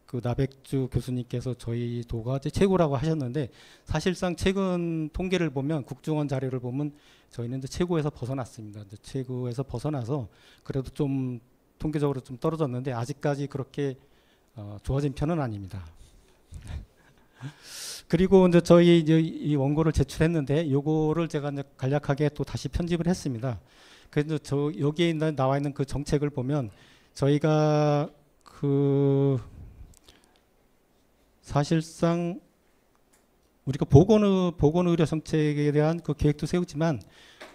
그 나백주 교수님께서 저희 도가 이제 최고라고 하셨는데 사실상 최근 통계를 보면 국정원 자료를 보면 저희는 이제 최고에서 벗어났습니다. 이제 최고에서 벗어나서 그래도 좀 통계적으로 좀 떨어졌는데 아직까지 그렇게 좋아진 편은 아닙니다. 그리고 이제 저희 이제 이 원고를 제출했는데 요거를 제가 이제 간략하게 또 다시 편집을 했습니다. 그래서 저 여기에 나와 있는 그 정책을 보면 저희가 그 사실상 우리가 보건의료 정책에 대한 그 계획도 세우지만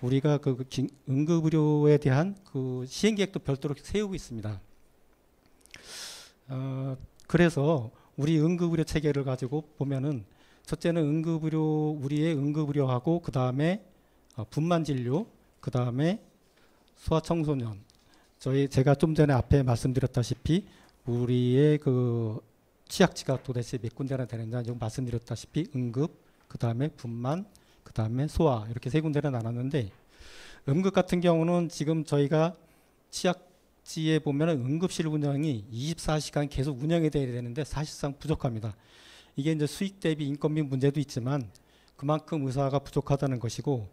우리가 그 응급의료에 대한 그 시행 계획도 별도로 세우고 있습니다. 그래서 우리 응급의료 체계를 가지고 보면은 첫째는 우리의 응급의료하고 그 다음에 분만진료, 그 다음에 소아청소년. 제가 좀 전에 앞에 말씀드렸다시피 우리의 그 취약지가 도대체 몇 군데나 되느냐 좀 말씀드렸다시피 응급, 그 다음에 분만, 그 다음에 소아 이렇게 세 군데를 나눴는데 응급 같은 경우는 지금 저희가 취약지에 보면은 응급실 운영이 24시간 계속 운영이 돼야 되는데 사실상 부족합니다. 이게 이제 수익 대비 인건비 문제도 있지만 그만큼 의사가 부족하다는 것이고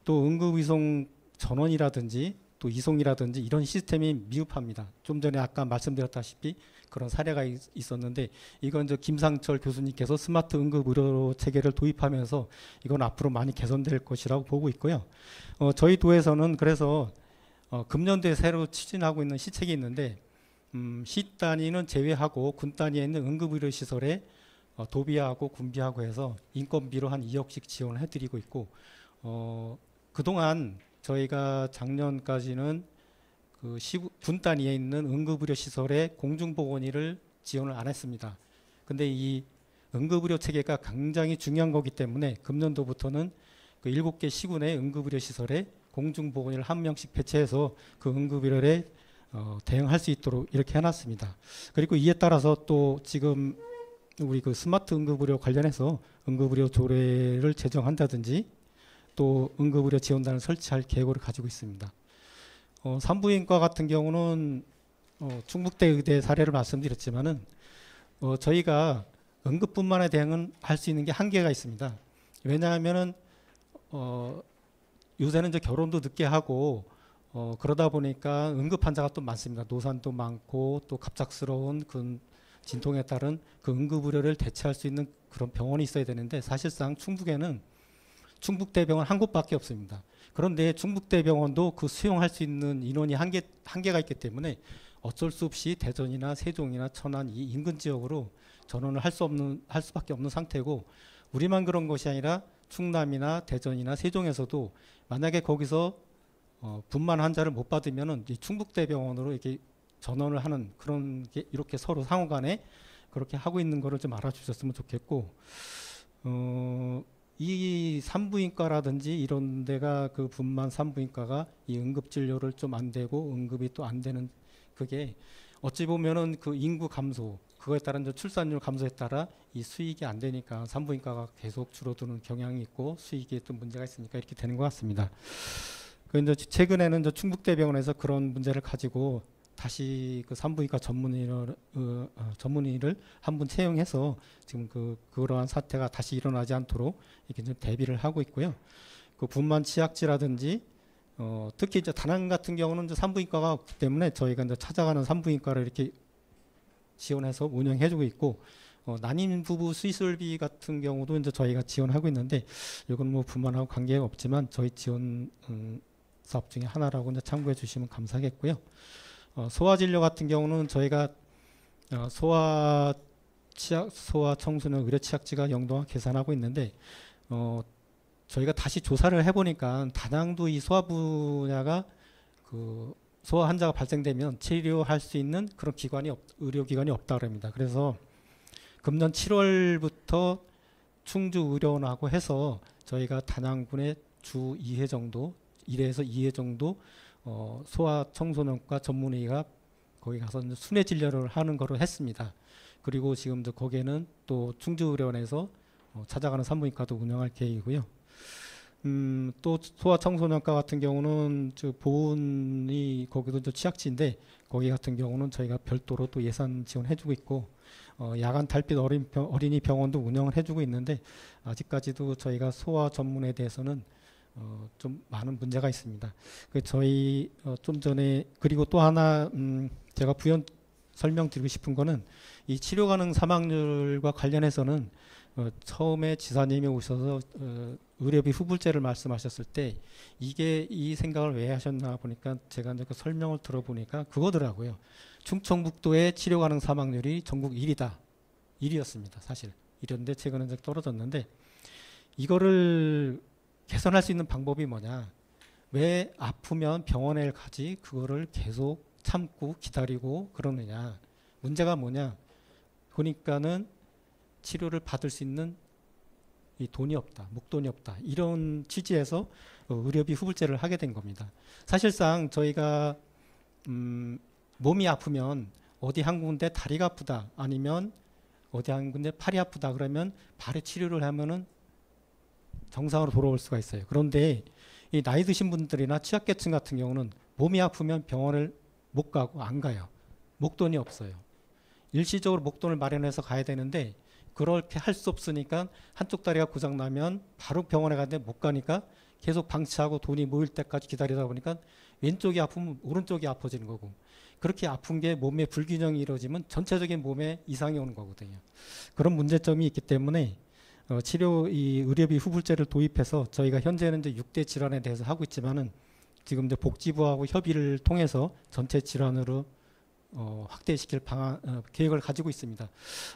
또 응급이송 전원이라든지 또 이송이라든지 이런 시스템이 미흡합니다. 좀 전에 아까 말씀드렸다시피 그런 사례가 있었는데 이건 이제 김상철 교수님께서 스마트 응급 의료 체계를 도입하면서 이건 앞으로 많이 개선될 것이라고 보고 있고요. 저희 도에서는 그래서 금년도에 새로 추진하고 있는 시책이 있는데 시 단위는 제외하고 군 단위에 있는 응급 의료 시설에 도비하고 군비하고 해서 인건비로 한 2억씩 지원을 해드리고 있고 그동안 저희가 작년까지는 그 군 단위에 있는 응급의료 시설에 공중보건의를 지원을 안 했습니다. 근데 이 응급의료 체계가 굉장히 중요한 거기 때문에 금년도부터는 그 7개 시군의 응급의료 시설에 공중보건의를 한 명씩 배치해서 그 응급의료에 대응할 수 있도록 이렇게 해놨습니다. 그리고 이에 따라서 또 지금 우리 그 스마트 응급의료 관련해서 응급의료 조례를 제정한다든지 또 응급의료 지원단을 설치할 계획을 가지고 있습니다. 산부인과 같은 경우는 충북대 의대 사례를 말씀드렸지만은 저희가 응급분만에 대응은 할 수 있는 게 한계가 있습니다. 왜냐하면은 요새는 이제 결혼도 늦게 하고 그러다 보니까 응급 환자가 또 많습니다. 노산도 많고 또 갑작스러운 그 진통에 따른 그 응급의료를 대체할 수 있는 그런 병원이 있어야 되는데 사실상 충북에는 충북대병원 한 곳밖에 없습니다. 그런데 충북대병원도 그 수용할 수 있는 인원이 한계가 있기 때문에 어쩔 수 없이 대전이나 세종이나 천안 이 인근 지역으로 전원을 할 수밖에 없는 상태고 우리만 그런 것이 아니라 충남이나 대전이나 세종에서도 만약에 거기서 분만 환자를 못 받으면은 이 충북대병원으로 이렇게 전원을 하는 그런 게 이렇게 서로 상호간에 그렇게 하고 있는 거를 좀 알아주셨으면 좋겠고 이 산부인과라든지 이런 데가 그 분만 산부인과가 이 응급 진료를 좀 안 되고 응급이 또 안 되는 그게 어찌 보면은 그 인구 감소 그거에 따른 출산율 감소에 따라 이 수익이 안 되니까 산부인과가 계속 줄어드는 경향이 있고 수익에 또 문제가 있으니까 이렇게 되는 것 같습니다. 그런데 최근에는 이제 충북대병원에서 그런 문제를 가지고 다시 그 산부인과 전문의를 한 분 채용해서 지금 그러한 사태가 다시 일어나지 않도록 이렇게 좀 대비를 하고 있고요. 그 분만 치약지라든지 특히 이제 다낭 같은 경우는 이제 산부인과가 없기 때문에 저희가 이제 찾아가는 산부인과를 이렇게 지원해서 운영해주고 있고 난임 부부 수술비 같은 경우도 이제 저희가 지원하고 있는데 이건 뭐 분만하고 관계가 없지만 저희 지원 사업 중에 하나라고 이제 참고해 주시면 감사하겠고요. 소아 진료 같은 경우는 저희가 소아 청소년 의료 취약지가 영동화 계산하고 있는데 저희가 다시 조사를 해보니까 단양도 이 소아 분야가 그 소아 환자가 발생되면 치료할 수 있는 그런 의료기관이 없다 그럽니다. 그래서 금년 7월부터 충주 의료원하고 해서 저희가 단양군에 주 2회 정도 1회에서 2회 정도 소아 청소년과 전문의가 거기 가서 순회 진료를 하는 거로 했습니다. 그리고 지금 거기에는 또 충주 의료원에서 찾아가는 산부인과도 운영할 계획이고요. 또 소아 청소년과 같은 경우는 보훈이 거기도 취약지인데 거기 같은 경우는 저희가 별도로 또 예산 지원해주고 있고 야간 달빛 어린이 병원도 운영을 해주고 있는데 아직까지도 저희가 소아 전문에 대해서는 좀 많은 문제가 있습니다. 저희 좀 전에 그리고 또 하나 제가 부연 설명드리고 싶은 거는 이 치료 가능 사망률과 관련해서는 처음에 지사님이 오셔서 의료비 후불제를 말씀하셨을 때 이게 이 생각을 왜 하셨나 보니까 제가 이제 그 설명을 들어보니까 그거더라고요. 충청북도의 치료 가능 사망률이 전국 1위다. 1위였습니다. 사실. 이런데 최근에 이제 떨어졌는데 이거를 개선할 수 있는 방법이 뭐냐. 왜 아프면 병원에 가지 그거를 계속 참고 기다리고 그러느냐. 문제가 뭐냐. 보니까는 치료를 받을 수 있는 이 돈이 없다, 목돈이 없다 이런 취지에서 의료비 후불제를 하게 된 겁니다. 사실상 저희가 몸이 아프면 어디 한 군데 다리가 아프다 아니면 어디 한 군데 팔이 아프다 그러면 발의 치료를 하면은 정상으로 돌아올 수가 있어요. 그런데 이 나이 드신 분들이나 취약계층 같은 경우는 몸이 아프면 병원을 못 가고 안 가요. 목돈이 없어요. 일시적으로 목돈을 마련해서 가야 되는데 그렇게 할 수 없으니까 한쪽 다리가 고장나면 바로 병원에 가는데 못 가니까 계속 방치하고 돈이 모일 때까지 기다리다 보니까 왼쪽이 아프면 오른쪽이 아파지는 거고 그렇게 아픈 게 몸에 불균형이 이루어지면 전체적인 몸에 이상이 오는 거거든요. 그런 문제점이 있기 때문에 이 의료비 후불제를 도입해서 저희가 현재는 이제 6대 질환에 대해서 하고 있지만은 지금 이제 복지부하고 협의를 통해서 전체 질환으로 확대시킬 계획을 가지고 있습니다.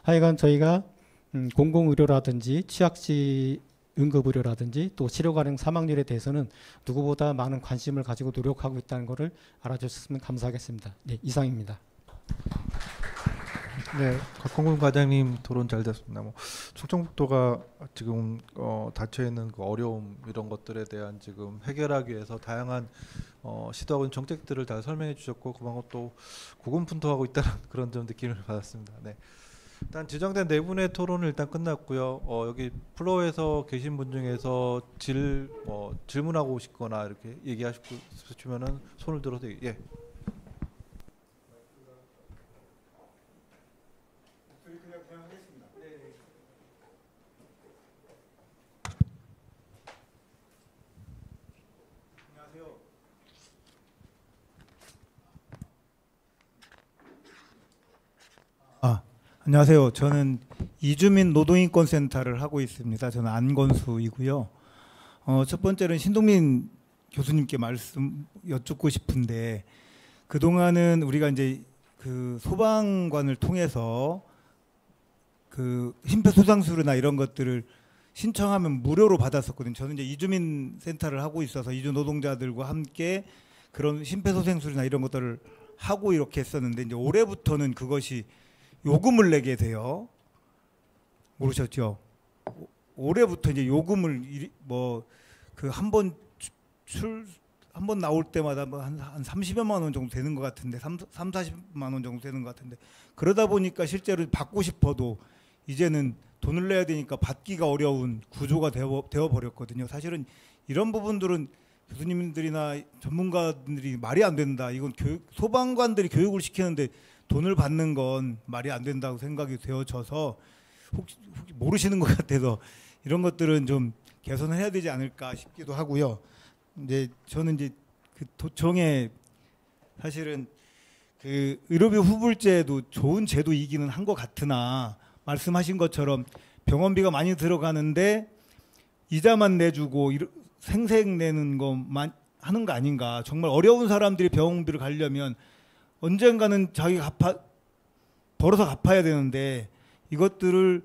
하여간 저희가 공공의료라든지 취약지 응급의료라든지 또 치료 가능 사망률에 대해서는 누구보다 많은 관심을 가지고 노력하고 있다는 것을 알아주셨으면 감사하겠습니다. 네, 이상입니다. 네, 곽홍근 과장님 토론 잘 됐습니다. 충청북도가 지금 닫혀 있는 그 어려움 이런 것들에 대한 지금 해결하기 위해서 다양한 시도하고 있는 정책들을 다 설명해 주셨고 그만큼 또 고군분투하고 있다는 그런 좀 느낌을 받았습니다. 네. 일단 지정된 네 분의 토론은 일단 끝났고요. 여기 플로어에서 계신 분 중에서 질문하고 싶거나 이렇게 얘기하시고 싶으면은 손을 들어서 예. 안녕하세요. 저는 이주민 노동인권센터를 하고 있습니다. 저는 안건수이고요. 첫 번째는 신동민 교수님께 말씀 여쭙고 싶은데 그동안은 우리가 이제 그 소방관을 통해서 그 심폐소생술이나 이런 것들을 신청하면 무료로 받았었거든요. 저는 이제 이주민 센터를 하고 있어서 이주 노동자들과 함께 그런 심폐소생술이나 이런 것들을 하고 이렇게 했었는데 이제 올해부터는 그것이 요금을 내게 돼요. 모르셨죠? 올해부터 이제 요금을 그 한 번 나올 때마다 한 30여만 원 정도 되는 것 같은데 40만 원 정도 되는 것 같은데 그러다 보니까 실제로 받고 싶어도 이제는 돈을 내야 되니까 받기가 어려운 구조가 되어 버렸거든요. 사실은 이런 부분들은 교수님들이나 전문가들이 말이 안 된다. 이건 소방관들이 교육을 시키는데 돈을 받는 건 말이 안 된다고 생각이 되어져서 혹시 모르시는 것 같아서 이런 것들은 좀 개선을 해야 되지 않을까 싶기도 하고요. 이제 저는 이제 그 도청에 사실은 그 의료비 후불제도 좋은 제도이기는 한 것 같으나 말씀하신 것처럼 병원비가 많이 들어가는데 이자만 내주고 생생 내는 것만 하는 거 아닌가. 정말 어려운 사람들이 병원비를 가려면 언젠가는 자기가 벌어서 갚아야 되는데 이것들을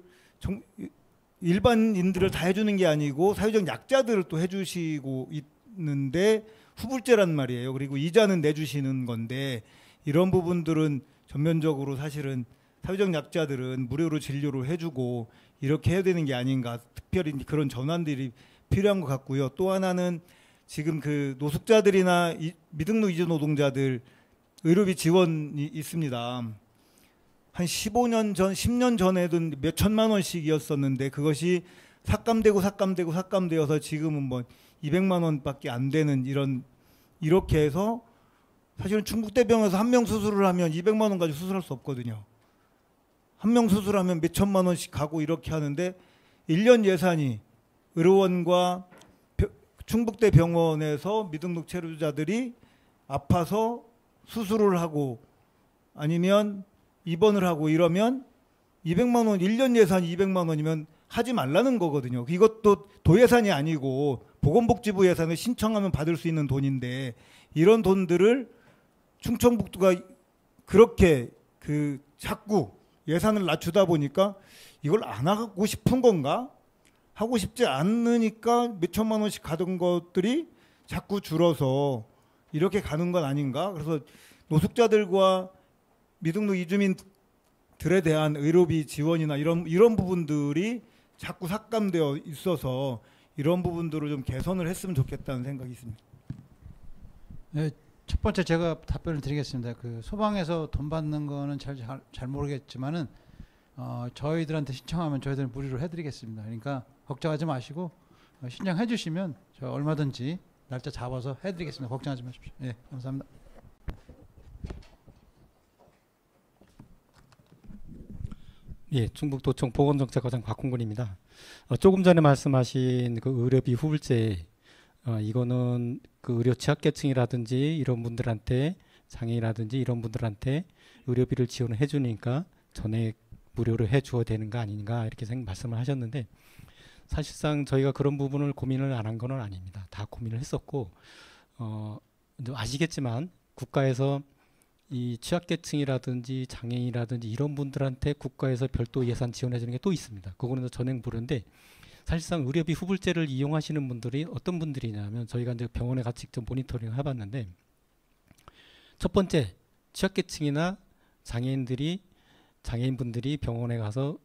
일반인들을 다 해주는 게 아니고 사회적 약자들을 또 해주시고 있는데 후불제란 말이에요. 그리고 이자는 내주시는 건데 이런 부분들은 전면적으로 사실은 사회적 약자들은 무료로 진료를 해주고 이렇게 해야 되는 게 아닌가. 특별히 그런 전환들이 필요한 것 같고요. 또 하나는 지금 그 노숙자들이나 미등록 이주 노동자들 의료비 지원이 있습니다. 한 15년 전, 10년 전에도 몇 천만 원씩이었었는데 그것이 삭감되어서 지금은 뭐 200만 원밖에 안 되는 이렇게 해서 사실은 충북대병원에서 한 명 수술을 하면 200만 원 가지고 수술할 수 없거든요. 한 명 수술하면 몇 천만 원씩 가고 이렇게 하는데 1년 예산이 의료원과 충북대병원에서 미등록 체류자들이 아파서 수술을 하고 아니면 입원을 하고 이러면 200만 원, 1년 예산이 200만 원이면 하지 말라는 거거든요. 이것도 도예산이 아니고 보건복지부 예산을 신청하면 받을 수 있는 돈인데 이런 돈들을 충청북도가 그렇게 자꾸 예산을 낮추다 보니까 이걸 안 하고 싶은 건가? 하고 싶지 않으니까 몇 천만 원씩 가던 것들이 자꾸 줄어서 이렇게 가는 건 아닌가? 그래서 노숙자들과 미등록 이주민들에 대한 의료비 지원이나 이런 부분들이 자꾸 삭감되어 있어서 이런 부분들을 좀 개선을 했으면 좋겠다는 생각이 있습니다. 네, 첫 번째 제가 답변을 드리겠습니다. 그 소방에서 돈 받는 거는 잘 모르겠지만은 저희들한테 신청하면 저희들은 무료로 해드리겠습니다. 그러니까 걱정하지 마시고 신청해 주시면 저 얼마든지 날짜 잡아서 해드리겠습니다. 걱정하지 마십시오. 예, 감사합니다. 예, 충북도청 보건정책과장 박홍근입니다. 조금 전에 말씀하신 그 의료비 후불제, 이거는 그 의료 취약계층이라든지 이런 분들한테 장애인이라든지 이런 분들한테 의료비를 지원을 해주니까 전액 무료로 해주어야 되는 거 아닌가 이렇게 말씀을 하셨는데 사실상 저희가 그런 부분을 고민을 안 한 건 아닙니다. 다 고민을 했었고 아시겠지만 국가에서 이 취약계층이라든지 장애인이라든지 이런 분들한테 국가에서 별도 예산 지원해 주는 게 또 있습니다. 그거는 전액 무료인데 사실상 의료비 후불제를 이용하시는 분들이 어떤 분들이냐면 저희가 이제 병원에 같이 직접 모니터링을 해봤는데 첫 번째 취약계층이나 장애인분들이 병원에 가서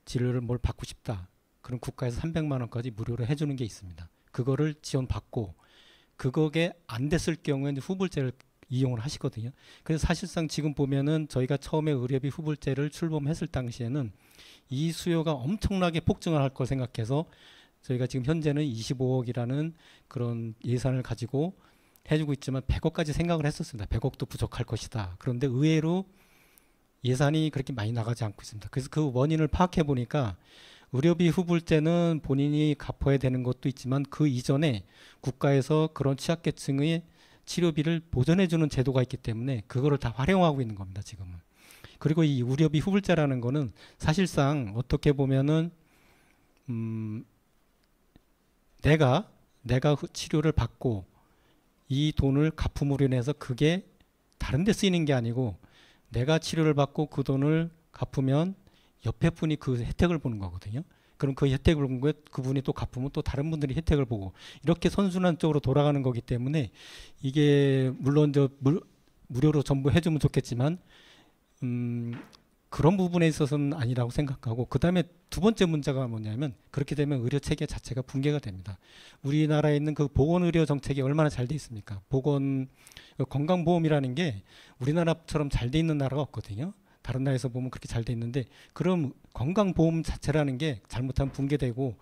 진료를 뭘 받고 싶다. 그럼 국가에서 300만 원까지 무료로 해주는 게 있습니다. 그거를 지원받고 그거게 안 됐을 경우에는 후불제를 이용을 하시거든요. 그래서 사실상 지금 보면은 저희가 처음에 의료비 후불제를 출범했을 당시에는 이 수요가 엄청나게 폭증을 할 걸 생각해서 저희가 지금 현재는 25억이라는 그런 예산을 가지고 해주고 있지만 100억까지 생각을 했었습니다. 100억도 부족할 것이다. 그런데 의외로 예산이 그렇게 많이 나가지 않고 있습니다. 그래서 그 원인을 파악해 보니까 의료비 후불제는 본인이 갚아야 되는 것도 있지만 그 이전에 국가에서 그런 취약계층의 치료비를 보전해 주는 제도가 있기 때문에 그거를 다 활용하고 있는 겁니다. 지금은. 그리고 이 의료비 후불제라는 거는 사실상 어떻게 보면은 내가 치료를 받고 이 돈을 갚음으로 인해서 그게 다른 데 쓰이는 게 아니고 내가 치료를 받고 그 돈을 갚으면 옆에 분이 그 혜택을 보는 거거든요. 그럼 그 혜택을 본 거에 그분이 또 갚으면 또 다른 분들이 혜택을 보고 이렇게 선순환 쪽으로 돌아가는 거기 때문에 이게 물론 무료로 전부 해주면 좋겠지만 그런 부분에 있어서는 아니라고 생각하고 그 다음에 두 번째 문제가 뭐냐면 그렇게 되면 의료 체계 자체가 붕괴가 됩니다. 우리나라에 있는 그 보건의료 정책이 얼마나 잘 돼 있습니까? 건강보험이라는 게 우리나라처럼 잘 돼 있는 나라가 없거든요. 다른 나라에서 보면 그렇게 잘 돼 있는데 그럼 건강보험 자체라는 게 잘못하면 붕괴되고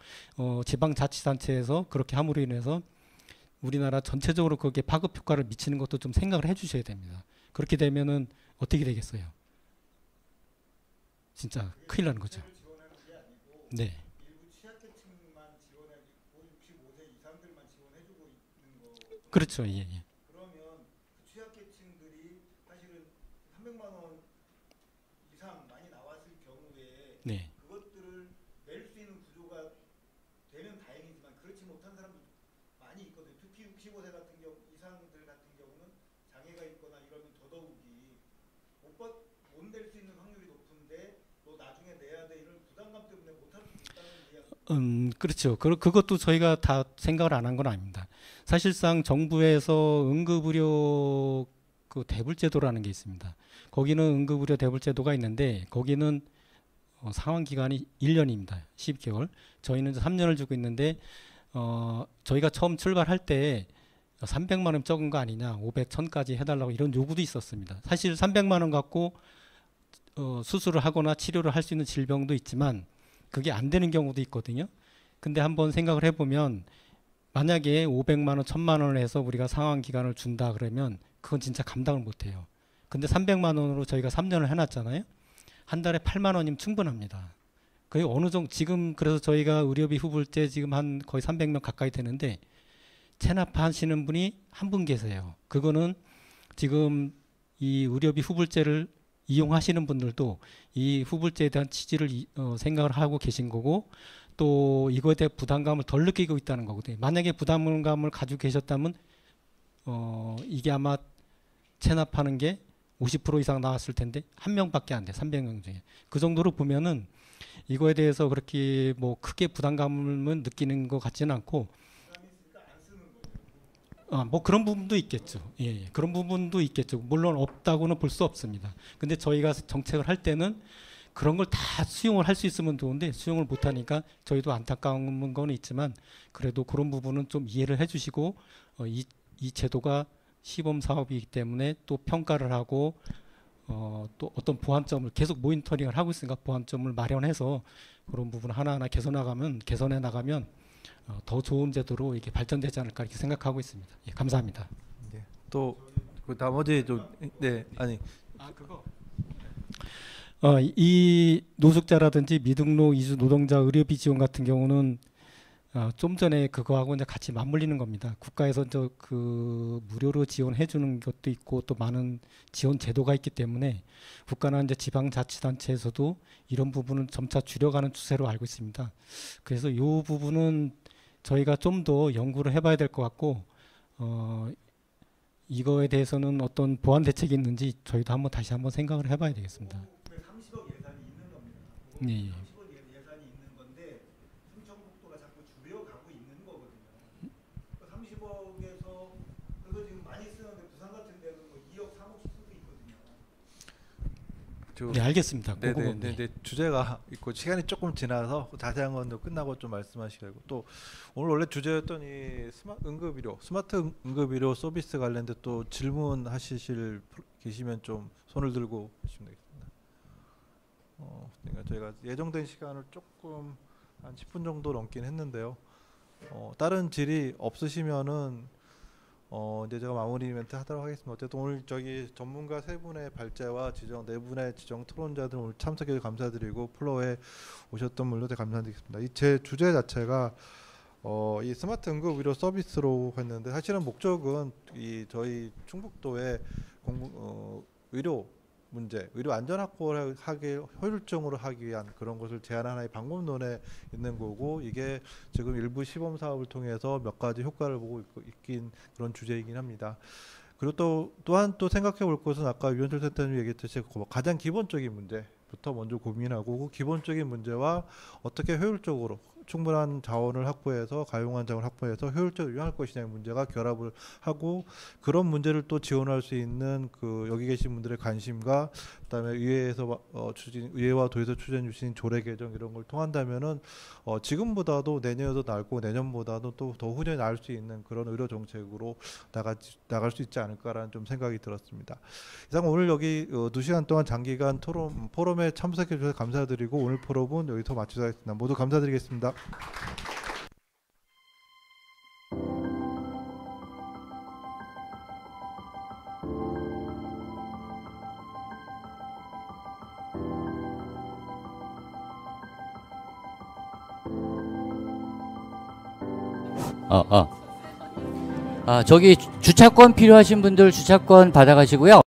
지방자치단체에서 그렇게 함으로 인해서 우리나라 전체적으로 그게 파급 효과를 미치는 것도 좀 생각을 해주셔야 됩니다. 그렇게 되면은 어떻게 되겠어요? 진짜 큰일 나는 거죠. 네. 그렇죠. 예, 예. 그러면 그 취약계층들이 사실은 300만 원 이상 많이 나왔을 경우에 네. 그것들을 낼 수 있는 구조가 되면 다행이지만 그렇지 못한 사람도 많이 있거든요. 특히 65세 같은 경우 이상들 같은 경우는 장애가 있거나 이러면 더더욱이 못 낼 수 있는 확률이 높은데 또 나중에 내야 돼 이런 부담감 때문에 못할 수 있다는 이야기. 그렇죠. 그것도 저희가 다 생각을 안 한 건 아닙니다. 사실상 정부에서 응급의료 그 대불제도라는 게 있습니다. 거기는 응급의료 대불제도가 있는데 거기는 상환 기간이 1년입니다. 10개월. 저희는 3년을 주고 있는데 저희가 처음 출발할 때 300만 원 적은 거 아니냐, 500, 1000까지 해달라고 이런 요구도 있었습니다. 사실 300만 원 갖고 수술을 하거나 치료를 할 수 있는 질병도 있지만 그게 안 되는 경우도 있거든요. 근데 한번 생각을 해보면 만약에 500만 원, 1000만 원을 해서 우리가 상환 기간을 준다 그러면 그건 진짜 감당을 못해요. 근데 300만 원으로 저희가 3년을 해놨잖아요. 한 달에 8만 원이면 충분합니다. 그게 어느 정도 지금 그래서 저희가 의료비 후불제 지금 한 거의 300명 가까이 되는데 체납하시는 분이 한 분 계세요. 그거는 지금 이 의료비 후불제를 이용하시는 분들도 이 후불제에 대한 취지를 생각을 하고 계신 거고 또 이거에 대해 부담감을 덜 느끼고 있다는 거거든요. 만약에 부담감을 가지고 계셨다면 이게 아마 체납하는 게 50% 이상 나왔을 텐데 한 명밖에 안 돼. 300명 중에. 그 정도로 보면은 이거에 대해서 그렇게 뭐 크게 부담감을 느끼는 것 같지는 않고 뭐 그런 부분도 있겠죠. 예, 그런 부분도 있겠죠. 물론 없다고는 볼 수 없습니다. 근데 저희가 정책을 할 때는 그런 걸 다 수용을 할 수 있으면 좋은데 수용을 못 하니까 저희도 안타까운 건 있지만 그래도 그런 부분은 좀 이해를 해 주시고 이 제도가 시범 사업이기 때문에 또 평가를 하고 또 어떤 보완점을 계속 모니터링을 하고 있으니까 보완점을 마련해서 그런 부분 하나하나 개선해 나가면 더 좋은 제도로 이게 발전되지 않을까 이렇게 생각하고 있습니다. 예, 감사합니다. 네. 또 그 나머지 좀 그거 이 노숙자라든지 미등록 이주 노동자 의료비 지원 같은 경우는 좀 전에 그거하고 이제 같이 맞물리는 겁니다. 국가에서 그 무료로 지원해 주는 것도 있고 또 많은 지원 제도가 있기 때문에 국가나 이제 지방자치단체에서도 이런 부분은 점차 줄여가는 추세로 알고 있습니다. 그래서 이 부분은 저희가 좀 더 연구를 해봐야 될 것 같고 이거에 대해서는 어떤 보완 대책이 있는지 저희도 다시 한번 생각을 해봐야 되겠습니다. 30억 예산이 있는 겁니다. 네. 30억 예산이 있는 건데 충청북도가 자꾸 줄여가고 있는 거거든요. 30억에서 그래서 지금 많이 쓰는데 부산 같은 데는 뭐 2억, 3억씩 쓰고 있거든요. 네, 알겠습니다. 네. 주제가 있고 시간이 조금 지나서 자세한 건 끝나고 좀 말씀하시고 또 오늘 원래 주제였던 이 스마트 응급의료 서비스 관련된 또 질문하시실 계시면 좀 손을 들고 하시면 되겠습니다. 그러니까 저희가 예정된 시간을 조금 한 10분 정도 넘긴 했는데요. 다른 질의 없으시면은 이제 제가 마무리 멘트 하도록 하겠습니다. 어쨌든 오늘 저기 전문가 세 분의 발제와 네 분의 지정 토론자들 오늘 참석해 주셔서 감사드리고 플로어에 오셨던 분들도 감사드리겠습니다. 제 주제 자체가 이 스마트 응급 의료 서비스로 했는데 사실은 목적은 이 저희 충북도의 의료 문제, 의료 안전 확보를 효율적으로 하기 위한 그런 것을 제안하는 하나의 방법론에 있는 거고 이게 지금 일부 시범 사업을 통해서 몇 가지 효과를 보고 있긴 그런 주제이긴 합니다. 그리고 또한 생각해 볼 것은 아까 유현철 센터님 얘기했듯이 가장 기본적인 문제부터 먼저 고민하고 그 기본적인 문제와 어떻게 효율적으로 충분한 자원을 확보해서 가용한 자원을 확보해서 효율적으로 이용할 것이냐의 문제가 결합을 하고 그런 문제를 또 지원할 수 있는 그 여기 계신 분들의 관심과 그다음에 의회에서 의회와 도에서 추진해 주신 조례 개정 이런 걸 통한다면은 지금보다도 내년에도 나고 내년보다도 또 더 후년에 나을 수 있는 그런 의료 정책으로 나갈 수 있지 않을까라는 좀 생각이 들었습니다. 이상 오늘 여기 2시간 동안 장기간 포럼에 참석해 주셔서 감사드리고 오늘 포럼은 여기서 마치도록 하겠습니다. 모두 감사드리겠습니다. 저기 주차권 필요하신 분들 주차권 받아가시고요.